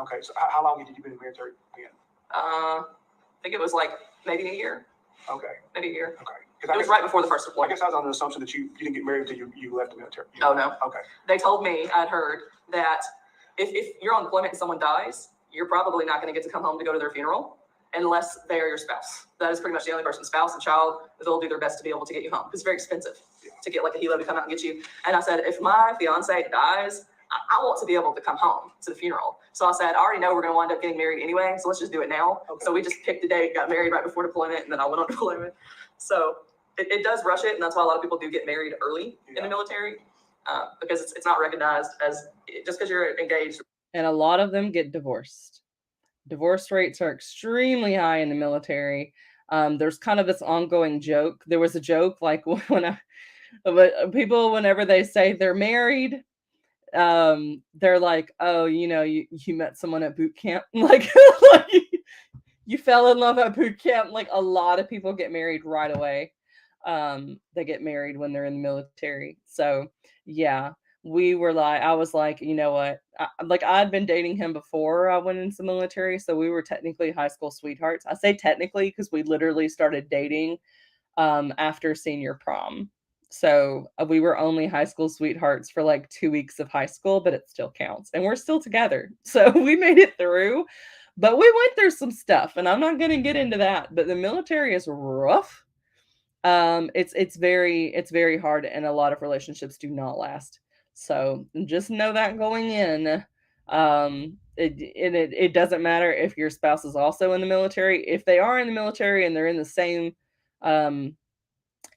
Okay. So how long had you been in the military again? I think it was like maybe a year. Okay. Maybe a year. Okay. It was right before the first deployment. I guess I was under the assumption that you didn't get married until you left the military. Oh, no. Okay. They told me, I'd heard, that if you're on deployment and someone dies, you're probably not going to get to come home to go to their funeral unless they are your spouse. That is pretty much the only person, spouse and child, they'll do their best to be able to get you home. It's very expensive to get like a helo to come out and get you. And I said, if my fiance dies, I want to be able to come home to the funeral. So I said, I already know we're going to wind up getting married anyway, so let's just do it now. Okay. So we just picked the date, got married right before deployment, and then I went on deployment. So it does rush it, and that's why a lot of people do get married early in the military, because it's not recognized as just because you're engaged. And a lot of them get divorced. Divorce rates are extremely high in the military. There's kind of this ongoing joke. There was a joke like people, whenever they say they're married, they're like, "Oh, you met someone at boot camp." Like you fell in love at boot camp. Like a lot of people get married right away. They get married when they're in the military. So yeah, I was like, you know what? I'd been dating him before I went into the military. So we were technically high school sweethearts. I say technically because we literally started dating after senior prom. So we were only high school sweethearts for like 2 weeks of high school, but it still counts. And we're still together. So we made it through. But we went through some stuff, and I'm not going to get into that, but the military is rough. It's very hard, and a lot of relationships do not last. So just know that going in. It doesn't matter if your spouse is also in the military. If they are in the military and they're in the same, um,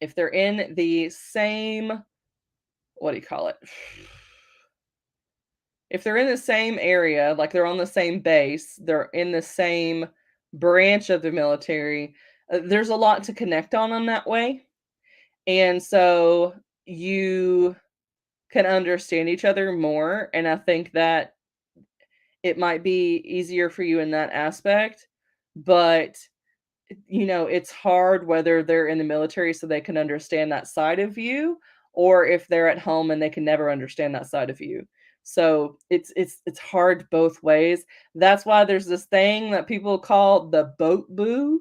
if they're in the same, what do you call it? If they're in the same area, like they're on the same base, they're in the same branch of the military, there's a lot to connect on that way. And so you can understand each other more. And I think that it might be easier for you in that aspect. But, it's hard whether they're in the military so they can understand that side of you, or if they're at home and they can never understand that side of you. So it's hard both ways. That's why there's this thing that people call the boat boo.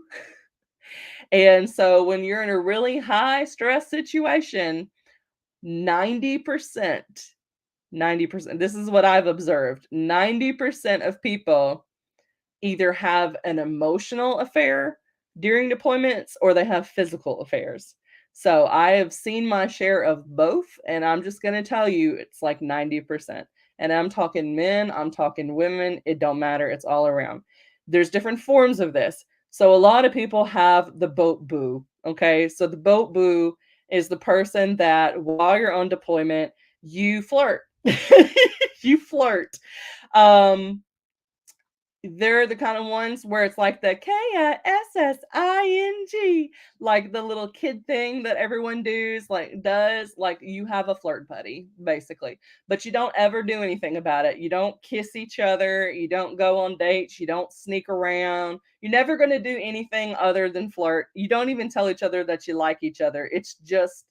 And so when you're in a really high stress situation, 90%, 90%, this is what I've observed, 90% of people either have an emotional affair during deployments or they have physical affairs. So I have seen my share of both, and I'm just going to tell you it's like 90%. And I'm talking men, I'm talking women, it don't matter, it's all around. There's different forms of this. So a lot of people have the boat boo, okay? So the boat boo is the person that while you're on deployment, you flirt. You flirt. They're the kind of ones where it's like the KISSING, like the little kid thing that everyone does, like you have a flirt buddy, basically. But you don't ever do anything about it. You don't kiss each other, you don't go on dates, you don't sneak around. You're never going to do anything other than flirt. You don't even tell each other that you like each other. It's just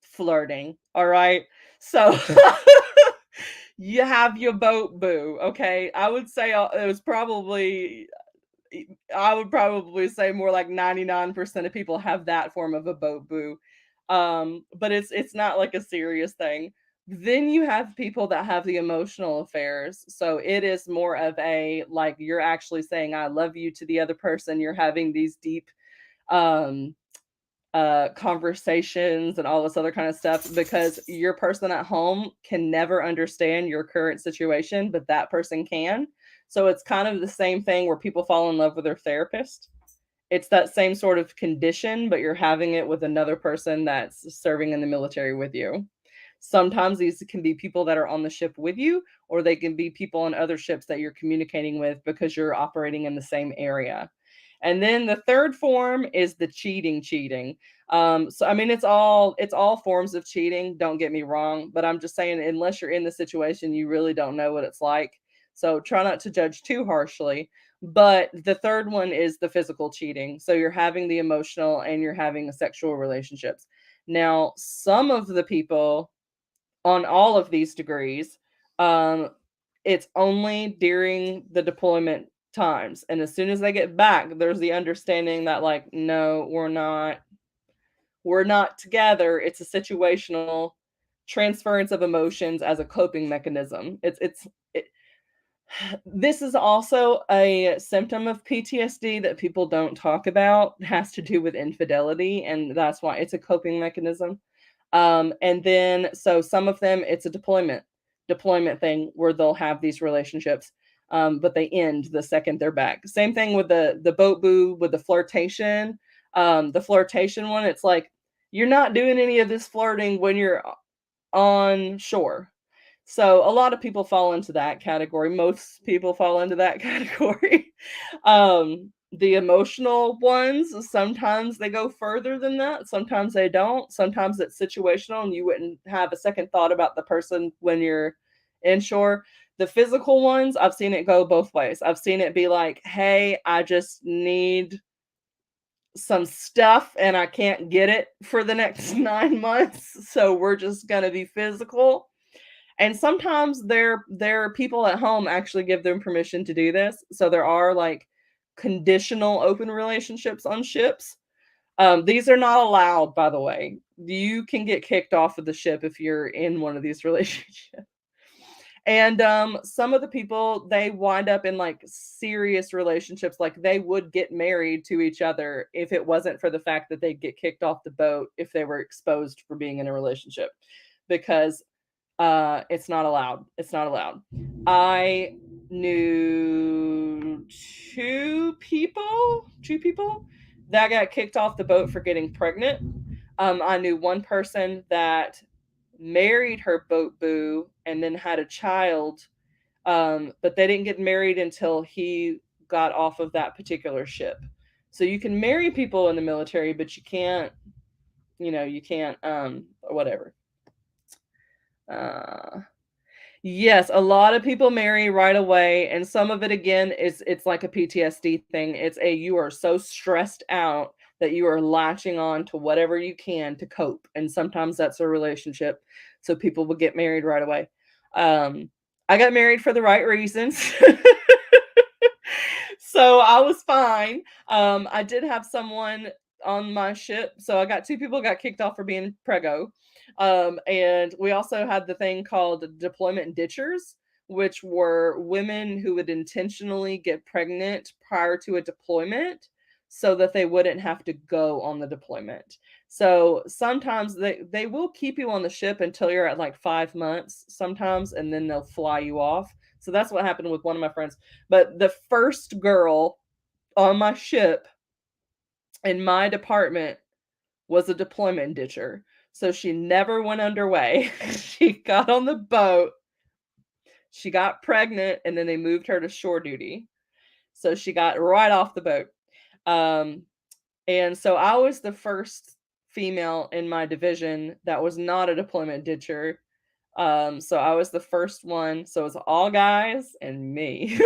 flirting, all right? So you have your boat boo, okay? I would say it was probably I would probably say more like 99% of people have that form of a boat boo. But it's not like a serious thing. Then you have people that have the emotional affairs. So it is more of a like you're actually saying I love you to the other person. You're having these deep um conversations and all this other kind of stuff because your person at home can never understand your current situation, but that person can. So it's kind of the same thing where people fall in love with their therapist. It's that same sort of condition, but you're having it with another person that's serving in the military with you. Sometimes these can be people that are on the ship with you, or they can be people on other ships that you're communicating with because you're operating in the same area. And then the third form is the cheating. So I mean, it's all forms of cheating. Don't get me wrong, but I'm just saying, unless you're in the situation, you really don't know what it's like. So try not to judge too harshly. But the third one is the physical cheating. So you're having the emotional and you're having sexual relationships. Now, some of the people on all of these degrees, um, it's only during the deployment times. And as soon as they get back, there's the understanding that like, no, we're not together. It's a situational transference of emotions as a coping mechanism. This is also a symptom of PTSD that people don't talk about. It has to do with infidelity, and that's why it's a coping mechanism. And then so some of them it's a deployment thing where they'll have these relationships, but they end the second they're back. Same thing with the boat boo, with the flirtation. The flirtation one, it's like you're not doing any of this flirting when you're on shore. So a lot of people fall into that category. Most people fall into that category. The emotional ones, sometimes they go further than that. Sometimes they don't. Sometimes it's situational and you wouldn't have a second thought about the person when you're inshore. The physical ones, I've seen it go both ways. I've seen it be like, hey, I just need some stuff and I can't get it for the next 9 months. So we're just going to be physical. And sometimes their people at home actually give them permission to do this. So there are like conditional open relationships on ships. These are not allowed, by the way. you can get kicked off of the ship if you're in one of these relationships. And some of the people, they wind up in like serious relationships. Like they would get married to each other if it wasn't for the fact that they'd get kicked off the boat if they were exposed for being in a relationship, because it's not allowed. It's not allowed. I knew two people that got kicked off the boat for getting pregnant. I knew one person that married her boat boo and then had a child, but they didn't get married until he got off of that particular ship. So you can marry people in the military, but you can't, you can't, whatever. Yes, a lot of people marry right away, and some of it again is it's like a PTSD thing. You are so stressed out that you are latching on to whatever you can to cope, and sometimes that's a relationship. So people will get married right away. I got married for the right reasons. So I was fine. I did have someone on my ship. So I got two people got kicked off for being preggo. And we also had the thing called deployment ditchers, which were women who would intentionally get pregnant prior to a deployment so that they wouldn't have to go on the deployment. So sometimes they will keep you on the ship until you're at like 5 months sometimes, and then they'll fly you off. So that's what happened with one of my friends. But the first girl on my ship in my department was a deployment ditcher. So she never went underway. She got on the boat, she got pregnant, and then they moved her to shore duty. So she got right off the boat. And so I was the first female in my division that was not a deployment ditcher. So I was the first one. So it was all guys and me.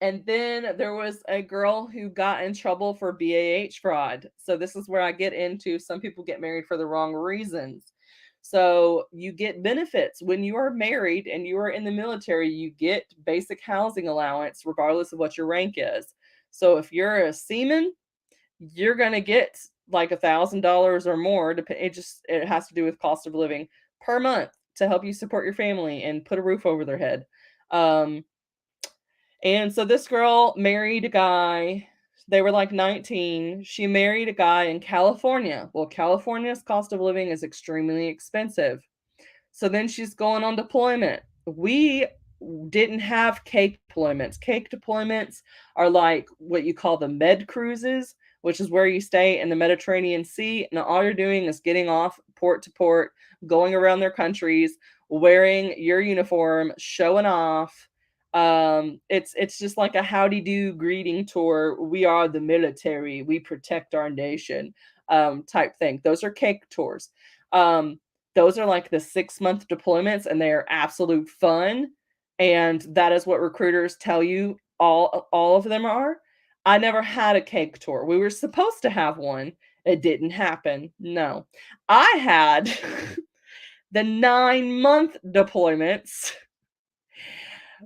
And then there was a girl who got in trouble for BAH fraud. So this is where I get into some people get married for the wrong reasons. So you get benefits when you are married and you are in the military. You get basic housing allowance regardless of what your rank is. So if you're a seaman, you're gonna get like $1,000 or more. It has to do with cost of living per month to help you support your family and put a roof over their head. And so this girl married a guy. They were like 19. She married a guy in California. Well, California's cost of living is extremely expensive. So then she's going on deployment. We didn't have cake deployments. Cake deployments are like what you call the med cruises, which is where you stay in the Mediterranean Sea, and all you're doing is getting off port to port, going around their countries, wearing your uniform, showing off. It's just like a howdy do greeting tour. We are the military, we protect our nation, type thing. Those are cake tours. Those are like the 6-month deployments, and they are absolute fun. And that is what recruiters tell you all of them are. I never had a cake tour. We were supposed to have one. It didn't happen. No. I had the 9-month deployments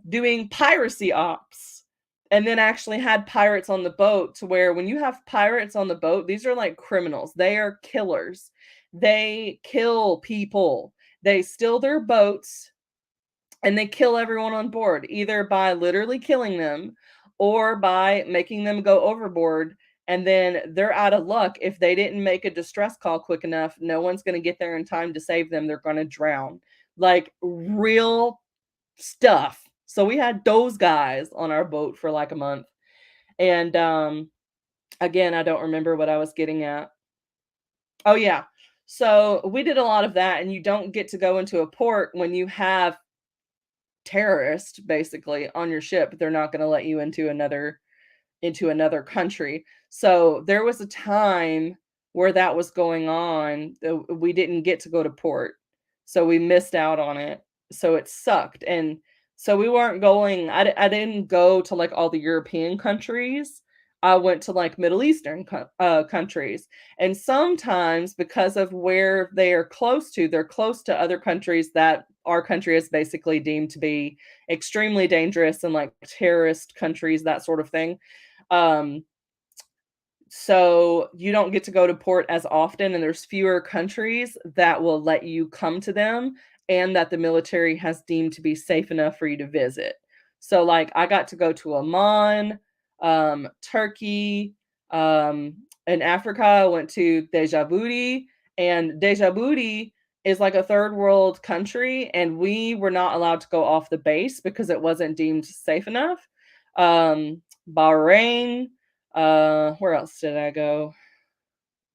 doing piracy ops, and then actually had pirates on the boat, to where when you have pirates on the boat, these are like criminals. They are killers. They kill people. They steal their boats and they kill everyone on board, either by literally killing them or by making them go overboard. And then they're out of luck. If they didn't make a distress call quick enough, no one's going to get there in time to save them. They're going to drown. Like real stuff. So we had those guys on our boat for like a month. And again, I don't remember what I was getting at. Oh yeah. So we did a lot of that, and you don't get to go into a port when you have terrorists basically on your ship. They're not going to let you into another country. So there was a time where that was going on. We didn't get to go to port. So we missed out on it. So it sucked. And so we weren't going, I didn't go to like all the European countries. I went to like Middle Eastern countries. And sometimes because of where they are close to, they're close to other countries that our country is basically deemed to be extremely dangerous, and like terrorist countries, that sort of thing. So you don't get to go to port as often, and there's fewer countries that will let you come to them and that the military has deemed to be safe enough for you to visit. So like I got to go to Oman, Turkey, in Africa, I went to Djibouti, and Djibouti is like a third world country, and we were not allowed to go off the base because it wasn't deemed safe enough. Bahrain, where else did I go?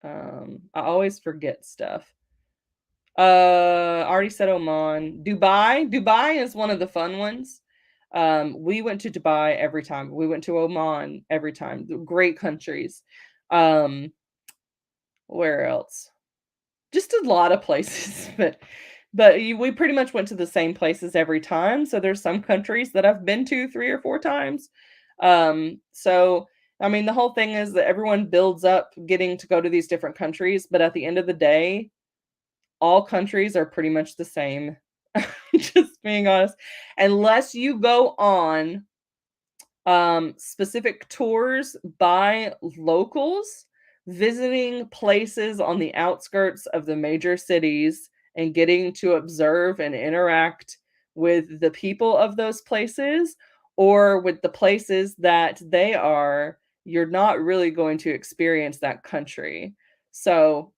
I always forget stuff. I already said Oman. Dubai is one of the fun ones. We went to Dubai every time. We went to Oman every time. Great countries. Where else? Just a lot of places, but we pretty much went to the same places every time. So there's some countries that I've been to 3 or 4 times. So I mean, the whole thing is that everyone builds up getting to go to these different countries, but at the end of the day, all countries are pretty much the same. Just being honest. Unless you go on specific tours by locals visiting places on the outskirts of the major cities and getting to observe and interact with the people of those places or with the places that they are, you're not really going to experience that country. So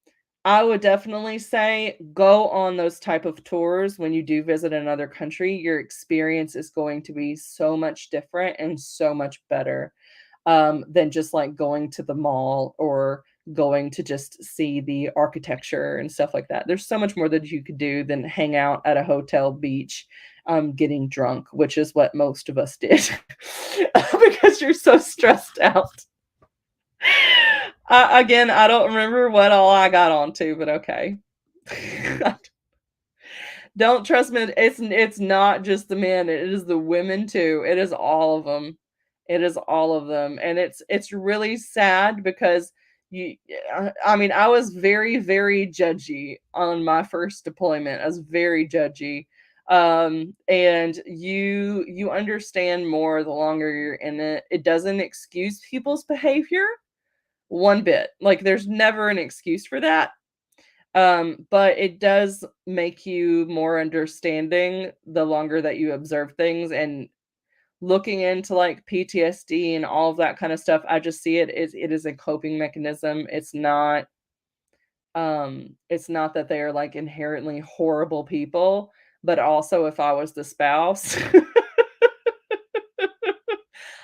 I would definitely say go on those type of tours when you do visit another country. Your experience is going to be so much different and so much better than just like going to the mall or going to just see the architecture and stuff like that. There's so much more that you could do than hang out at a hotel beach getting drunk, which is what most of us did because you're so stressed out. Again, I don't remember what all I got onto, but okay. Don't trust me. It's not just the men. It is the women too. It is all of them. It is all of them, and it's really sad because I mean, I was very very judgy on my first deployment. I was very judgy, and you understand more the longer you're in it. It doesn't excuse people's behavior one bit. Like there's never an excuse for that. But it does make you more understanding the longer that you observe things and looking into like PTSD and all of that kind of stuff. I just see it is a coping mechanism. It's not that they are like inherently horrible people, but also if I was the spouse,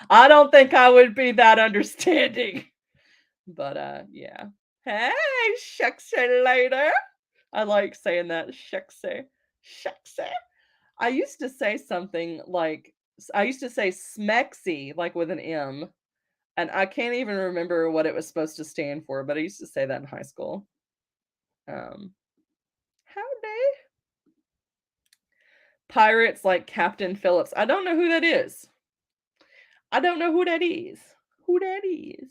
I don't think I would be that understanding. But yeah. Hey, sexy lady. I like saying that, sexy. Sexy. I used to say something like I used to say smexy, like with an M, and I can't even remember what it was supposed to stand for, but I used to say that in high school. Howdy. Pirates like Captain Phillips. I don't know who that is. I don't know who that is. Who that is.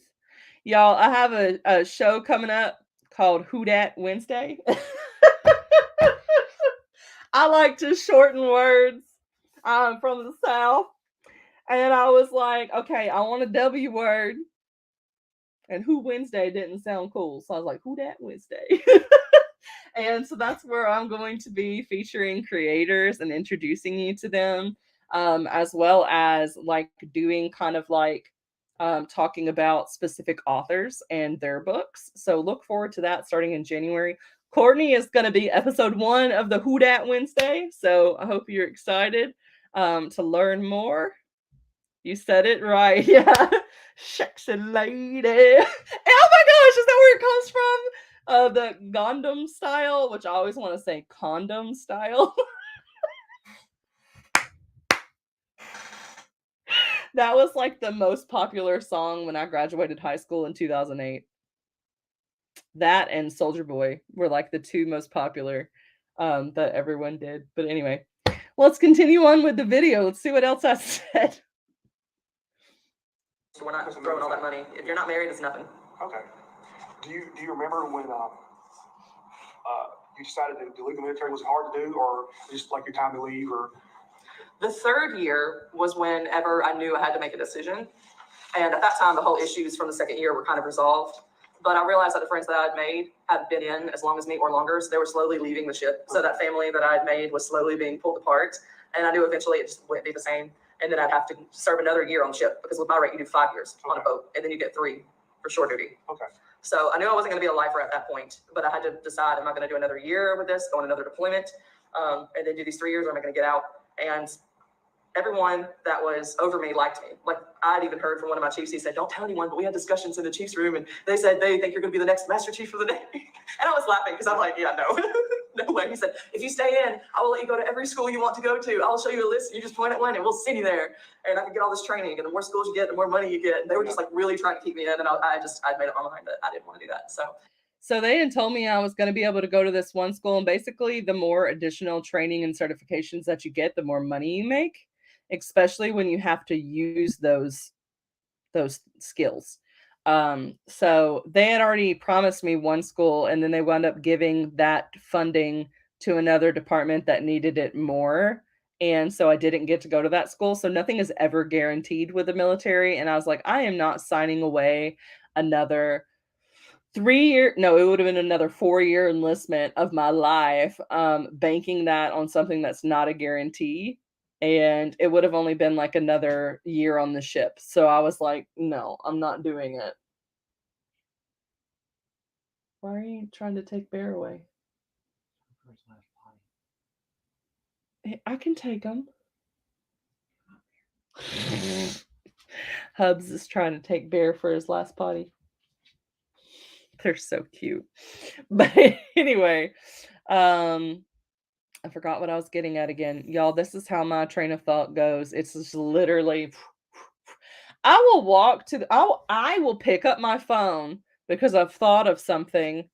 Y'all, I have a show coming up called Who Dat Wednesday. I like to shorten words. I'm from the South. And I was like, okay, I want a W word. And Who Wednesday didn't sound cool. So I was like, Who Dat Wednesday? And so that's where I'm going to be featuring creators and introducing you to them, as well as like doing kind of like talking about specific authors and their books. So look forward to that starting in January. Courtney is going to be episode 1 of the Who Dat Wednesday. So I hope you're excited to learn more. You said it right. Yeah. Sexy lady. Oh my gosh, is that where it comes from? The Gundam style, which I always want to say condom style. That was like the most popular song when I graduated high school in 2008. That and Soldier Boy were like the 2 most popular that everyone did. But anyway, let's continue on with the video. Let's see what else I said. So we're not throwing all that money. If you're not married, it's nothing. Okay. Do you remember when you decided that the legal military was hard to do, or just like your time to leave, or? The 3rd year was whenever I knew I had to make a decision. And at that time, the whole issues from the second year were kind of resolved. But I realized that the friends that I had made had been in as long as me or longer, so they were slowly leaving the ship. So that family that I had made was slowly being pulled apart. And I knew eventually it just wouldn't be the same. And then I'd have to serve another year on the ship, because with my rate, you do 5 years on a boat, and then you get 3 for shore duty. Okay. So I knew I wasn't going to be a lifer at that point, but I had to decide, am I going to do another year with this, go on another deployment, and then do these 3 years, or am I going to get out? And everyone that was over me liked me. Like, I'd even heard from one of my chiefs, he said, don't tell anyone, but we had discussions in the chief's room, and they said they think you're going to be the next master chief for the Navy. And I was laughing, because I'm like, yeah, no. No way. He said, if you stay in, I will let you go to every school you want to go to. I'll show you a list. You just point at one and we'll send you there. And I can get all this training. And the more schools you get, the more money you get. And they were just like really trying to keep me in. And I made up my mind that I didn't want to do that. So they had told me I was going to be able to go to this one school. And basically, the more additional training and certifications that you get, the more money you make, especially when you have to use those skills. So they had already promised me one school, and then they wound up giving that funding to another department that needed it more. And so I didn't get to go to that school. So nothing is ever guaranteed with the military. And I was like, I am not signing away another 3 year, no, it would have been another 4-year enlistment of my life, banking that on something that's not a guarantee. And it would have only been like another year on the ship. So I was like, no, I'm not doing it. Why are you trying to take Bear away? I can take him. Hubs is trying to take Bear for his last potty. They're so cute. But anyway, I forgot what I was getting at again. Y'all, this is how my train of thought goes. It's just literally, I will walk to I will pick up my phone because I've thought of something,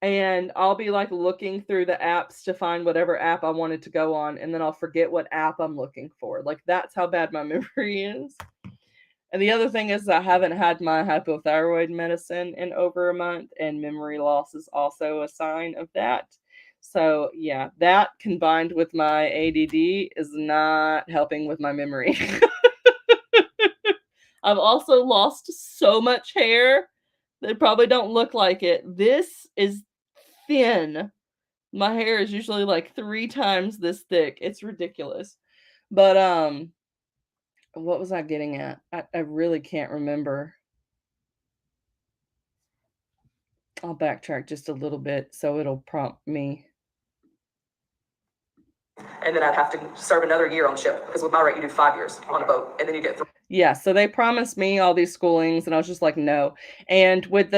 and I'll be like looking through the apps to find whatever app I wanted to go on, and then I'll forget what app I'm looking for. Like, that's how bad my memory is. And the other thing is I haven't had my hypothyroid medicine in over a month, and memory loss is also a sign of that. So yeah, that combined with my ADD is not helping with my memory. I've also lost so much hair that probably don't look like it. This is thin. My hair is usually like 3 times this thick. It's ridiculous. But what was I getting at? I really can't remember. I'll backtrack just a little bit so it'll prompt me. And then I'd have to serve another year on the ship, because with my rate, you do 5 years on a boat, and then you get. Yeah, so they promised me all these schoolings, and I was just like, no. And with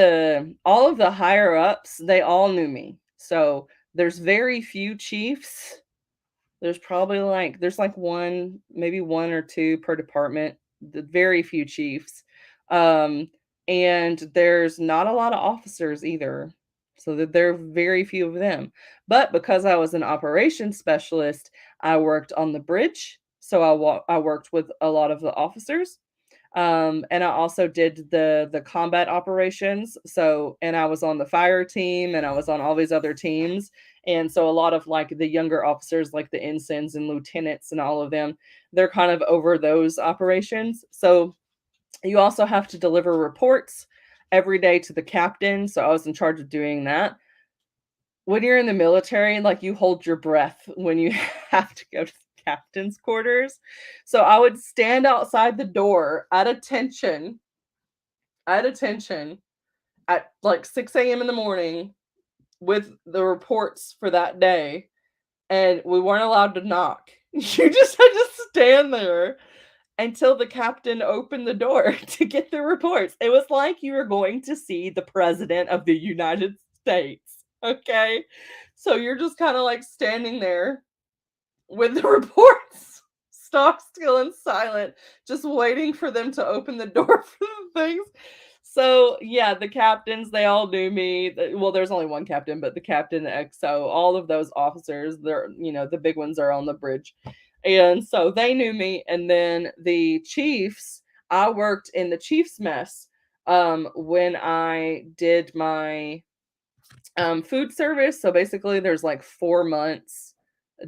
all of the higher ups, they all knew me. So there's very few chiefs. There's probably there's one, maybe 1 or 2 per department. Very few chiefs. And there's not a lot of officers either. So that there are very few of them. But because I was an operations specialist, I worked on the bridge. So I worked with a lot of the officers. And I also did the combat operations. So, and I was on the fire team, and I was on all these other teams. And so a lot of like the younger officers, like the ensigns and lieutenants and all of them, they're kind of over those operations. So you also have to deliver reports every day to the captain. So I was in charge of doing that. When you're in the military, like, you hold your breath when you have to go to the captain's quarters. So I would stand outside the door at attention at like 6 a.m. in the morning with the reports for that day. And we weren't allowed to knock. You just had to stand there until the captain opened the door to get the reports. It was like you were going to see the president of the United States. Okay. So you're just kind of like standing there with the reports, stock still and silent, just waiting for them to open the door for the things. So yeah, the captains, they all knew me. Well, there's only one captain, but the captain, the XO, all of those officers, they're, the big ones are on the bridge. And so they knew me. And then the chiefs, I worked in the chiefs mess when I did my food service. So basically there's like 4 months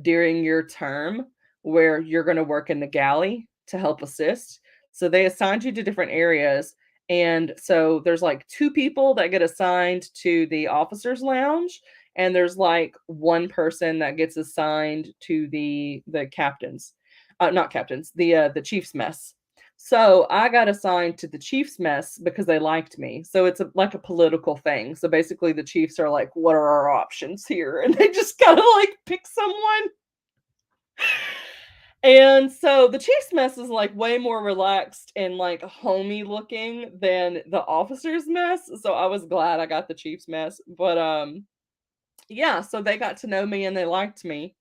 during your term where you're going to work in the galley to help assist. So they assigned you to different areas. And so there's like 2 people that get assigned to the officers lounge, and there's like 1 person that gets assigned to the captains. Not captains, the chief's mess. So I got assigned to the chief's mess because they liked me. So it's like a political thing. So basically the chiefs are like, what are our options here? And they just gotta like pick someone. And so the chief's mess is like way more relaxed and like homey looking than the officer's mess. So I was glad I got the chief's mess. But yeah, so they got to know me and they liked me.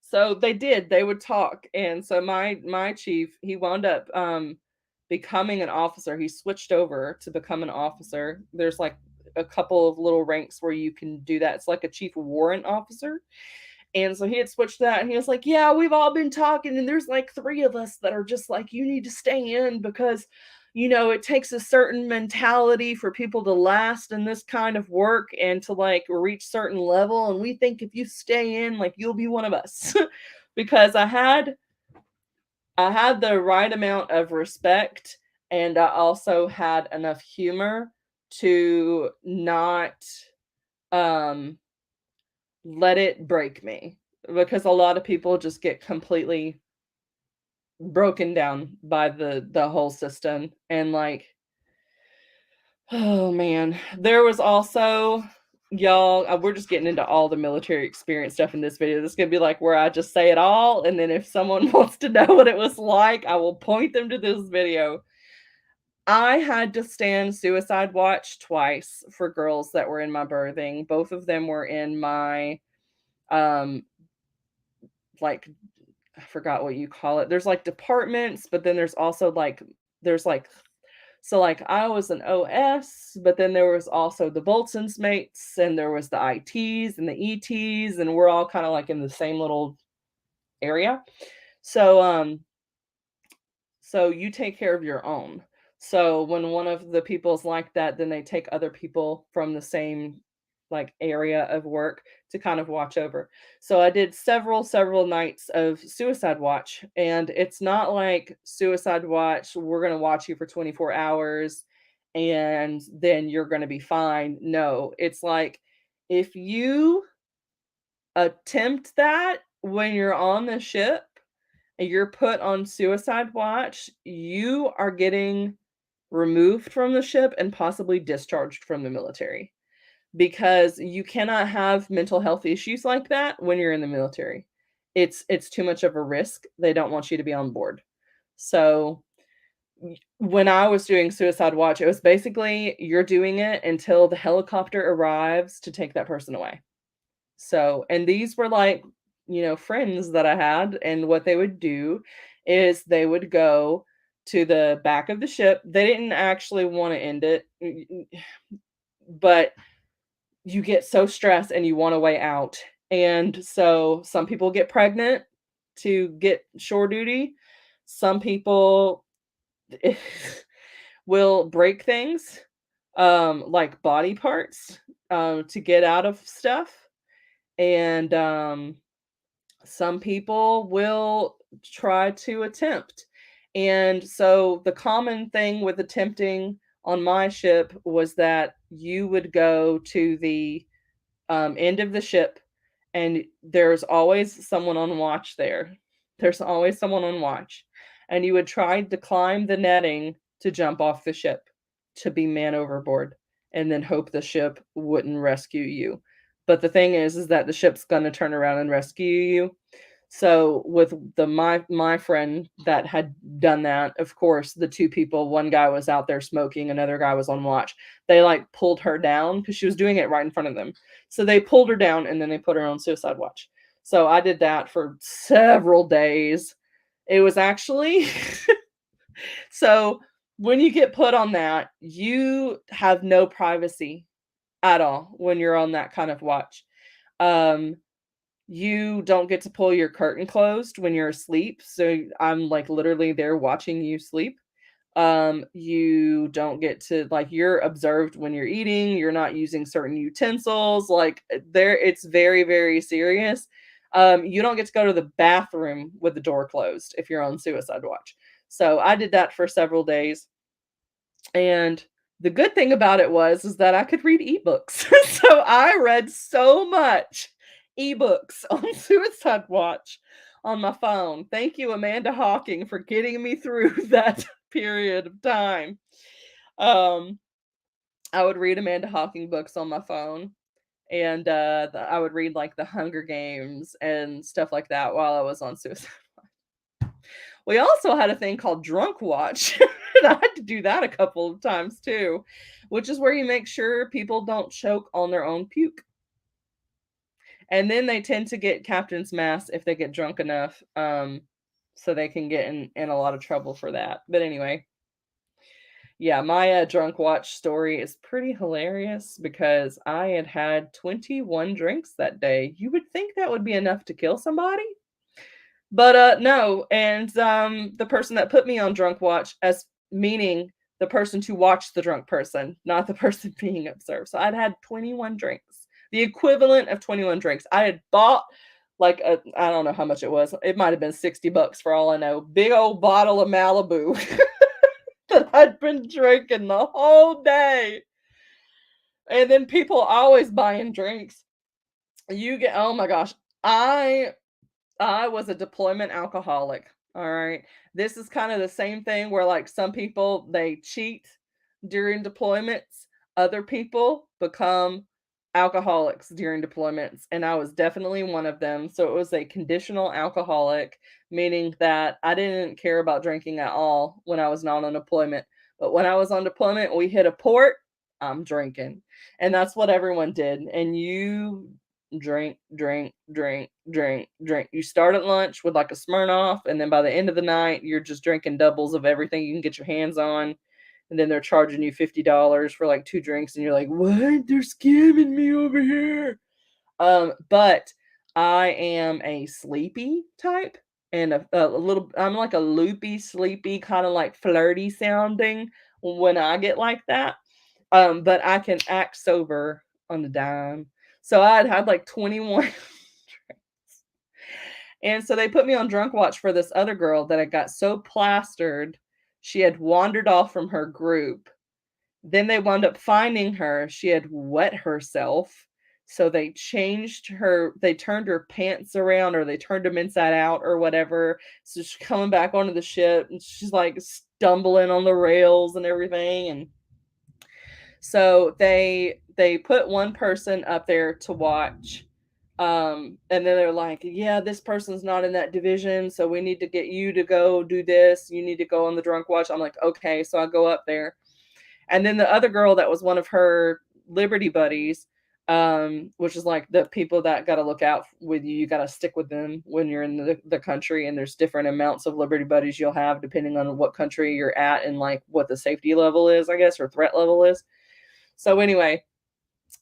So they did. They would talk. And so my chief, he wound up becoming an officer. He switched over to become an officer. There's like a couple of little ranks where you can do that. It's like a chief warrant officer. And so he had switched that, and he was like, yeah, we've all been talking, and there's like 3 of us that are just like, you need to stay in because, it takes a certain mentality for people to last in this kind of work and to like reach certain level. And we think if you stay in, like you'll be one of us. Because I had the right amount of respect, and I also had enough humor to not let it break me, because a lot of people just get completely broken down by the whole system. And like, oh man, there was also, y'all, we're just getting into all the military experience stuff in this video. This is gonna be like where I just say it all, and then if someone wants to know what it was like, I will point them to this video. I had to stand suicide watch twice for girls that were in my berthing. Both of them were in my like, I forgot what you call it. There's like departments, but then there's also like so like I was an OS, but then there was also the boatswain's mates, and there was the ITs and the ETs, and we're all kind of like in the same little area. So so you take care of your own. So when one of the people's like that, then they take other people from the same like area of work to kind of watch over. So I did several nights of suicide watch, and it's not like suicide watch, we're going to watch you for 24 hours and then you're going to be fine. No, it's like if you attempt that when you're on the ship and you're put on suicide watch, you are getting removed from the ship and possibly discharged from the military, because you cannot have mental health issues like that when you're in the military. It's too much of a risk. They don't want you to be on board. So when I was doing suicide watch, it was basically you're doing it until the helicopter arrives to take that person away. So, and these were like, friends that I had, and what they would do is they would go to the back of the ship. They didn't actually want to end it, but you get so stressed and you want a way out. And so some people get pregnant to get shore duty. Some people will break things, like body parts, to get out of stuff. And some people will try to attempt. And so the common thing with attempting on my ship was that you would go to the end of the ship, and there's always someone on watch there. There's always someone on watch. And you would try to climb the netting to jump off the ship, to be man overboard, and then hope the ship wouldn't rescue you. But the thing is that the ship's going to turn around and rescue you. So with my friend that had done that, of course, the 2 people, one guy was out there smoking, another guy was on watch. They like pulled her down because she was doing it right in front of them. So they pulled her down and then they put her on suicide watch. So I did that for several days. It was actually so when you get put on that, you have no privacy at all when you're on that kind of watch. You don't get to pull your curtain closed when you're asleep. So I'm like literally there watching you sleep. You don't get to, like, you're observed when you're eating. You're not using certain utensils. Like it's very, very serious. You don't get to go to the bathroom with the door closed if you're on suicide watch. So I did that for several days. And the good thing about it is that I could read ebooks. So I read so much ebooks on Suicide Watch on my phone. Thank you, Amanda Hawking, for getting me through that period of time. I would read Amanda Hawking books on my phone, and I would read like the Hunger Games and stuff like that while I was on Suicide. We also had a thing called Drunk Watch, and I had to do that a couple of times too, which is where you make sure people don't choke on their own puke. And then they tend to get captain's mast if they get drunk enough, so they can get in a lot of trouble for that. But anyway, yeah, my drunk watch story is pretty hilarious because I had had 21 drinks that day. You would think that would be enough to kill somebody, but no. And the person that put me on drunk watch, as meaning the person to watch the drunk person, not the person being observed. So I'd had 21 drinks, the equivalent of 21 drinks. I had bought like I don't know how much it was. It might have been $60 for all I know. Big old bottle of Malibu that I'd been drinking the whole day. And then people always buying drinks. You get, oh my gosh, I was a deployment alcoholic. All right. This is kind of the same thing where like some people they cheat during deployments, other people become alcoholics during deployments, and I was definitely one of them. So it was a conditional alcoholic, meaning that I didn't care about drinking at all when I was not on deployment. But when I was on deployment, we hit a port, I'm drinking. And that's what everyone did. And you drink, drink, drink, drink, drink. You start at lunch with like a Smirnoff, and then by the end of the night, you're just drinking doubles of everything you can get your hands on. And then they're charging you $50 for like 2 drinks, and you're like, what? They're scamming me over here. But I am a sleepy type, and a little, I'm like a loopy, sleepy, kind of like flirty sounding when I get like that. But I can act sober on the dime. So I'd had like 21 drinks. And so they put me on drunk watch for this other girl that had got so plastered, she had wandered off from her group. Then they wound up finding her. She had wet herself. So they changed her, they turned her pants around, or they turned them inside out or whatever. So she's coming back onto the ship, and she's like stumbling on the rails and everything. And so they put one person up there to watch. And then they're like, yeah, this person's not in that division, so we need to get you to go do this. You need to go on the drunk watch. I'm like, okay. So I go up there. And then the other girl that was one of her Liberty buddies, which is like the people that got to look out with you. You got to stick with them when you're in the country. And there's different amounts of Liberty buddies you'll have depending on what country you're at and like what the safety level is, I guess, or threat level is. So anyway,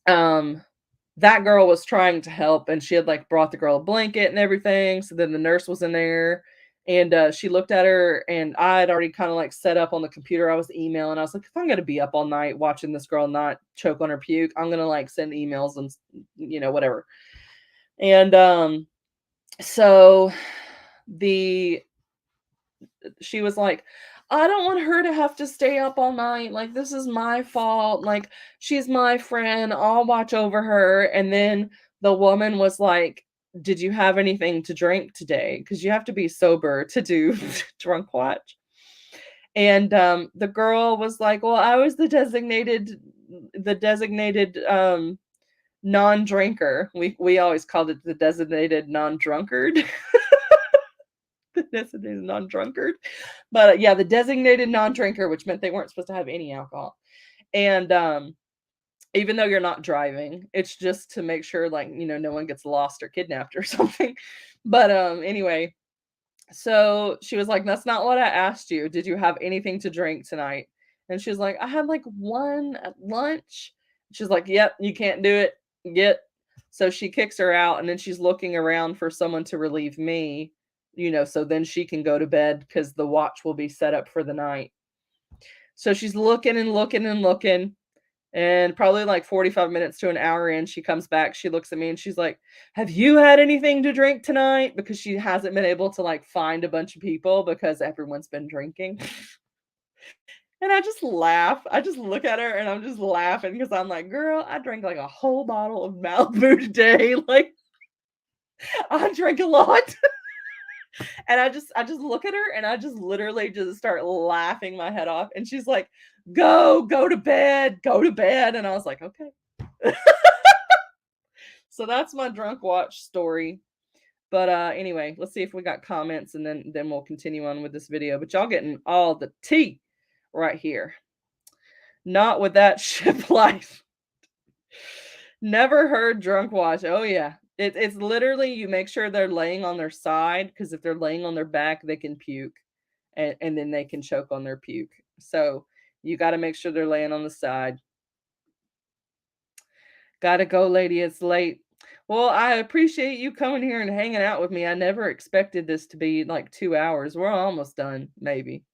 that girl was trying to help, and she had like brought the girl a blanket and everything. So then the nurse was in there, and she looked at her, and I had already kind of like set up on the computer. I was emailing. I was like, if I'm going to be up all night watching this girl not choke on her puke, I'm going to like send emails and, whatever. And so she was like, I don't want her to have to stay up all night. Like, this is my fault. Like, she's my friend. I'll watch over her. And then the woman was like, did you have anything to drink today? Because you have to be sober to do drunk watch. And the girl was like, well, I was the designated non-drinker. We always called it the designated non-drunkard. The designated non-drunkard. But yeah, the designated non-drinker, which meant they weren't supposed to have any alcohol. And even though you're not driving, it's just to make sure, like, no one gets lost or kidnapped or something. But anyway, so she was like, that's not what I asked you. Did you have anything to drink tonight? And she was like, I had like one at lunch. She's like, yep, you can't do it. So she kicks her out, and then she's looking around for someone to relieve me, so then she can go to bed because the watch will be set up for the night. So she's looking and looking and looking. And probably like 45 minutes to an hour in, she comes back, she looks at me and she's like, "Have you had anything to drink tonight?" Because she hasn't been able to like find a bunch of people because everyone's been drinking. And I just laugh. I just look at her and I'm just laughing because I'm like, "Girl, I drank like a whole bottle of Malibu today." Like, I drink a lot. And I just look at her and I just literally just start laughing my head off. And she's like, go to bed, go to bed. And I was like, okay. So that's my drunk watch story. But anyway, let's see if we got comments and then we'll continue on with this video. But y'all getting all the tea right here. Not with that ship life. Never heard drunk watch. Oh yeah. It's literally you make sure they're laying on their side, because if they're laying on their back, they can puke and then they can choke on their puke. So you got to make sure they're laying on the side. Gotta go, lady. It's late. Well, I appreciate you coming here and hanging out with me. I never expected this to be like 2 hours. We're almost done, maybe.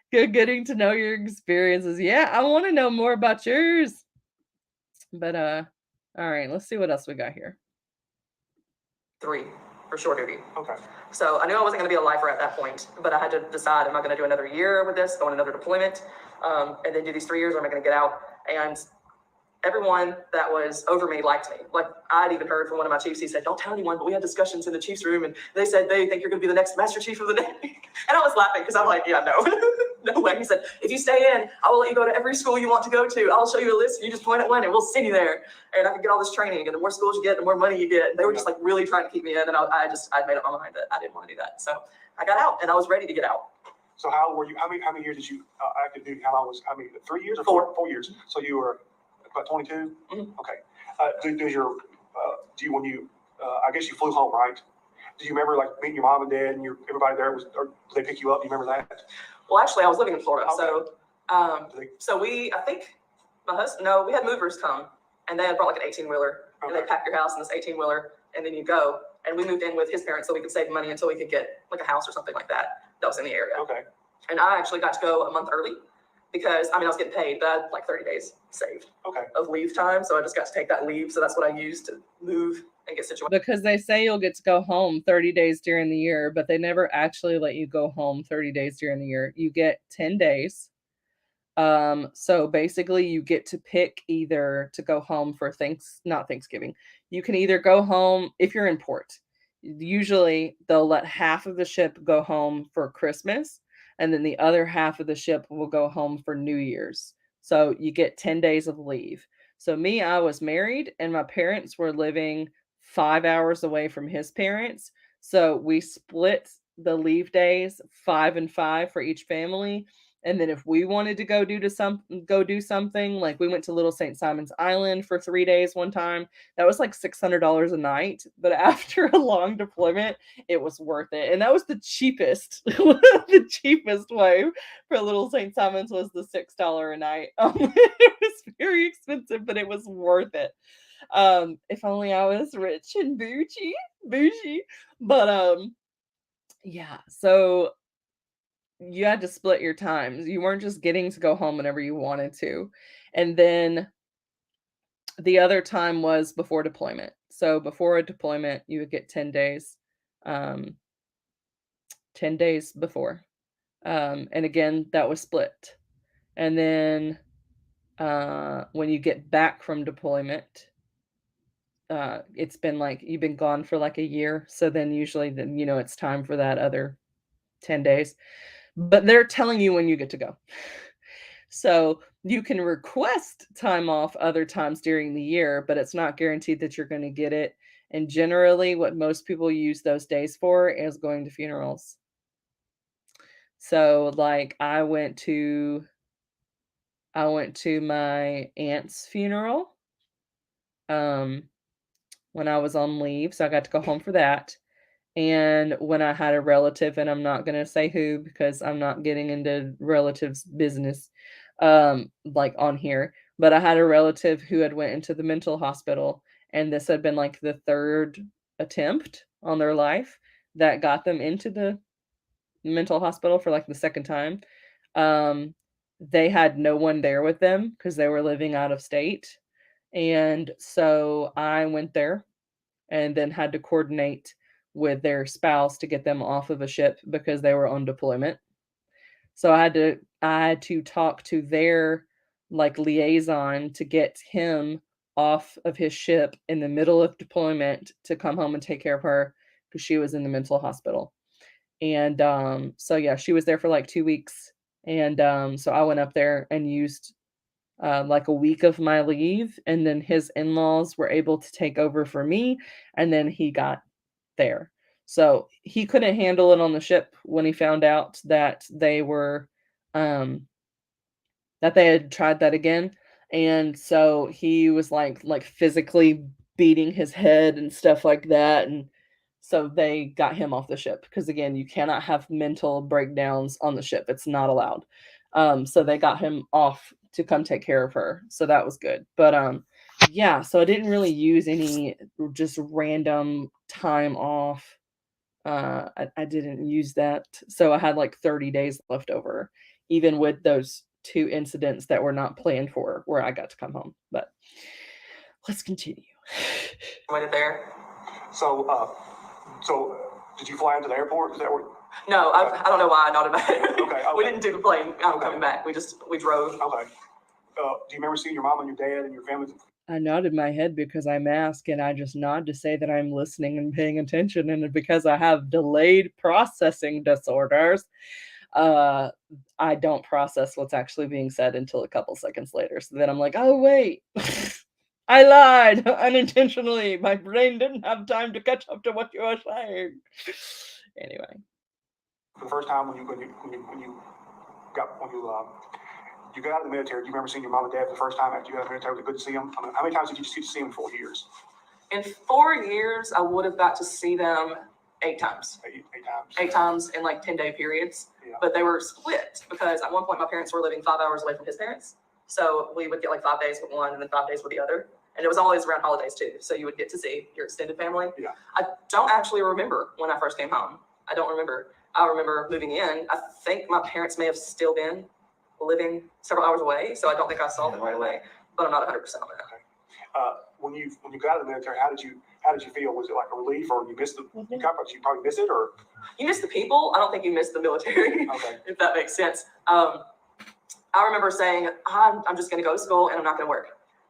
Good getting to know your experiences. Yeah, I want to know more about yours. But all right, let's see what else we got here. 3 for shore duty. Okay. So I knew I wasn't going to be a lifer at that point, but I had to decide, am I going to do another year with this, go on another deployment, and then do these 3 years, or am I going to get out? And everyone that was over me liked me. Like, I'd even heard from one of my chiefs, he said, "Don't tell anyone, but we had discussions in the chief's room, and they said they think you're going to be the next Master Chief of the Navy." And I was laughing because I'm like, yeah, no, no way. He said, "If you stay in, I will let you go to every school you want to go to. I'll show you a list, and you just point at one, and we'll send you there. And I can get all this training, and the more schools you get, the more money you get." And they were just like really trying to keep me in, and I'd made up my mind that I didn't want to do that. So I got out, and I was ready to get out. So how old were you? How many years did you active duty? How 3 years or 4 years? So you were about 22? Mm-hmm. Okay. When you, I guess you flew home, right? Do you remember like meeting your mom and dad and everybody there was, or did they pick you up? Do you remember that? Well, actually, I was living in Florida, Okay. so I think my husband, no, we had movers come, and they had brought like an 18-wheeler, and they Okay. pack your house in this 18-wheeler, and then you go. And we moved in with his parents so we could save money until we could get like a house or something like that was in the area. Okay. And I actually got to go a month early because, I was getting paid, but I had like 30 days saved Okay. of leave time. So I just got to take that leave. So that's what I used to move and get situated. Because they say you'll get to go home 30 days during the year, but they never actually let you go home 30 days during the year. You get 10 days. So basically you get to pick either to go home for not Thanksgiving. You can either go home if you're in port. Usually they'll let half of the ship go home for Christmas, and then the other half of the ship will go home for New Year's. So you get 10 days of leave. So me, I was married and my parents were living 5 hours away from his parents. So we split the leave days 5 and 5 for each family. And then if we wanted to go do something, like we went to Little St. Simon's Island for 3 days one time. That was like $600 a night. But after a long deployment, it was worth it. And that was the cheapest. The cheapest way for Little St. Simon's was the $6 a night. It was very expensive, but it was worth it. If only I was rich and bougie. But yeah, so you had to split your times. You weren't just getting to go home whenever you wanted to. And then the other time was before deployment. So before a deployment, you would get 10 days. 10 days before. And again, that was split. And then when you get back from deployment, it's been like you've been gone for like a year. So then usually it's time for that other 10 days. But they're telling you when you get to go. So you can request time off other times during the year, but it's not guaranteed that you're going to get it. And generally, what most people use those days for is going to funerals. So like I went to my aunt's funeral when I was on leave. So I got to go home for that. And when I had a relative, and I'm not going to say who because I'm not getting into relatives' business like on here, but I had a relative who had went into the mental hospital, and this had been like the third attempt on their life that got them into the mental hospital for like the second time. they had no one there with them because they were living out of state. And so I went there and then had to coordinate with their spouse to get them off of a ship because they were on deployment. So I had to talk to their like liaison to get him off of his ship in the middle of deployment to come home and take care of her because she was in the mental hospital. And so yeah, she was there for like 2 weeks. And so I went up there and used like a week of my leave, and then his in-laws were able to take over for me, and then he got there. So he couldn't handle it on the ship when he found out that um they had tried that again. And so he was like physically beating his head and stuff like that. And so they got him off the ship because again, you cannot have mental breakdowns on the ship. It's not allowed. So they got him off to come take care of her. So that was good. But yeah, so I didn't really use any just random time off. I didn't use that. So I had like 30 days left over, even with those 2 incidents that were not planned for where I got to come home. But let's continue. Went there. So, did you fly into the airport? Is that where? No, I don't know why I nodded my head. Okay. We didn't do the plane coming back. We drove. Okay. Do you remember seeing your mom and your dad and your family? I nodded my head because I'm asked, and I just nod to say that I'm listening and paying attention. And because I have delayed processing disorders, I don't process what's actually being said until a couple seconds later. So then I'm like, oh, wait, I lied unintentionally. My brain didn't have time to catch up to what you were saying. Anyway. For the first time when you got out of the military, do you remember seeing your mom and dad for the first time after you got out of the military? Was it good to see them? I mean, how many times did you just get to see them in 4 years? In 4 years, I would have got to see them 8 times. 8 times. 8 times in like 10-day periods. Yeah. But they were split because at one point my parents were living 5 hours away from his parents. So we would get like 5 days with one and then 5 days with the other. And it was always around holidays too. So you would get to see your extended family. Yeah. I don't actually remember when I first came home. I don't remember. I remember moving in. I think my parents may have still been living several hours away. So I don't think I saw them right away, but I'm not 100% on that. Okay. When you got out of the military, how did you feel? Was it like a relief, or you missed you probably miss it, or you miss the people? I don't think you miss the military. Okay. If that makes sense. I remember saying, I'm just going to go to school and I'm not going to work.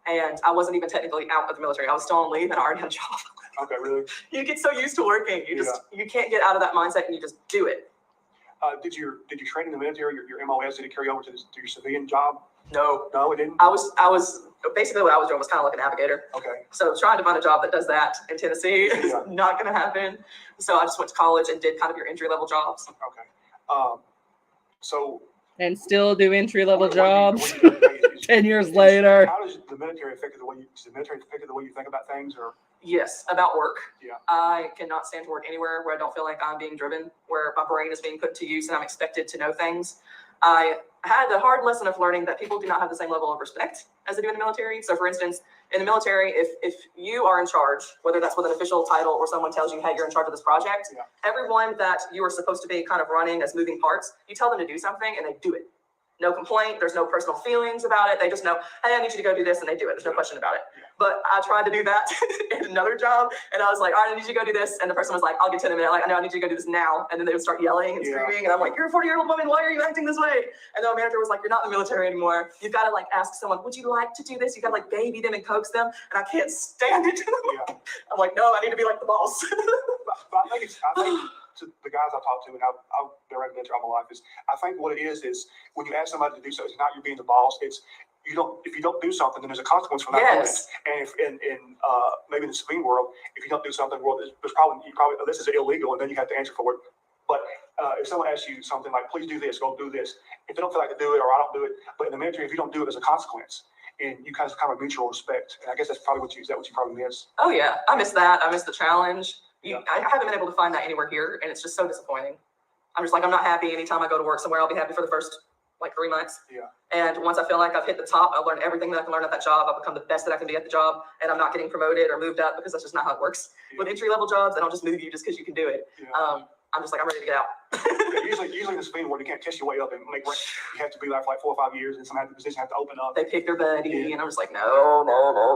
And I wasn't even technically out of the military. I was still on leave and I already had a job. Okay, really? You get so used to working, you can't get out of that mindset and you just do it. Did you train in the military? Your MOS, did it carry over to your civilian job? No, it didn't. I was basically what I was doing was kind of like a navigator. Okay. So trying to find a job that does that in Tennessee is not going to happen. So I just went to college and did kind of your entry level jobs. Okay. And still do entry level jobs 10 years later. How does the military affect the way you think about things, or? Yes, about work. Yeah. I cannot stand to work anywhere where I don't feel like I'm being driven, where my brain is being put to use and I'm expected to know things. I had the hard lesson of learning that people do not have the same level of respect as they do in the military. So for instance, in the military, if you are in charge, whether that's with an official title or someone tells you, hey, you're in charge of this project, everyone that you are supposed to be kind of running as moving parts, you tell them to do something and they do it. No complaint. There's no personal feelings about it. They just know, hey, I need you to go do this, and they do it. There's no question about it. But I tried to do that in another job, and I was like, all right, I need you to go do this. And the person was like, I'll get to it in a minute. Like, I know I need you to go do this now. And then they would start yelling and screaming, and I'm like, you're a 40-year-old woman. Why are you acting this way? And the manager was like, you're not in the military anymore. You've got to like ask someone, would you like to do this? You got to like baby them and coax them, and I can't stand it. I'm like, no, I need to be like the boss. But I think to the guys I've talked to, and I've been around the military all my life, is I think what it is when you ask somebody to do something, it's not you being the boss. It's if you don't do something, then there's a consequence for that. Yes. And if in maybe in the civilian world, if you don't do something, well, there's probably this is illegal, and then you have to answer for it. But if someone asks you something like, please do this, go do this, if they don't feel like to do it, or I don't do it, but in the military, if you don't do it, there's a consequence. And you kind of mutual respect. And I guess that's probably what you probably miss. Oh yeah, I miss that. I miss the challenge. I haven't been able to find that anywhere here, and it's just so disappointing. I'm just like, I'm not happy anytime I go to work somewhere. I'll be happy for the first like 3 months. Yeah. And once I feel like I've hit the top, I've learned everything that I can learn at that job. I've become the best that I can be at the job, and I'm not getting promoted or moved up because that's just not how it works. With entry level jobs, they don't just move you just because you can do it. I'm just like, I'm ready to get out. Yeah, usually the speed where you can't test your way up and make rank. You have to be there for like 4 or 5 years, and somehow the position has to open up. They pick their buddy, and I'm just like, no.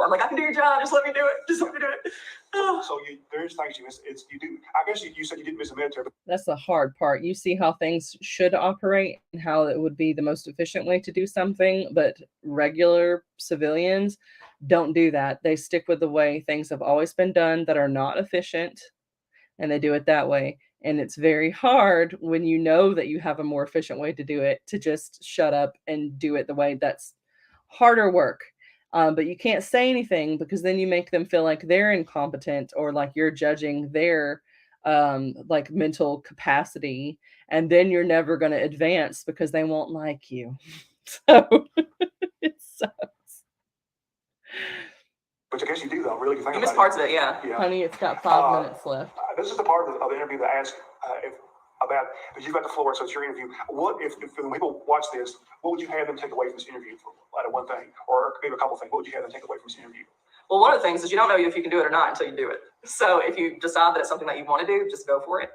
I'm like, I can do your job. Just let me do it. Just let me do it. So there's things you miss. You do. I guess you said you didn't miss the military, but That's the hard part. You see how things should operate and how it would be the most efficient way to do something, but regular civilians don't do that. They stick with the way things have always been done that are not efficient, and they do it that way. And it's very hard when you know that you have a more efficient way to do it to just shut up and do it the way that's harder work. But you can't say anything because then you make them feel like they're incompetent or like you're judging their like mental capacity, and then you're never going to advance because they won't like you. So it sucks. I guess you do though. Really, You missed parts of it, yeah. Honey, it's got 5 minutes left. This is the part of the interview that I asked about, because you've got the floor, so it's your interview. What if when people watch this, what would you have them take away from this interview out of one thing, or maybe a couple things? What would you have them take away from this interview? Well, one of the things is you don't know if you can do it or not until you do it. So if you decide that it's something that you want to do, just go for it.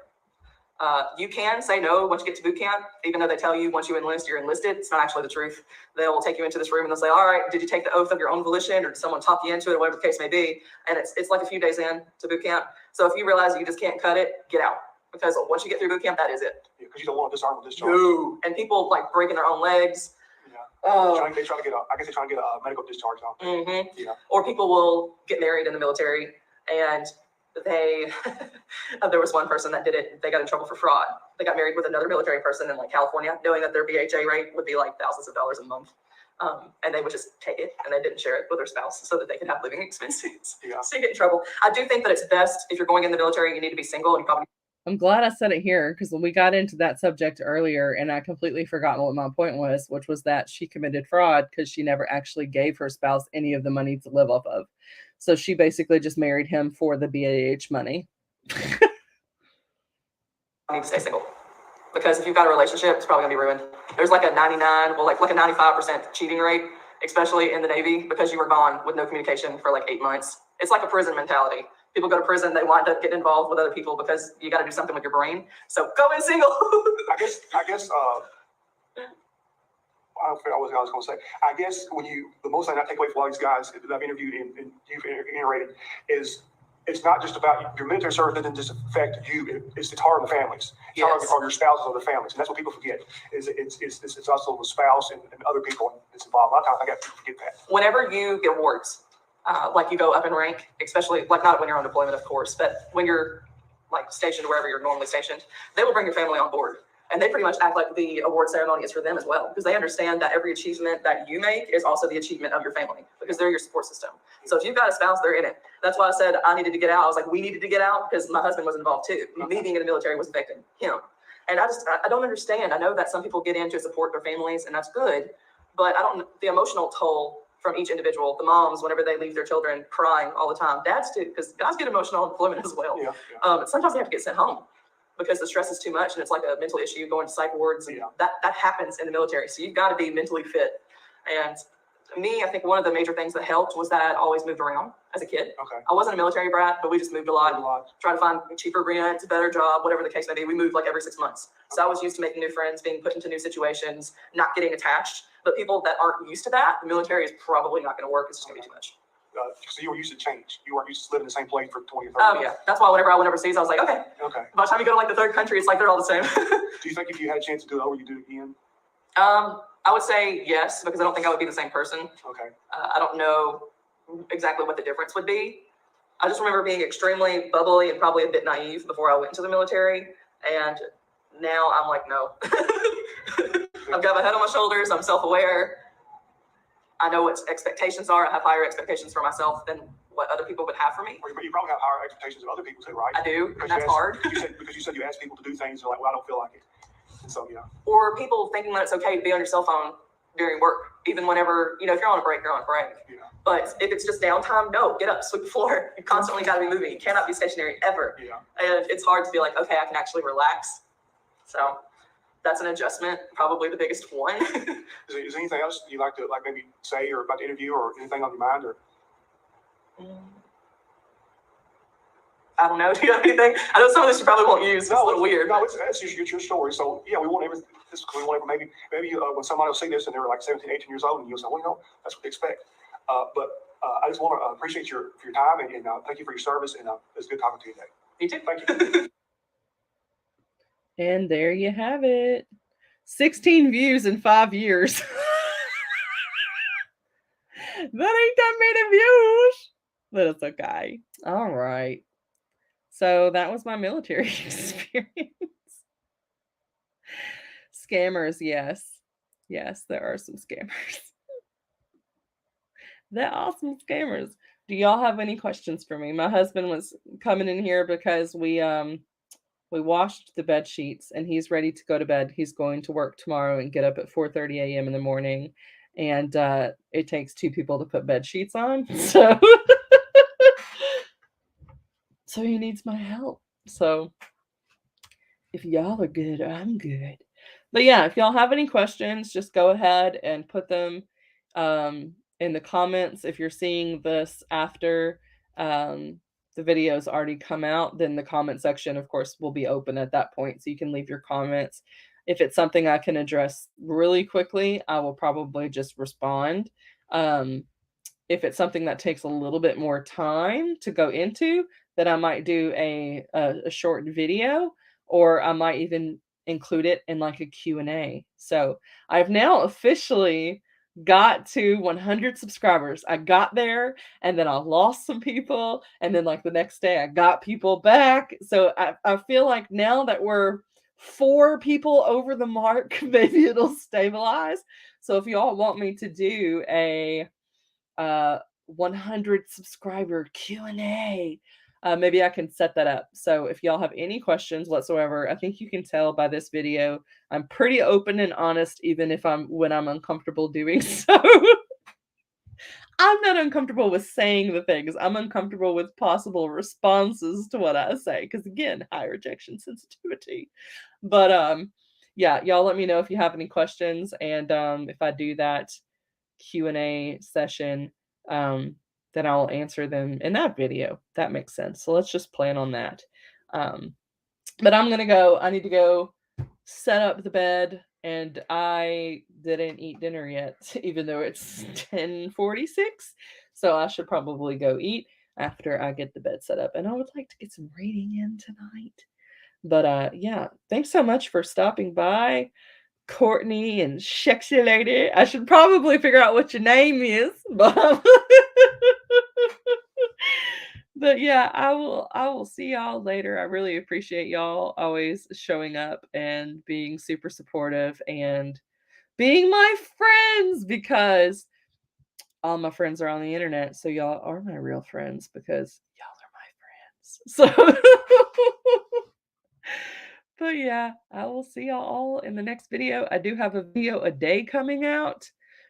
You can say no once you get to boot camp, even though they tell you once you enlist, you're enlisted. It's not actually the truth. They'll take you into this room and they'll say, all right, did you take the oath of your own volition, or did someone talk you into it, or whatever the case may be? And it's like a few days in to boot camp. So if you realize you just can't cut it, get out. Because once you get through boot camp, that is it. Yeah, because you don't want to disarm or discharge. No. And people like breaking their own legs. Yeah. They try to get a medical discharge out there. Mm-hmm. Yeah. Or people will get married in the military, and they there was one person that did it. They got in trouble for fraud. They got married with another military person in like California, knowing that their BHA rate would be like thousands of dollars a month. And they would just take it, and they didn't share it with their spouse so that they could have living expenses. Yeah. So you get in trouble. I do think that it's best if you're going in the military, you need to be single, and you probably. I'm glad I said it here because when we got into that subject earlier and I completely forgot what my point was, which was that she committed fraud because she never actually gave her spouse any of the money to live off of. So she basically just married him for the BAH money. Need to stay single, because if you've got a relationship, it's probably gonna be ruined. There's like a 95% cheating rate, especially in the Navy, because you were gone with no communication for like 8 months. It's like a prison mentality. People go to prison, they wind up getting involved with other people because you got to do something with your brain. So go in single. I guess. I don't forget what I was going to say. I guess the most thing I take away from all these guys that I've interviewed and you've iterated is it's not just about your military service doesn't just affect you. It's hard on the families. It's hard on your spouses or the families, and that's what people forget. It's also the spouse and other people that's involved. A lot of times I got people forget that. Whenever you get awards, like you go up in rank, especially like not when you're on deployment, of course, but when you're like stationed wherever you're normally stationed, they will bring your family on board. And they pretty much act like the award ceremony is for them as well, because they understand that every achievement that you make is also the achievement of your family, because they're your support system. So if you've got a spouse, they're in it. That's why I said I needed to get out. I was like, we needed to get out because my husband was involved too. Me being in the military was affecting him. And I don't understand. I know that some people get in to support their families, and that's good, but the emotional toll from each individual, the moms, whenever they leave their children crying all the time, dads too, because guys get emotional on deployment as well. Sometimes they have to get sent home because the stress is too much, and it's like a mental issue going to psych wards. And that happens in the military. So you've got to be mentally fit. And me, I think one of the major things that helped was that I always moved around as a kid. Okay. I wasn't a military brat, but we just moved a lot. Trying to find cheaper rent, a better job, whatever the case may be. We moved like every 6 months. So I was used to making new friends, being put into new situations, not getting attached. But people that aren't used to that, the military is probably not going to work. It's just going to be too much. So you were used to change. You weren't used to living in the same place for 20 or 30 Oh, years. yeah. That's why whenever I went overseas, I was like, okay. Okay. By the time you go to like the third country, it's like they're all the same. Do you think if you had a chance to do it over, you'd do it again? I would say yes, because I don't think I would be the same person. Okay. I don't know exactly what the difference would be. I just remember being extremely bubbly and probably a bit naive before I went into the military. And now I'm like, no. I've got my head on my shoulders. I'm self-aware. I know what expectations are. I have higher expectations for myself than what other people would have for me. Or you probably have higher expectations of other people too, right? I do, and that's hard. Because you said you ask people to do things, they're like, well, I don't feel like it. And so, yeah. Or people thinking that it's okay to be on your cell phone during work, even whenever, if you're on a break, you're on a break. Yeah. But if it's just downtime, no, get up, sweep the floor. You constantly got to be moving. You cannot be stationary ever. Yeah. And it's hard to be like, okay, I can actually relax. So that's an adjustment, probably the biggest one. Is there anything else you'd like to maybe say or about the interview or anything on your mind? Or I don't know. Do you have anything? I know some of this you probably won't use. It's a little weird. No, it's just your story. So yeah, we want maybe when somebody will see this and they're like 17, 18 years old, and you'll say, well, that's what they expect. But I just want to appreciate your time and thank you for your service, and it's good talking to you today. You too. Thank you. And there you have it. 16 views in 5 years. That ain't that many views. But it's okay. All right. So that was my military experience. Scammers, yes. Yes, there are some scammers. There are some scammers. Do y'all have any questions for me? My husband was coming in here because we washed the bed sheets and he's ready to go to bed. He's going to work tomorrow and get up at 4:30 a.m. in the morning. And it takes 2 people to put bed sheets on. So so he needs my help. So if y'all are good, I'm good. But yeah, if y'all have any questions, just go ahead and put them in the comments. If you're seeing this after the video's already come out, then the comment section, of course, will be open at that point. So you can leave your comments. If it's something I can address really quickly, I will probably just respond. If it's something that takes a little bit more time to go into, then I might do a short video, or I might even include it in like a Q&A. So I've now officially got to 100 subscribers. I got there and then I lost some people. And then like the next day I got people back. So I feel like now that we're 4 people over the mark, maybe it'll stabilize. So if y'all want me to do a 100 subscriber Q&A, maybe I can set that up. So if y'all have any questions whatsoever, I think you can tell by this video, I'm pretty open and honest, even if when I'm uncomfortable doing so. I'm not uncomfortable with saying the things. I'm uncomfortable with possible responses to what I say. Because again, high rejection sensitivity. But yeah, y'all let me know if you have any questions. And if I do that Q&A session, then I'll answer them in that video. That makes sense. So let's just plan on that. But I'm gonna go. I need to go set up the bed, and I didn't eat dinner yet, even though it's 10:46. So I should probably go eat after I get the bed set up. And I would like to get some reading in tonight. But yeah, thanks so much for stopping by, Courtney and Sexy Lady. I should probably figure out what your name is, but but yeah, I will see y'all later. I really appreciate y'all always showing up and being super supportive and being my friends, because all my friends are on the internet, so y'all are my real friends because y'all are my friends. So but yeah, I will see y'all all in the next video. I do have a video a day coming out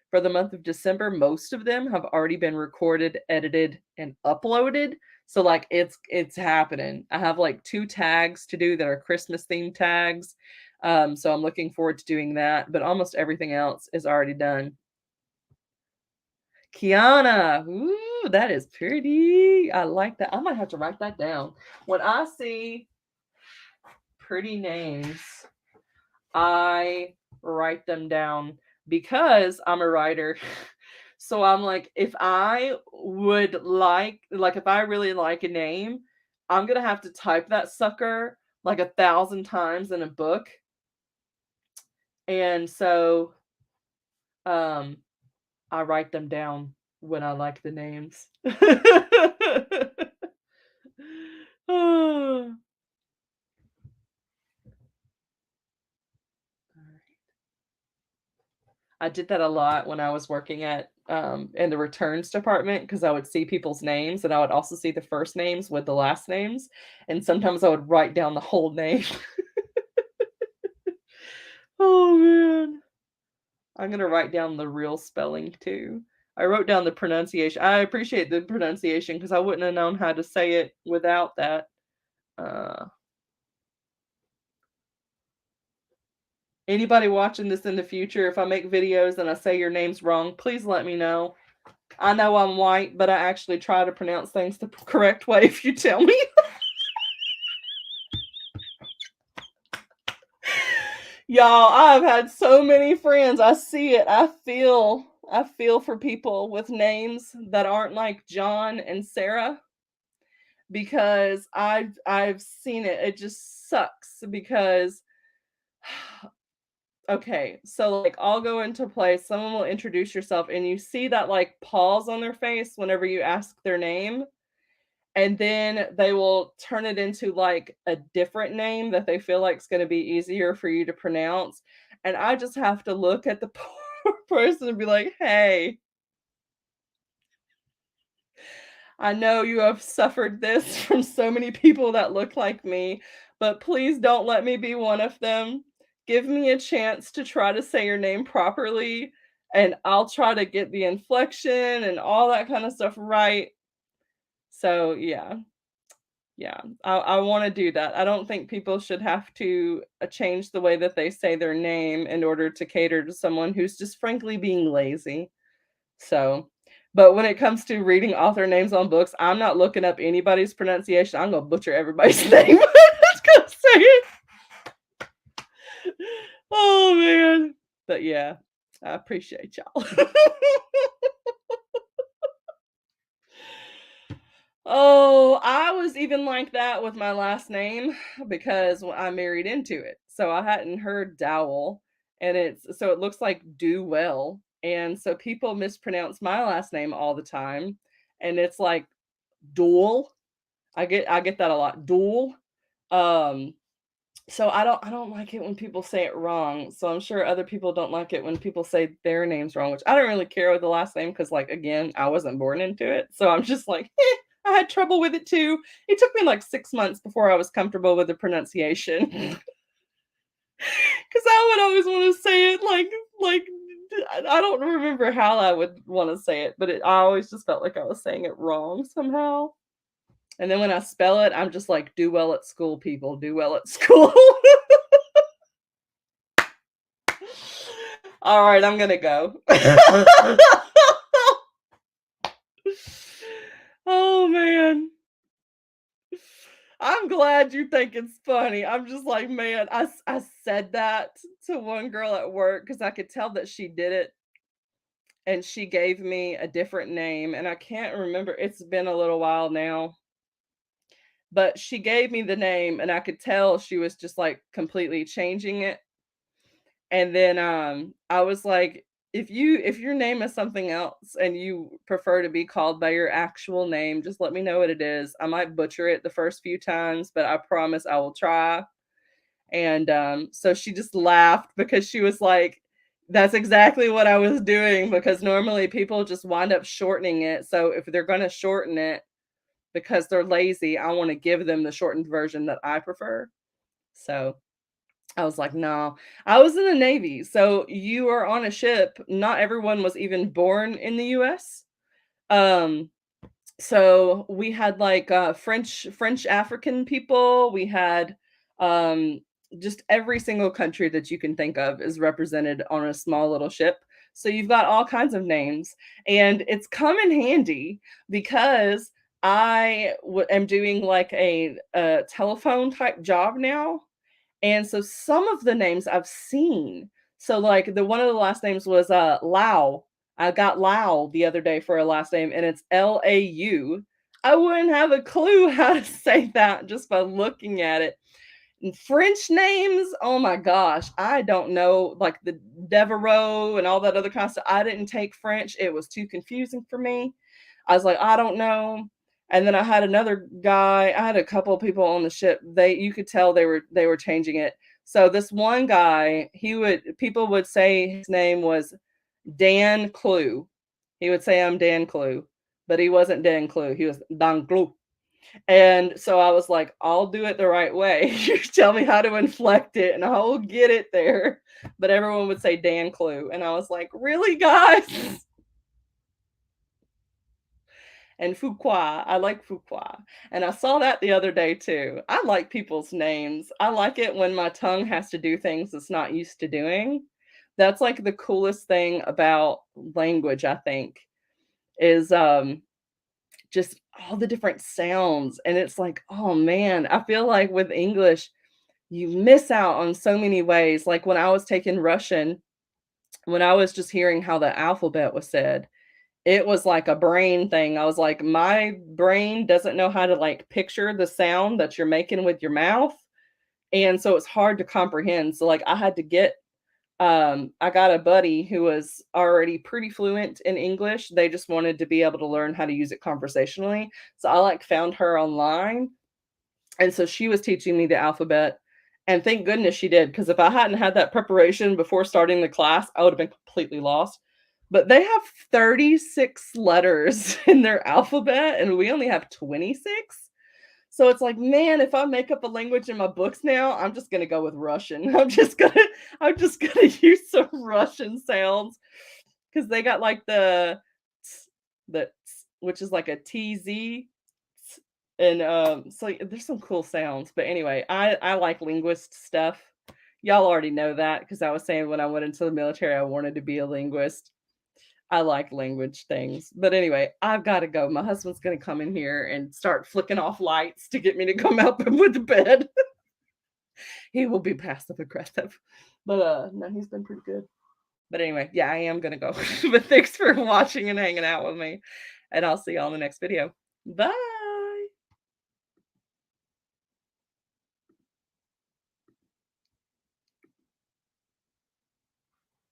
for the month of December. Most of them have already been recorded, edited, and uploaded. So like it's happening. I have like 2 tags to do that are Christmas themed tags. So I'm looking forward to doing that, but almost everything else is already done. Kiana, ooh, that is pretty. I like that. I might have to write that down. When I see pretty names, I write them down because I'm a writer. So I'm like, if I would if I really like a name, I'm gonna have to type that sucker like 1,000 times in a book. And so I write them down when I like the names. I did that a lot when I was working at in the returns department, because I would see people's names and I would also see the first names with the last names. And sometimes I would write down the whole name. Oh man. I'm going to write down the real spelling too. I wrote down the pronunciation. I appreciate the pronunciation because I wouldn't have known how to say it without that. Anybody watching this in the future, if I make videos and I say your name's wrong, please let me know. I know I'm white, but I actually try to pronounce things the correct way if you tell me. Y'all, I've had so many friends. I see it. I feel for people with names that aren't like John and Sarah, because I've seen it. It just sucks because okay, so like I'll go into place, someone will introduce yourself and you see that like pause on their face whenever you ask their name, and then they will turn it into like a different name that they feel like is going to be easier for you to pronounce. And I just have to look at the poor person and be like, hey, I know you have suffered this from so many people that look like me, but please don't let me be one of them. Give me a chance to try to say your name properly, and I'll try to get the inflection and all that kind of stuff right. So, yeah. Yeah, I want to do that. I don't think people should have to change the way that they say their name in order to cater to someone who's just frankly being lazy. So, but when it comes to reading author names on books, I'm not looking up anybody's pronunciation. I'm gonna butcher everybody's name. I'm just gonna say it. Oh man. But yeah, I appreciate y'all. Oh, I was even like that with my last name because I married into it. So I hadn't heard Dowell, and so it looks like do well. And so people mispronounce my last name all the time, and it's like Duel. I get that a lot. Duel. Um so I don't like it when people say it wrong. So I'm sure other people don't like it when people say their names wrong, which I don't really care with the last name because, like, again, I wasn't born into it. So I'm just like, I had trouble with it too. It took me like 6 months before I was comfortable with the pronunciation. Because I would always want to say it like I don't remember how I would want to say it, but I always just felt like I was saying it wrong somehow. And then when I spell it, I'm just like, do well at school, people. Do well at school. All right, I'm gonna go. Oh man. I'm glad you think it's funny. I'm just like, man, I said that to one girl at work because I could tell that she did it, and she gave me a different name, and I can't remember. It's been a little while now, but she gave me the name, and I could tell she was just like completely changing it. And then I was like, if your name is something else and you prefer to be called by your actual name, just let me know what it is. I might butcher it the first few times, but I promise I will try. And so she just laughed because she was like, that's exactly what I was doing, because normally people just wind up shortening it. So if they're going to shorten it because they're lazy, I want to give them the shortened version that I prefer. So I was like, no. I was in the Navy, so you are on a ship. Not everyone was even born in the US. Um, so we had like French African people. We had um just every single country that you can think of is represented on a small little ship. So you've got all kinds of names, and it's come in handy because am doing like a telephone type job now, and so some of the names I've seen. So like the one of the last names was Lau. I got Lau the other day for a last name, and it's Lau. I wouldn't have a clue how to say that just by looking at it. And French names, oh my gosh, I don't know, like the Devereaux and all that other kind of stuff. I didn't take French. It was too confusing for me. I was like, I don't know. And then I had another guy, I had a couple of people on the ship. You could tell they were changing it. So this one guy, people would say his name was Dan Clue. He would say I'm Dan Clue, but he wasn't Dan Clue. He was Dan Clue. And so I was like, I'll do it the right way. You tell me how to inflect it and I'll get it there. But everyone would say Dan Clue. And I was like, really, guys? And Fuqua. I like Fuqua. And I saw that the other day too. I like people's names. I like it when my tongue has to do things it's not used to doing. That's like the coolest thing about language, I think, is just all the different sounds. And it's like, oh man, I feel like with English, you miss out on so many ways. Like when I was taking Russian, when I was just hearing how the alphabet was said, it was like a brain thing. I was like, my brain doesn't know how to like picture the sound that you're making with your mouth. And so it's hard to comprehend. So like I had to get I got a buddy who was already pretty fluent in English. They just wanted to be able to learn how to use it conversationally. So I like found her online. And so she was teaching me the alphabet. And thank goodness she did, because if I hadn't had that preparation before starting the class, I would have been completely lost. But they have 36 letters in their alphabet, and we only have 26. So it's like, man, if I make up a language in my books now, I'm just gonna go with Russian. I'm just gonna use some Russian sounds because they got like which is like a TZ, and so there's some cool sounds. But anyway, I like linguist stuff. Y'all already know that because I was saying when I went into the military, I wanted to be a linguist. I like language things. But anyway, I've got to go. My husband's going to come in here and start flicking off lights to get me to come help him with the bed. He will be passive aggressive. But no, he's been pretty good. But anyway, yeah, I am going to go. But thanks for watching and hanging out with me. And I'll see y'all in the next video. Bye.